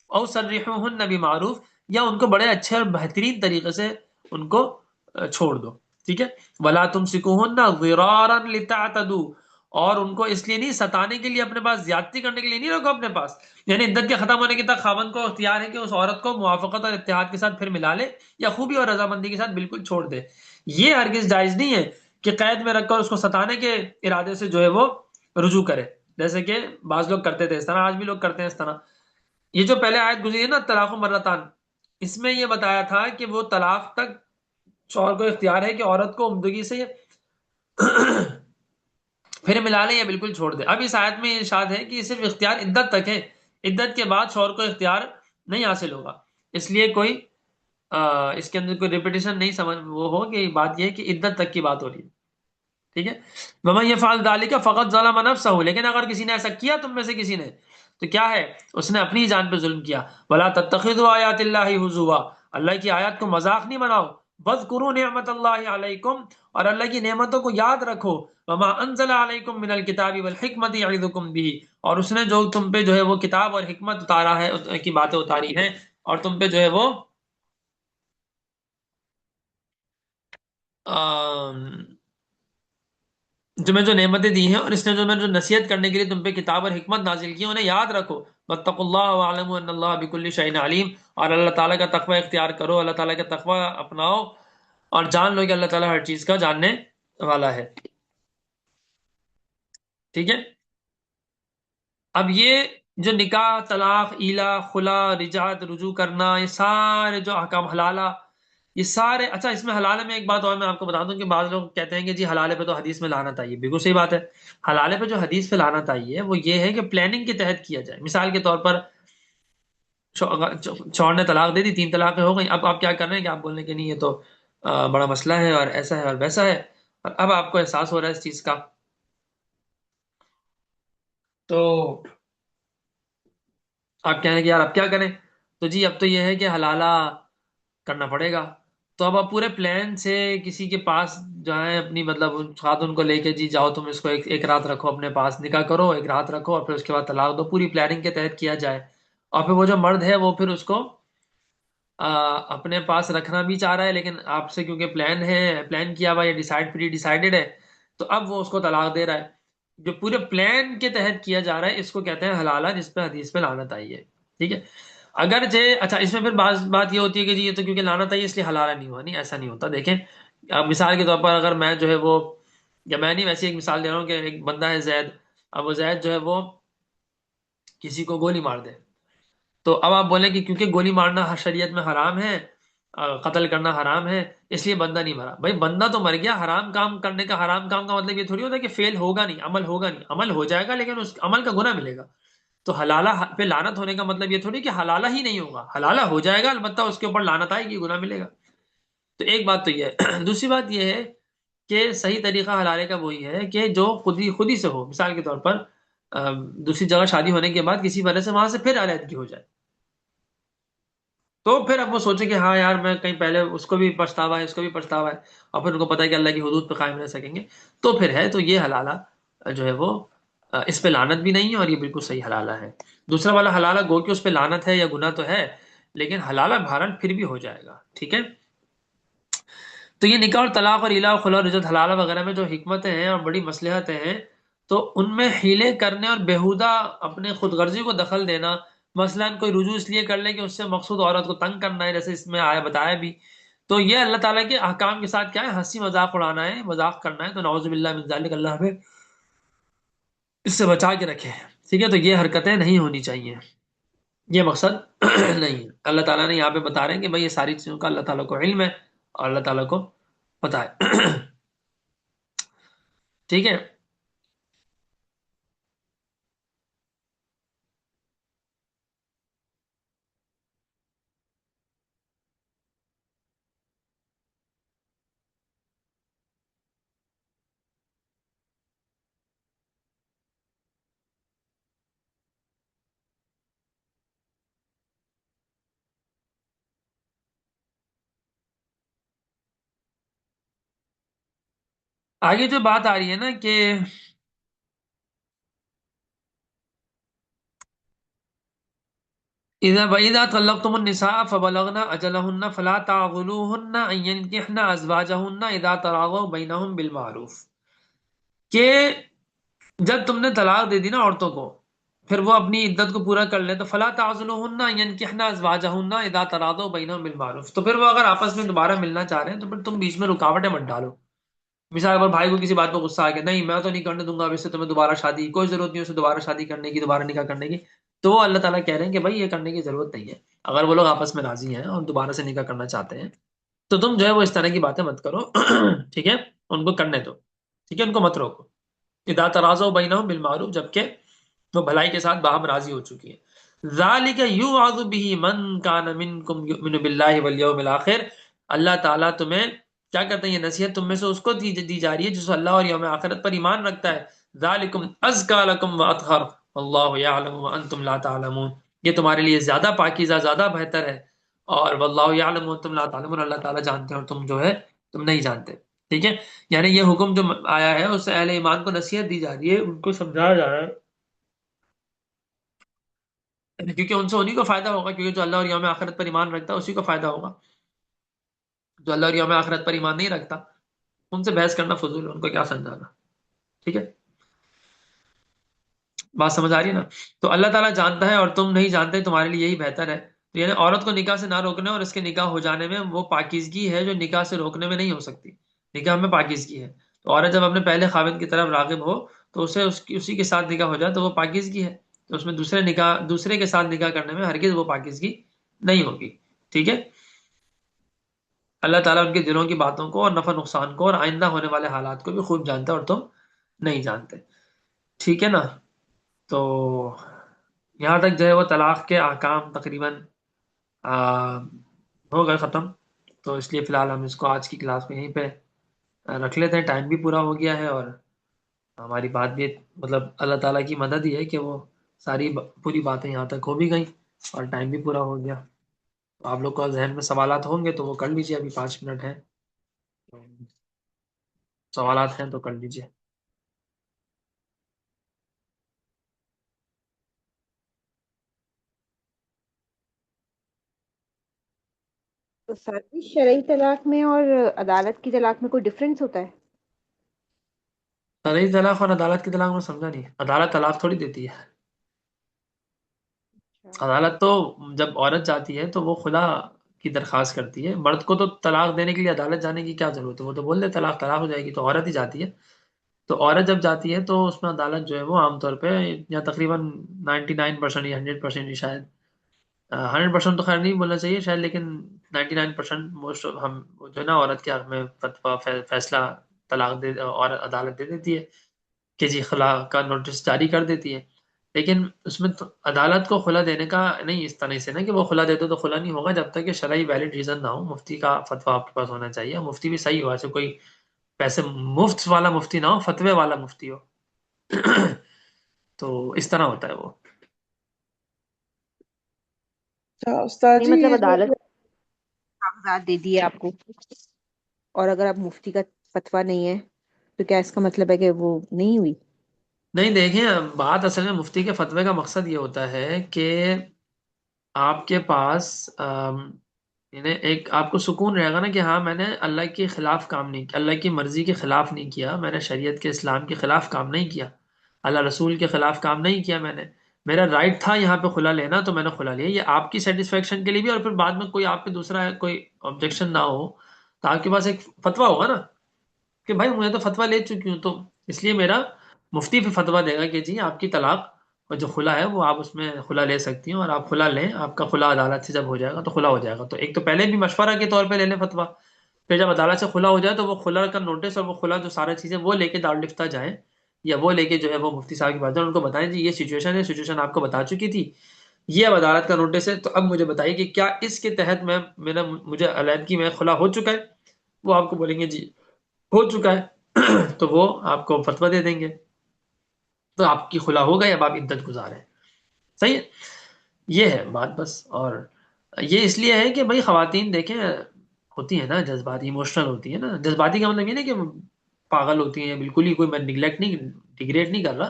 أَوْ سَرِّحُوهُنَّ بِمَعْرُوف، یا ان کو بڑے اچھے اور بہترین طریقے سے ان کو چھوڑ دو. ٹھیک ہے. وَلَا تُمْسِكُوهُنَّ ضِرَارًا لِتَعْتَدُوا، اور ان کو اس لیے نہیں، ستانے کے لیے، اپنے پاس زیادتی کرنے کے لیے نہیں رکھو اپنے پاس. یعنی عدت کے ختم ہونے کے تک خاوند کو اختیار ہے کہ اس عورت کو موافقت اور اتحاد کے ساتھ پھر ملا لے، یا خوبی اور رضامندی کے ساتھ بالکل چھوڑ دے. یہ ہرگز جائز نہیں ہے کہ قید میں رکھ کر اس کو ستانے کے ارادے سے جو ہے وہ رجوع کرے، جیسے کہ بعض لوگ کرتے تھے اس طرح، آج بھی لوگ کرتے ہیں اس طرح. یہ جو پہلے آیت گزری ہے نا طلاق مرتان، اس میں یہ بتایا تھا کہ وہ طلاق تک شوہر کو اختیار ہے کہ عورت کو عمدگی سے پھر ملا لیں یا بالکل چھوڑ دے. اب اس آیت میں ارشاد ہے کہ صرف اختیار عدت تک ہے، عدت کے بعد شوہر کو اختیار نہیں حاصل ہوگا. اس لیے کوئی اس کے اندر کوئی ریپیٹیشن نہیں سمجھ وہ ہو کہ بات یہ ہے کہ عدت تک کی بات ہو رہی ہے. ٹھیک ہے. وَمَن يَفْعَلْ ذَلِكَ فَقَدْ ظَلَمَ نَفْسَهُ، لیکن اگر کسی نے ایسا کیا تم میں سے کسی نے، تو کیا ہے، اس نے اپنی جان پہ ظلم کیا. وَلَا تَتَّخِذُوا آيَاتِ اللَّهِ هُزُوًا، اللہ کی آیات کو مذاق نہیں بناؤ. وَاذْكُرُوا نِعْمَةَ اللَّهِ عَلَيْكُمْ، اور اللہ کی نعمتوں کو یاد رکھو. وَمَا أَنزَلَ عَلَيْكُمْ مِنَ الْكِتَابِ وَالْحِكْمَةِ يَعِظُكُمْ بِهِ، اور اس نے جو تم پہ جو ہے وہ کتاب اور حکمت اتارا ہے کی باتیں اتاری ہیں، اور تم پہ جو ہے وہ تمہیں جو نعمتیں دی ہیں اور اس نے جو نصیحت کرنے کے لیے تم پہ کتاب اور حکمت نازل کی انہیں یاد رکھو، واتقوا اللہ واعلموا ان اللہ بکل شیء علیم، اور اللہ تعالیٰ کا تقوی اختیار کرو، اللہ تعالیٰ کا تقوی اپناؤ اور جان لو کہ اللہ تعالیٰ ہر چیز کا جاننے والا ہے. ٹھیک ہے. اب یہ جو نکاح، طلاق، ایلا، خلا، رجعت، رجوع کرنا، یہ سارے جو احکام، حلالہ، یہ سارے، اچھا اس میں حلالہ میں ایک بات اور میں آپ کو بتا دوں کہ بعض لوگ کہتے ہیں کہ جی حلالے پہ تو حدیث میں لعنت آئی ہے. بالکل صحیح بات ہے. حلالے پہ جو حدیث پہ لعنت آئی ہے وہ یہ ہے کہ پلاننگ کے تحت کیا جائے. مثال کے طور پر شوہر نے طلاق دے دی، 3 طلاقیں ہو گئیں، اب آپ کیا کر رہے ہیں کہ آپ بولنے کے نہیں یہ تو بڑا مسئلہ ہے اور ایسا ہے اور ویسا ہے، اور اب آپ کو احساس ہو رہا ہے اس چیز کا، تو آپ کہیں گے کہ یار اب کیا کریں؟ تو جی اب تو یہ ہے کہ حلالہ کرنا پڑے گا. تو اب آپ پورے پلان سے کسی کے پاس جائیں، اپنی مطلب خاتون کو لے کے، جی جاؤ تم اس کو ایک رات رکھو اپنے پاس، نکاح کرو، ایک رات رکھو اور پھر اس کے بعد طلاق دو، پوری پلاننگ کے تحت کیا جائے. اور پھر وہ جو مرد ہے وہ پھر اس کو اپنے پاس رکھنا بھی چاہ رہا ہے، لیکن آپ سے کیونکہ پلان کیا ہوا یا پری ڈیسائیڈڈ ہے، تو اب وہ اس کو طلاق دے رہا ہے. جو پورے پلان کے تحت کیا جا رہا ہے اس کو کہتے ہیں حلالہ، جس پہ حدیث پہ لعنت آئی ہے. ٹھیک ہے. اچھا اس میں پھر بات یہ ہوتی ہے کہ جی یہ تو کیونکہ لعنت آئی ہے اس لیے حلالہ نہیں ہوا. نہیں، ایسا نہیں ہوتا. دیکھیں اب مثال کے طور پر اگر میں جو ہے وہ، یا میں نہیں، ویسے ایک مثال دے رہا ہوں کہ ایک بندہ ہے زید، اب وہ زید جو ہے وہ کسی کو گولی مار دے، تو اب آپ بولیں کہ کیونکہ گولی مارنا ہر شریعت میں حرام ہے، قتل کرنا حرام ہے، اس لیے بندہ نہیں مرا. بھائی بندہ تو مر گیا. حرام کام کرنے کا، حرام کام کا مطلب یہ تھوڑی ہوتا ہے کہ فیل ہوگا نہیں، عمل ہوگا نہیں. عمل ہو جائے گا لیکن اس عمل کا گناہ ملے گا. تو حلالہ پہ لعنت ہونے کا مطلب یہ تھوڑی کہ حلالہ ہی نہیں ہوگا، حلالہ ہو جائے گا، البتہ اس کے اوپر لعنت آئے گی، گناہ ملے گا. تو ایک بات تو یہ ہے. دوسری بات یہ ہے کہ صحیح طریقہ حلالے کا وہی ہے کہ جو خود ہی سے ہو. مثال کے طور پر دوسری جگہ شادی ہونے کے بعد کسی وجہ سے وہاں سے پھر علیحدگی ہو جائے، تو پھر اب وہ سوچے کہ ہاں یار میں کہیں پہلے، اس کو بھی پچھتاوا ہے، اس کو بھی پچھتاوا ہے، اور پھر ان کو پتہ ہے کہ اللہ کی حدود پہ قائم رہ سکیں گے، تو پھر ہے. تو یہ حلالہ جو ہے وہ اس پہ لعنت بھی نہیں ہے اور یہ بالکل صحیح حلالہ ہے. دوسرا والا حلالہ گو کہ اس پہ لعنت ہے یا گناہ تو ہے، لیکن حلالہ بہرحال پھر بھی ہو جائے گا. ٹھیک ہے. تو یہ نکاح اور طلاق اور الا خلا اور رجعت، حلالہ وغیرہ میں جو حکمتیں ہیں اور بڑی مصلحتیں ہیں، تو ان میں حیلے کرنے اور بیہودہ اپنے خود غرضی کو دخل دینا، مثلا کوئی رجوع اس لیے کر لے کہ اس سے مقصود عورت کو تنگ کرنا ہے، جیسے اس میں آیا بتایا بھی، تو یہ اللہ تعالیٰ کے احکام کے ساتھ کیا ہے، ہنسی مذاق اڑانا ہے، مذاق کرنا ہے. تو نعوذ باللہ من ذالک، اللہ ہمیں اس سے بچا کے رکھے. ٹھیک ہے. تو یہ حرکتیں نہیں ہونی چاہیے، یہ مقصد نہیں ہے. اللہ تعالیٰ نے یہاں پہ بتا رہے ہیں کہ بھائی یہ ساری چیزوں کا اللہ تعالیٰ کو علم ہے اور اللہ تعالیٰ کو پتہ ہے. ٹھیک ہے. آگے جو بات آ رہی ہے نا کہ وَإِذَا طَلَّقْتُمُ النِّسَاءَ فَبَلَغْنَ أَجَلَهُنَّ فَلَا تَعْضُلُوهُنَّ أَن يَنكِحْنَ أَزْوَاجَهُنَّ إِذَا تَرَاضَوْا بَيْنَهُم بِالْمَعْرُوفِ، کہ جب تم نے طلاق دے دی نا عورتوں کو، پھر وہ اپنی عدت کو پورا کر لے، تو فَلَا تَعْضُلُوهُنَّ أَن يَنكِحْنَ أَزْوَاجَهُنَّ إِذَا تَرَاضَوْا بَيْنَهُم بِالْمَعْرُوفِ، تو پھر وہ اگر آپس میں دوبارہ ملنا چاہ رہے ہیں تو پھر تم بیچ میں رکاوٹیں مت ڈالو. مثال پر بھائی کو کسی بات پہ غصہ آ گیا، نہیں میں تو نہیں کرنے دوں گا اب اس سے تمہیں دوبارہ شادی، کوئی ضرورت نہیں اسے دوبارہ شادی کرنے کی، دوبارہ نکاح کرنے کی، تو وہ اللہ تعالیٰ کہہ رہے ہیں کہ بھائی یہ کرنے کی ضرورت نہیں ہے. اگر وہ لوگ آپس میں راضی ہیں اور دوبارہ سے نکاح کرنا چاہتے ہیں تو تم جو ہے وہ اس طرح کی باتیں مت کرو. ٹھیک ہے. ان کو کرنے دو. ٹھیک ہے. ان کو مت روکو. اذا تراضوا بینہم بالمعروف، جبکہ وہ بھلائی کے ساتھ باہم راضی ہو چکی ہے. ذالک یوعظ به من کان منکم یؤمن باللہ والیوم الاخر، اللہ تعالیٰ تمہیں کیا کرتے ہیں، یہ نصیحت تم میں سے اس کو دی جا رہی ہے جس اللہ اور یوم آخرت پر ایمان رکھتا ہے. ذالکم ازکا لکم واطہر واللہ یعلم وانتم لا تعلمون، یہ تمہارے لیے زیادہ پاکیزہ، زیادہ بہتر ہے، اور واللہ یعلم وانتم لا تعلمون، اللہ تعالیٰ جانتے ہیں اور تم جو ہے تم نہیں جانتے. ٹھیک ہے. یعنی یہ حکم جو آیا ہے اس سے اہل ایمان کو نصیحت دی جا رہی ہے، ان کو سمجھایا جا رہا ہے، کیونکہ ان سے انہیں کو فائدہ ہوگا، کیونکہ جو اللہ اور یوم آخرت پر ایمان رکھتا ہے اسی کو فائدہ ہوگا. جو اللہ اور یوم آخرت پر ایمان نہیں رکھتا ان سے بحث کرنا فضول ہے، ان کو کیا سمجھانا. ٹھیک ہے، بات سمجھ آ رہی ہے نا؟ تو اللہ تعالیٰ جانتا ہے اور تم نہیں جانتے، تمہارے لیے یہی بہتر ہے. تو یعنی عورت کو نکاح سے نہ روکنے اور اس کے نکاح ہو جانے میں وہ پاکیزگی ہے جو نکاح سے روکنے میں نہیں ہو سکتی. نکاح میں پاکیزگی ہے، تو عورت جب اپنے پہلے خاوند کی طرف راغب ہو تو اسے اسی کے ساتھ نکاح ہو جائے تو وہ پاکیزگی ہے. تو اس میں دوسرے کے ساتھ نکاح کرنے میں ہرگز وہ پاکیزگی نہیں ہوگی. ٹھیک ہے، اللہ تعالیٰ ان کے دلوں کی باتوں کو اور نفع نقصان کو اور آئندہ ہونے والے حالات کو بھی خوب جانتا ہے اور تم نہیں جانتے. ٹھیک ہے نا؟ تو یہاں تک جو ہے وہ طلاق کے احکام تقریباً ہو گئے ختم. تو اس لیے فی الحال ہم اس کو آج کی کلاس میں یہیں پہ رکھ لیتے ہیں. ٹائم بھی پورا ہو گیا ہے اور ہماری بات بھی مطلب اللہ تعالیٰ کی مدد ہی ہے کہ وہ ساری پوری باتیں یہاں تک ہو بھی گئیں اور ٹائم بھی پورا ہو گیا. آپ لوگ کو ذہن میں سوالات ہوں گے تو وہ کر لیجیے، ابھی 5 منٹ ہیں، سوالات ہیں تو کر لیجیے. تو ساتویں شرعی طلاق میں اور عدالت کی طلاق میں کوئی ڈفرینس ہوتا ہے؟ شرعی طلاق اور عدالت کی طلاق میں سمجھا نہیں. عدالت طلاق تھوڑی دیتی ہے. عدالت تو جب عورت جاتی ہے تو وہ خلا کی درخواست کرتی ہے. مرد کو تو طلاق دینے کے لیے عدالت جانے کی کیا ضرورت ہے؟ وہ تو بول دے طلاق ہو جائے گی، تو عورت ہی جاتی ہے. تو عورت جب جاتی ہے تو اس میں عدالت جو ہے وہ عام طور پہ یا تقریباً 99% یا 100% ہی شاید 100% تو خیر نہیں بولنا چاہیے شاید، لیکن 99% موسٹ ہم جو ہے نا عورت کے حق میں فتویٰ فیصلہ طلاق دے اور عدالت دے دیتی ہے کہ جی خلا کا نوٹس جاری کر دیتی ہے. لیکن اس میں تو عدالت کو خلا دینے کا نہیں اس طرح سے نا کہ وہ خلا دے دو تو خلا نہیں ہوگا جب تک کہ شرعی ویلڈ ریزن نہ ہو. مفتی کا فتویٰ آپ کے پاس ہونا چاہیے، مفتی بھی صحیح ہو، ایسے کوئی پیسے مفت والا مفتی نہ ہو، فتوے والا مفتی ہو. تو اس طرح ہوتا ہے وہ. اچھا استاد نہیں جی، مطلب یہ جو عدالت کاغذات دے دیے آپ کو اور اگر آپ مفتی کا فتویٰ نہیں ہے تو کیا اس کا مطلب ہے کہ وہ نہیں ہوئی؟ نہیں دیکھیں، بات اصل میں مفتی کے فتوے کا مقصد یہ ہوتا ہے کہ آپ کے پاس یعنی ایک آپ کو سکون رہے گا نا کہ ہاں میں نے اللہ کے خلاف کام نہیں کیا، اللہ کی مرضی کے خلاف نہیں کیا، میں نے شریعت کے اسلام کے خلاف کام نہیں کیا، اللہ رسول کے خلاف کام نہیں کیا. میں نے میرا رائٹ تھا یہاں پہ خلا لینا تو میں نے خلا لیا. یہ آپ کی سیٹسفیکشن کے لیے بھی، اور پھر بعد میں کوئی آپ پہ دوسرا کوئی آبجیکشن نہ ہو تو آپ کے پاس ایک فتویٰ ہوگا نا کہ بھائی میں تو فتویٰ لے چکی ہوں، تو اس لیے میرا مفتی پہ فتویٰ دے گا کہ جی آپ کی طلاق اور جو خلا ہے وہ آپ اس میں خلا لے سکتی ہیں، اور آپ خلا لیں، آپ کا خلا عدالت سے جب ہو جائے گا تو خلا ہو جائے گا. تو ایک تو پہلے بھی مشورہ کے طور پہ لے لیں فتویٰ، پھر جب عدالت سے خلا ہو جائے تو وہ خلا کا نوٹس اور وہ خلا جو سارا چیزیں وہ لے کے دارالفتہ جائیں، یا وہ لے کے جو ہے وہ مفتی صاحب کے پاس جائیں، ان کو بتائیں جی یہ سچویشن ہے، سچویشن آپ کو بتا چکی تھی، یہ اب عدالت کا نوٹس ہے، تو اب مجھے بتائیے کہ کیا اس کے تحت مجھے علیحدگی میں خلا ہو چکا ہے؟ وہ آپ کو بولیں گے جی ہو چکا ہے. تو وہ آپ کو فتویٰ دے دیں گے، تو آپ کی خلا ہو گئی، اب آپ عدت گزاریں. صحیح ہے، یہ ہے بات بس. اور یہ اس لیے ہے کہ بھائی خواتین دیکھیں ہوتی ہیں نا جذباتی، ایموشنل ہوتی ہے نا. جذباتی کا مطلب یہ نہیں کہ پاگل ہوتی ہیں، بالکل ہی کوئی میں نگلیکٹ نہیں ڈیگریڈ نہیں کر رہا.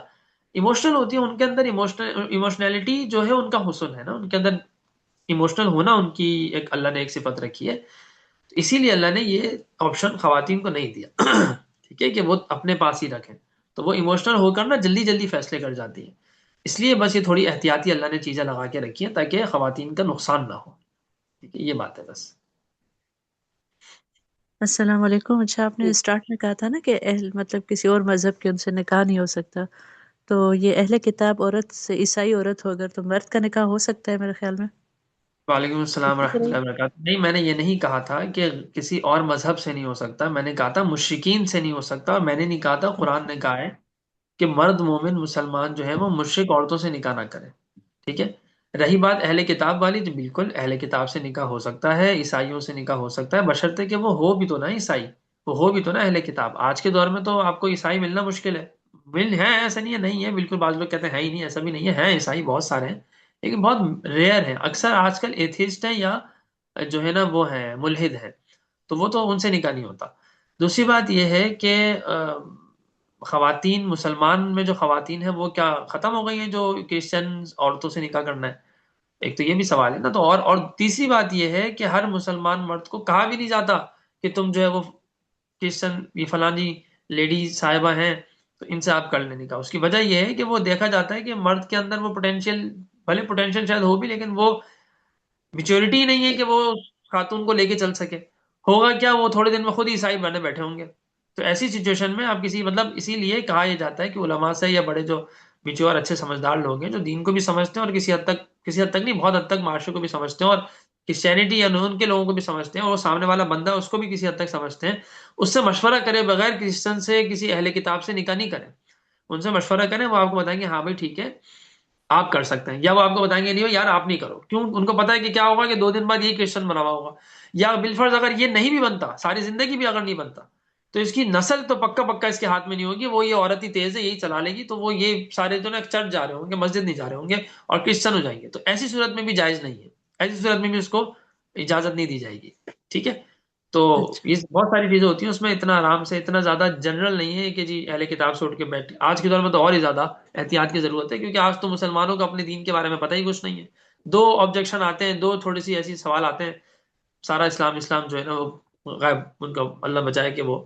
ایموشنل ہوتی ہیں، ان کے اندر ایموشنلٹی جو ہے ان کا حسن ہے نا، ان کے اندر ایموشنل ہونا ان کی ایک اللہ نے ایک صفت رکھی ہے. تو اسی لیے اللہ نے یہ آپشن خواتین کو نہیں دیا. ٹھیک ہے، کہ وہ اپنے پاس ہی رکھیں. تو وہ ایموشنل ہو کر نا جلدی جلدی فیصلے کر جاتی ہیں. اس لیے بس یہ تھوڑی احتیاطی اللہ نے چیزیں لگا کے رکھی ہیں تاکہ خواتین کا نقصان نہ ہو. ٹھیک ہے، یہ بات ہے بس. السلام علیکم. اچھا آپ نے اسٹارٹ میں کہا تھا نا کہ مطلب کسی اور مذہب کے ان سے نکاح نہیں ہو سکتا، تو یہ اہل کتاب عورت سے عیسائی عورت ہو اگر تو مرد کا نکاح ہو سکتا ہے میرے خیال میں. وعلیکم السلام ورحمۃ اللہ وبرکاتہ. نہیں، میں نے یہ نہیں کہا تھا کہ کسی اور مذہب سے نہیں ہو سکتا، میں نے کہا تھا مشرکین سے نہیں ہو سکتا، اور میں نے نہیں کہا تھا قرآن نے کہا ہے کہ مرد مومن مسلمان جو ہے وہ مشرک عورتوں سے نکاح نہ کرے. ٹھیک ہے، رہی بات اہل کتاب والی، تو بالکل اہل کتاب سے نکاح ہو سکتا ہے، عیسائیوں سے نکاح ہو سکتا ہے، بشرطے کہ وہ ہو بھی تو نا عیسائی، وہ ہو بھی تو نا اہل کتاب. آج کے دور میں تو آپ کو عیسائی ملنا مشکل ہے. مل ہے، ایسا نہیں ہے نہیں ہے، بالکل بعض لوگ کہتے ہیں ہی نہیں، ایسا بھی نہیں ہے عیسائی بہت سارے ہیں لیکن بہت ریئر ہیں. اکثر آج کل ایتھیسٹ ہیں یا جو ہے نا وہ ہیں ملحد ہیں، تو وہ تو ان سے نکاح نہیں ہوتا. دوسری بات یہ ہے کہ خواتین مسلمان میں جو خواتین ہیں وہ کیا ختم ہو گئی ہیں جو کرسچن عورتوں سے نکاح کرنا ہے؟ ایک تو یہ بھی سوال ہے نا. تو اور تیسری بات یہ ہے کہ ہر مسلمان مرد کو کہا بھی نہیں جاتا کہ تم جو ہے وہ کرسچن یہ فلانی لیڈی صاحبہ ہیں تو ان سے آپ کر لیں نکاح. اس کی وجہ یہ ہے کہ وہ دیکھا جاتا ہے کہ مرد کے اندر وہ پوٹینشیل، بھلے پوٹینشیل شاید ہو بھی، لیکن وہ میچورٹی ہی نہیں ہے کہ وہ خاتون کو لے کے چل سکے. ہوگا کیا، وہ تھوڑے دن میں خود ہی عیسائی بنے بیٹھے ہوں گے. تو ایسی سچویشن میں آپ کسی مطلب اسی لیے کہا یہ جاتا ہے کہ علماء سے یا بڑے جو میچور اچھے سمجھدار لوگ ہیں جو دین کو بھی سمجھتے ہیں اور کسی حد تک نہیں، بہت حد تک معاشرے کو بھی سمجھتے ہیں اور کرسچینٹی یا نون کے لوگوں کو بھی سمجھتے ہیں اور سامنے والا بندہ اس کو بھی کسی حد تک سمجھتے ہیں، اس سے مشورہ کرے بغیر کرسچن سے کسی اہل کتاب سے نکاح نہیں کریں. ان سے مشورہ کریں، وہ آپ کو بتائیں گے ہاں بھائی ٹھیک ہے آپ کر سکتے ہیں، یا وہ آپ کو بتائیں گے نہیں یار آپ نہیں کرو. کیوں؟ ان کو پتا ہے کہ کیا ہوگا کہ 2 دن بعد یہ کرسچن بنا ہوا ہوگا. یا بالفرض اگر یہ نہیں بھی بنتا، ساری زندگی بھی اگر نہیں بنتا، تو اس کی نسل تو پکا اس کے ہاتھ میں نہیں ہوگی. وہ یہ عورت ہی تیز ہے یہی چلا لے گی، تو وہ یہ سارے جو نا چرچ جا رہے ہوں گے، مسجد نہیں جا رہے ہوں گے اور کرسچن ہو جائیں گے. تو ایسی صورت میں بھی جائز نہیں ہے، ایسی صورت میں بھی اس کو اجازت نہیں دی جائے گی. ٹھیک ہے. تو اچھا یہ بہت ساری چیزیں ہوتی ہیں اس میں، اتنا آرام سے، اتنا زیادہ جنرل نہیں ہے کہ جی اہل کتاب سے اٹھ کے بیٹھے. آج کے دور میں تو اور ہی زیادہ احتیاط کی ضرورت ہے، کیونکہ آج تو مسلمانوں کو اپنے دین کے بارے میں پتہ ہی کچھ نہیں ہے. 2 آبجیکشن آتے ہیں، 2 تھوڑی سی ایسی سوال آتے ہیں، سارا اسلام جو ہے نا وہ غائب. ان کا اللہ بچائے کہ وہ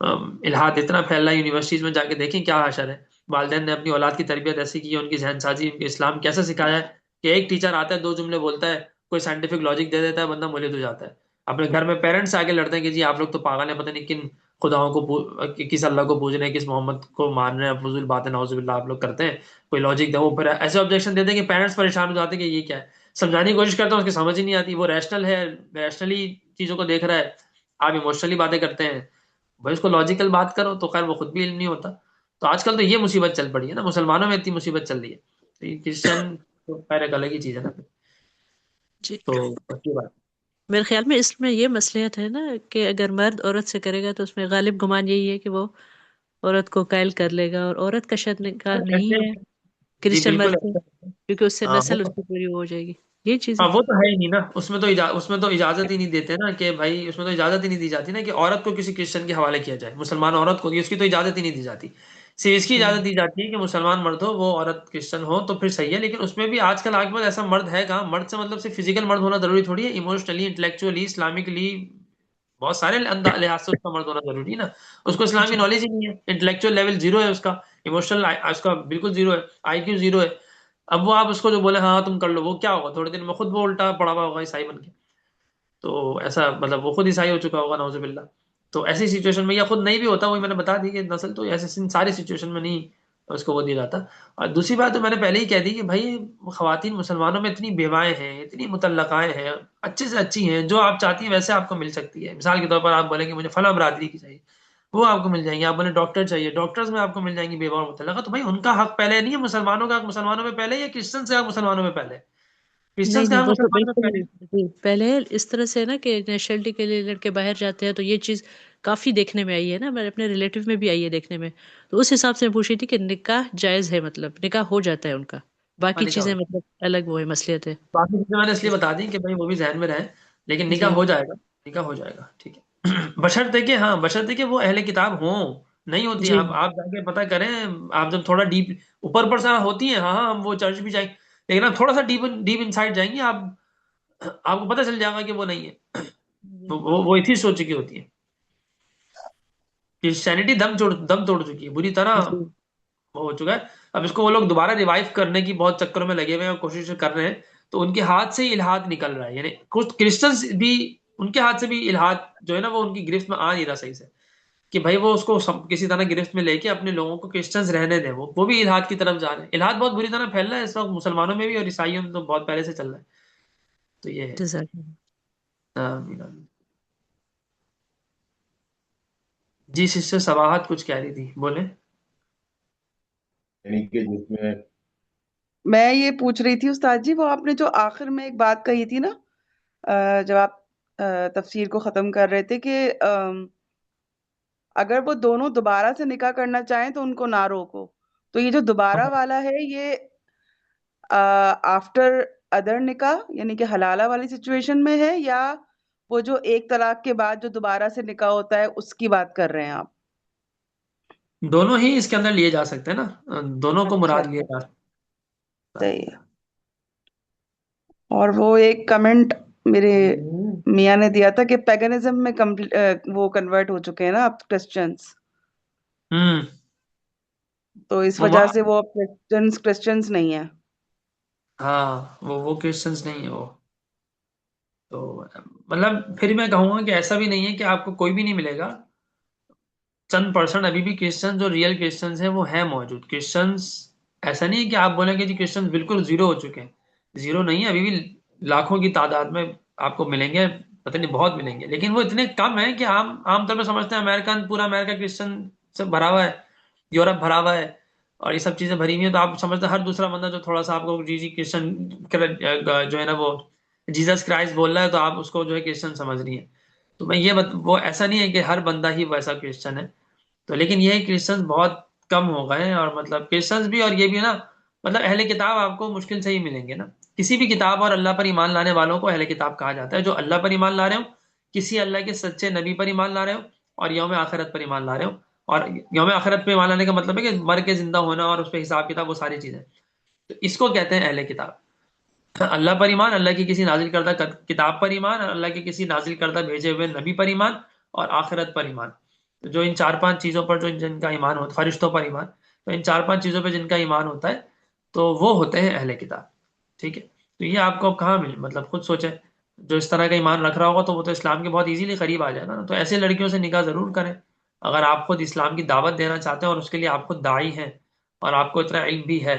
الہاد اتنا پھیل رہا ہے. یونیورسٹیز میں جا کے دیکھیں کیا حشر ہے. والدین نے اپنی اولاد کی تربیت ایسی کی ہے، ان کی ذہن سازی، ان کے اسلام کیسا سکھایا ہے کہ ایک ٹیچر آتا ہے 2 جملے بولتا ہے، کوئی سائنٹیفک لاجک دے دیتا ہے، بندہ مولد ہو جاتا ہے. اپنے گھر میں پیرنٹس آگے لڑتے ہیں کہ جی آپ لوگ تو پاگل ہیں، پتہ نہیں کن خداؤں کو کس اللہ کو پوج رہے ہیں، کس محمد کو مان رہے ہیں، فضول باتیں نعوذ باللہ آپ لوگ کرتے ہیں. کوئی لاجک دے، وہ پھر ایسے آبجیکشن دیتے ہیں کہ پیرنٹس پریشان ہو جاتے ہیں کہ یہ کیا ہے. سمجھانے کی کوشش کرتا ہوں، اس کی سمجھ ہی نہیں آتی. وہ ریشنل ہے، ریشنلی چیزوں کو دیکھ رہا ہے، آپ ایموشنلی باتیں کرتے ہیں. بھائی اس کو لاجیکل بات کرو تو خیر وہ خود بھی علم نہیں ہوتا. تو آج کل تو یہ مصیبت چل پڑی ہے نا، مسلمانوں میں اتنی مصیبت چل رہی ہے. تو یہ کرسچن تو خیر ایک الگ ہی چیز ہے نا. جی. تو اچھی بات. میرے خیال میں اس میں یہ مصلحت ہے نا کہ اگر مرد عورت سے کرے گا تو اس میں غالب گمان یہی ہے کہ وہ عورت کو قائل کر لے گا، اور عورت کا شاید نکاح نہیں ہے جی کرسچن بالکل مرد سے، کیونکہ اس سے ہاں نسل اس کی پوری ہو جائے گی. یہ چیزیں ہاں وہ تو ہے ہی نہیں نا. اس میں تو اجازت ہی نہیں دیتے نا کہ بھائی، اس میں تو اجازت ہی نہیں دی جاتی نا کہ عورت کو کسی کرسچن کے حوالے کیا جائے. مسلمان عورت کو اس کی تو اجازت ہی نہیں دی جاتی. صرف اس کی اجازت دی جاتی ہے کہ مسلمان مرد ہو، وہ عورت کرسچن ہو تو پھر صحیح ہے. لیکن اس میں بھی آج کل ایسا مرد ہے کہاں. مرد سے مطلب صرف فزیکل مرد ہونا ضروری تھوڑی ہے، ایموشنلی، انٹلیکچولی، اسلامکلی، بہت سارے لحاظ سے اس کا مرد ہونا ضروری ہے نا. اس کو اسلامی جی نالج ہی نہیں ہے، انٹلیکچوئل لیول 0 ہے اس کا، ایموشنل اس کا بالکل 0 ہے، IQ 0 ہے. اب وہ آپ اس کو جو بولے ہاں تم کر لو، وہ کیا ہوگا تھوڑے دن میں خود وہ الٹا پڑا ہوا ہوگا عیسائی بن کے. تو ایسا مطلب وہ خود عیسائی ہو چکا ہوگا نعوذ باللہ. تو ایسی سچویشن میں، یا خود نہیں بھی ہوتا، وہی میں نے بتا دی کہ نسل تو ایسے ساری سچویشن میں نہیں اس کو وہ دیا جاتا. اور دوسری بات تو میں نے پہلے ہی کہہ دی کہ بھائی خواتین مسلمانوں میں اتنی بیوائیں ہیں، اتنی مطلقائیں ہیں، اچھے سے اچھی ہیں، جو آپ چاہتی ہیں ویسے آپ کو مل سکتی ہے. مثال کے طور پر آپ بولیں کہ مجھے فلاں برادری کی چاہیے، وہ آپ کو مل جائیں گے. آپ بولیں ڈاکٹر چاہیے، ڈاکٹرز میں آپ کو مل جائیں گی بیوہ اور مطلقہ. تو بھائی ان کا حق پہلے نہیں ہے مسلمانوں کا حق مسلمانوں میں پہلے، یا کرسچن سے حق مسلمانوں میں پہلے؟ نہیں کرسچنس کا نہیں، حق وہ تو مسلمانوں میں بالکل پہلے. جی. پہلے اس طرح سے نا کہ نیشنلٹی کے لیے لڑکے باہر جاتے ہیں، تو یہ چیز کافی دیکھنے میں آئی ہے نا، میرے اپنے ریلیٹیو میں بھی آئی ہے دیکھنے میں. تو اس حساب سے میں پوچھ رہی تھی کہ نکاح جائز ہے، مطلب نکاح ہو جاتا ہے ان کا، ہاں باقی نکاح ہو چیزیں جائے. مطلب الگ وہ ہے، مسئلہ ہے. باقی چیزیں میں نے اس لیے بتا دی کہ بھائی وہ بھی ذہن میں رہیں. لیکن نکاح جی ہو جائے گا، نکاح ہو جائے گا ٹھیک ہے. بشرطے کہ ہاں، بشرطے کہ وہ اہل کتاب ہوں. نہیں ہوتی ہیں جی آپ جا کے پتہ کریں. آپ جب تھوڑا ڈیپ اوپر سے ہوتی ہیں، ہاں ہم وہ چرچ بھی جائیں، لیکن آپ تھوڑا سا ڈیپ انسائڈ جائیں گی، آپ کو پتہ چل جائے گا کہ وہ نہیں ہے. وہ ایتھیسٹ ہو چکی ہوتی ہے. کرسچینٹی دم توڑ چکی ہے بری طرح، جی ہو چکا ہے. اب اس کو وہ لوگ دوبارہ ریوائیو کرنے کی بہت چکروں میں لگے ہوئے ہیں اور کوشش کر رہے ہیں. تو ان کے ہاتھ سے ہی الہاد نکل رہا ہے. یعنی کچھ کرسچنز بھی، ان کے ہاتھ سے بھی الہاد جو ہے نا وہ ان کی گرفت میں آ نہیں رہا صحیح سے، کہ بھائی وہ اس کو کسی طرح گرفت میں لے کے اپنے لوگوں کو کرسچنز رہنے دیں. وہ بھی الہاد کی طرف جا رہے ہیں. الہاد بہت بری طرح پھیل رہا ہے اس وقت مسلمانوں میں بھی، اور عیسائیوں میں تو بہت پہلے سے چل رہا ہے. تو یہ ہے. جزاک اللہ. آمین آمین. جی سسٹر سواحت کچھ کہہ رہی تھی، بولیں. یعنی کہ جس میں میں یہ پوچھ رہی تھی استاد جی، وہ آپ نے جو آخر میں ایک بات کہی تھی نا، جب آپ تفسیر کو ختم کر رہے تھے، کہ اگر وہ دونوں دوبارہ سے نکاح کرنا چاہیں تو ان کو نہ روکو. تو یہ جو دوبارہ والا ہے، یہ آفٹر ادر نکاح یعنی کہ حلالہ والی سچویشن میں ہے، یا وہ جو ایک طلاق کے بعد جو دوبارہ سے نکاح ہوتا ہے اس کی بات کر رہے ہیں آپ؟ دونوں ہی اس کے اندر لیے جا سکتے ہیں نا، دونوں کو اچھا مراد اچھا، لیا جا صحیح ہے. اور وہ ایک کمنٹ میرے میاں نے دیا تھا کہ پیگنزم میں وہ کنورٹ ہو چکے ہیں نا اب کرسچنس. ہوں تو اس وہ وجہ سے وہ کرسچنز نہیں ہے. ہاں وہ کرسچنس نہیں ہے وہ. تو مطلب پھر میں کہوں گا کہ ایسا بھی نہیں ہے کہ آپ کو کوئی بھی نہیں ملے گا. چند پرسنٹ ابھی بھی کرسچن جو ریئل کرسچنس ہیں وہ ہیں موجود. کرسچنس ایسا نہیں ہے کہ آپ بولیں گے جی کرسچن بالکل زیرو ہو چکے ہیں. زیرو نہیں ہے، ابھی بھی لاکھوں کی تعداد میں آپ کو ملیں گے، پتہ نہیں بہت ملیں گے، لیکن وہ اتنے کم ہیں کہ عام طور پہ سمجھتے ہیں امریکن پورا امریکا کرسچن سے بھرا ہوا ہے، یورپ بھرا ہوا ہے اور یہ سب چیزیں بھری ہوئی ہیں، تو آپ سمجھتے ہیں ہر دوسرا بندہ جو تھوڑا سا آپ کو جی کرسچن جو ہے نا وہ جیزس کرائسٹ بول رہا ہے تو آپ اس کو جو ہے کرسچن سمجھ رہی ہیں. تو میں یہ وہ ایسا نہیں ہے کہ ہر بندہ ہی ویسا کرسچن ہے. تو لیکن یہ کرسچنز بہت کم ہو گئے ہیں، اور مطلب کرسچنز بھی اور یہ بھی نا مطلب اہل کتاب آپ کو مشکل سے ہی ملیں گے نا. کسی بھی کتاب اور اللہ پر ایمان لانے والوں کو اہل کتاب کہا جاتا ہے. جو اللہ پر ایمان لا رہے ہو، کسی اللہ کے سچے نبی پر ایمان لا رہے ہو، اور یوم آخرت پر ایمان لا رہے ہو. اور یوم آخرت پہ ایمان لانے کا مطلب ہے کہ مر کے زندہ ہونا اور اس پہ حساب کتاب، وہ ساری چیزیں. تو اس کو کہتے ہیں اہل کتاب. اللہ پر ایمان، اللہ کی کسی نازل کردہ کتاب پر ایمان، اور اللہ کے کسی نازل کردہ بھیجے ہوئے نبی پر ایمان، اور آخرت پر ایمان. جو ان 4-5 چیزوں پر جن کا ایمان ہوتا ہے، فرشتوں پر ایمان، تو ان 4-5 چیزوں پہ جن کا ایمان ہوتا ہے تو وہ ہوتے ہیں اہل کتاب. ٹھیک ہے. تو یہ آپ کو اب کہاں مل، مطلب خود سوچیں. جو اس طرح کا ایمان رکھ رہا ہوگا تو وہ تو اسلام کے بہت ایزیلی قریب آ جائے گا نا. تو ایسے لڑکیوں سے نکاح ضرور کریں اگر آپ خود اسلام کی دعوت دینا چاہتے ہیں اور اس کے لیے آپ خود داعی ہیں اور آپ کو اتنا علم بھی ہے،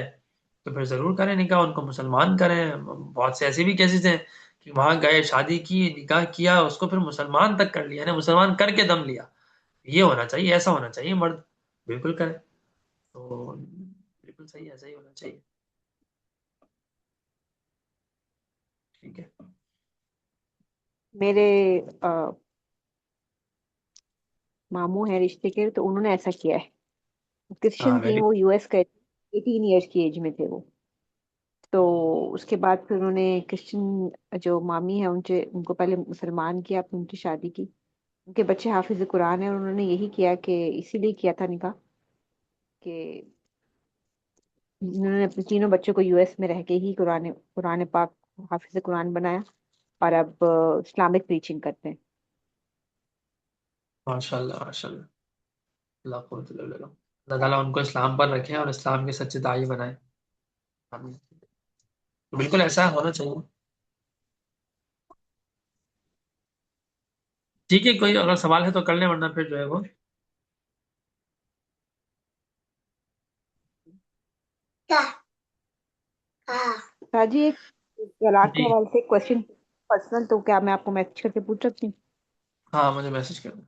تو پھر ضرور کریں نکاح، ان کو مسلمان کریں. بہت سے ایسے بھی کیسز ہیں کہ وہاں گئے، شادی کی، نکاح کیا، اس کو پھر مسلمان تک کر لیا، یعنی مسلمان کر کے دم لیا. یہ ہونا چاہیے، ایسا ہونا چاہیے مرد. بالکل کرے تو بالکل صحیح، ایسا ہی ہونا چاہیے. ٹھیک ہے. میرے ماموں ہیں رشتے کے، تو انہوں نے ایسا کیا ہے. ہاں کرسچن تھیں، ویری وہ یو ایس کا 18 ایئرس کی ایج میں تھے وہ. تو اس کے بعد پھر انہوں نے کرسچن جو مامی ہے ان کو پہلے مسلمان کیا، پھر ان کی شادی کی. ان کے بچے حافظ قرآن ہیں، اور انہوں نے یہی کیا کہ اسی لیے کیا تھا نکاح کہ انہوں نے اپنے تینوں بچوں کو یو ایس میں رہ کے ہی قرآن پاک حافظ قرآن بنایا، اور اب اسلامک پریچنگ کرتے ہیں. ماشاء اللہ ماشاء اللہ. اللہ قوت الا باللہ. اللہ تعالیٰ ان کو اسلام پر رکھیں اور اسلام کے سچے داعی بنائیں. آمین. تو بالکل ایسا ہونا چاہیے. ٹھیک ہے، کوئی اگر سوال ہے تو کر لیں، ورنہ پھر جو ہے وہ جی ایک طلاق کے جی حوالے سے کوشچن پرسنل، تو کیا میں آپ کو میسج کر کے پوچھ سکتی ہاں مجھے میسج کر دیں.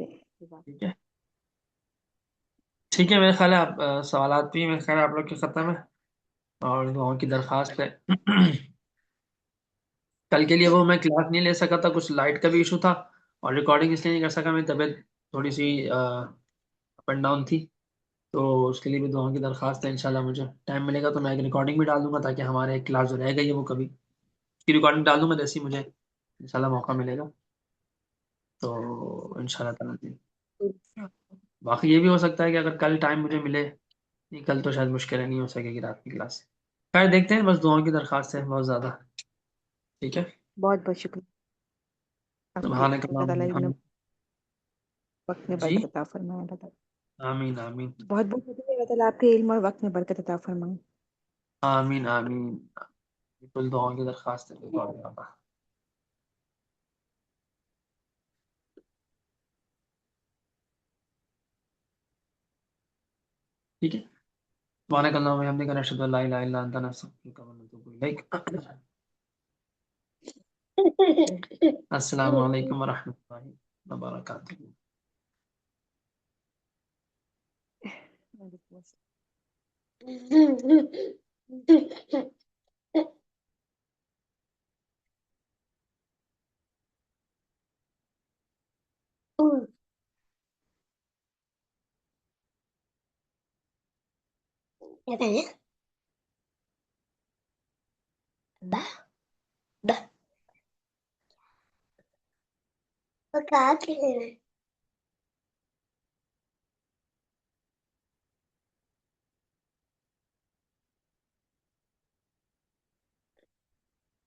ہوں؟ ٹھیک ہے. ٹھیک ہے، میرے خیال ہے آپ سوالات بھی میرے خیال ہے آپ لوگ کے ختم ہے، اور دعاؤں کی درخواست ہے. کل کے لیے وہ میں کلاس نہیں لے سکا تھا، کچھ لائٹ کا بھی ایشو تھا، اور ریکارڈنگ اس لیے نہیں کر سکا، میری طبیعت تھوڑی سی اپ اینڈ ڈاؤن تھی. تو اس کے لیے بھی دعاؤں کی درخواست ہے. انشاءاللہ مجھے ٹائم ملے گا تو میں ایک ریکارڈنگ بھی ڈال دوں گا، تاکہ ہمارے ایک کلاس جو رہ گئی ہے وہ کبھی اس کی ریکارڈنگ ڈال دوں گا جیسے ہی مجھے انشاءاللہ موقع ملے گا. تو انشاءاللہ تعالیٰ باقی یہ بھی ہو سکتا ہے کہ اگر کل ٹائم مجھے ملے، نہیں کل تو شاید مشکل ہے، نہیں ہو سکے گی رات کی کلاس. خیر دیکھتے ہیں، بس دعاؤں کی درخواست ہے بہت زیادہ. ٹھیک ہے. بہت بہت شکریہ آپ کی. سبحانک اللہ تعالیٰ اللہم ابن وبحمدک. وقت میں جی برکت عطا فرمائے. اللہ تعالیٰ آمین آمین بہت بہت شکریہ. اللہ تعالیٰ آپ کے علم اور وقت میں برکت عطا فرمائے. آمین آمین. بالکل دعاؤں کی درخواست ہے. ٹھیک ہے. سبحانک اللہم وبحمدک، نشہد ان لا الہ الا انت، نستغفرک ونتوب الیک. السلام علیکم ورحمۃ اللہ وبرکاتہ. وعلیکم السلام.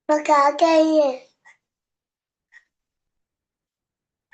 پکا کے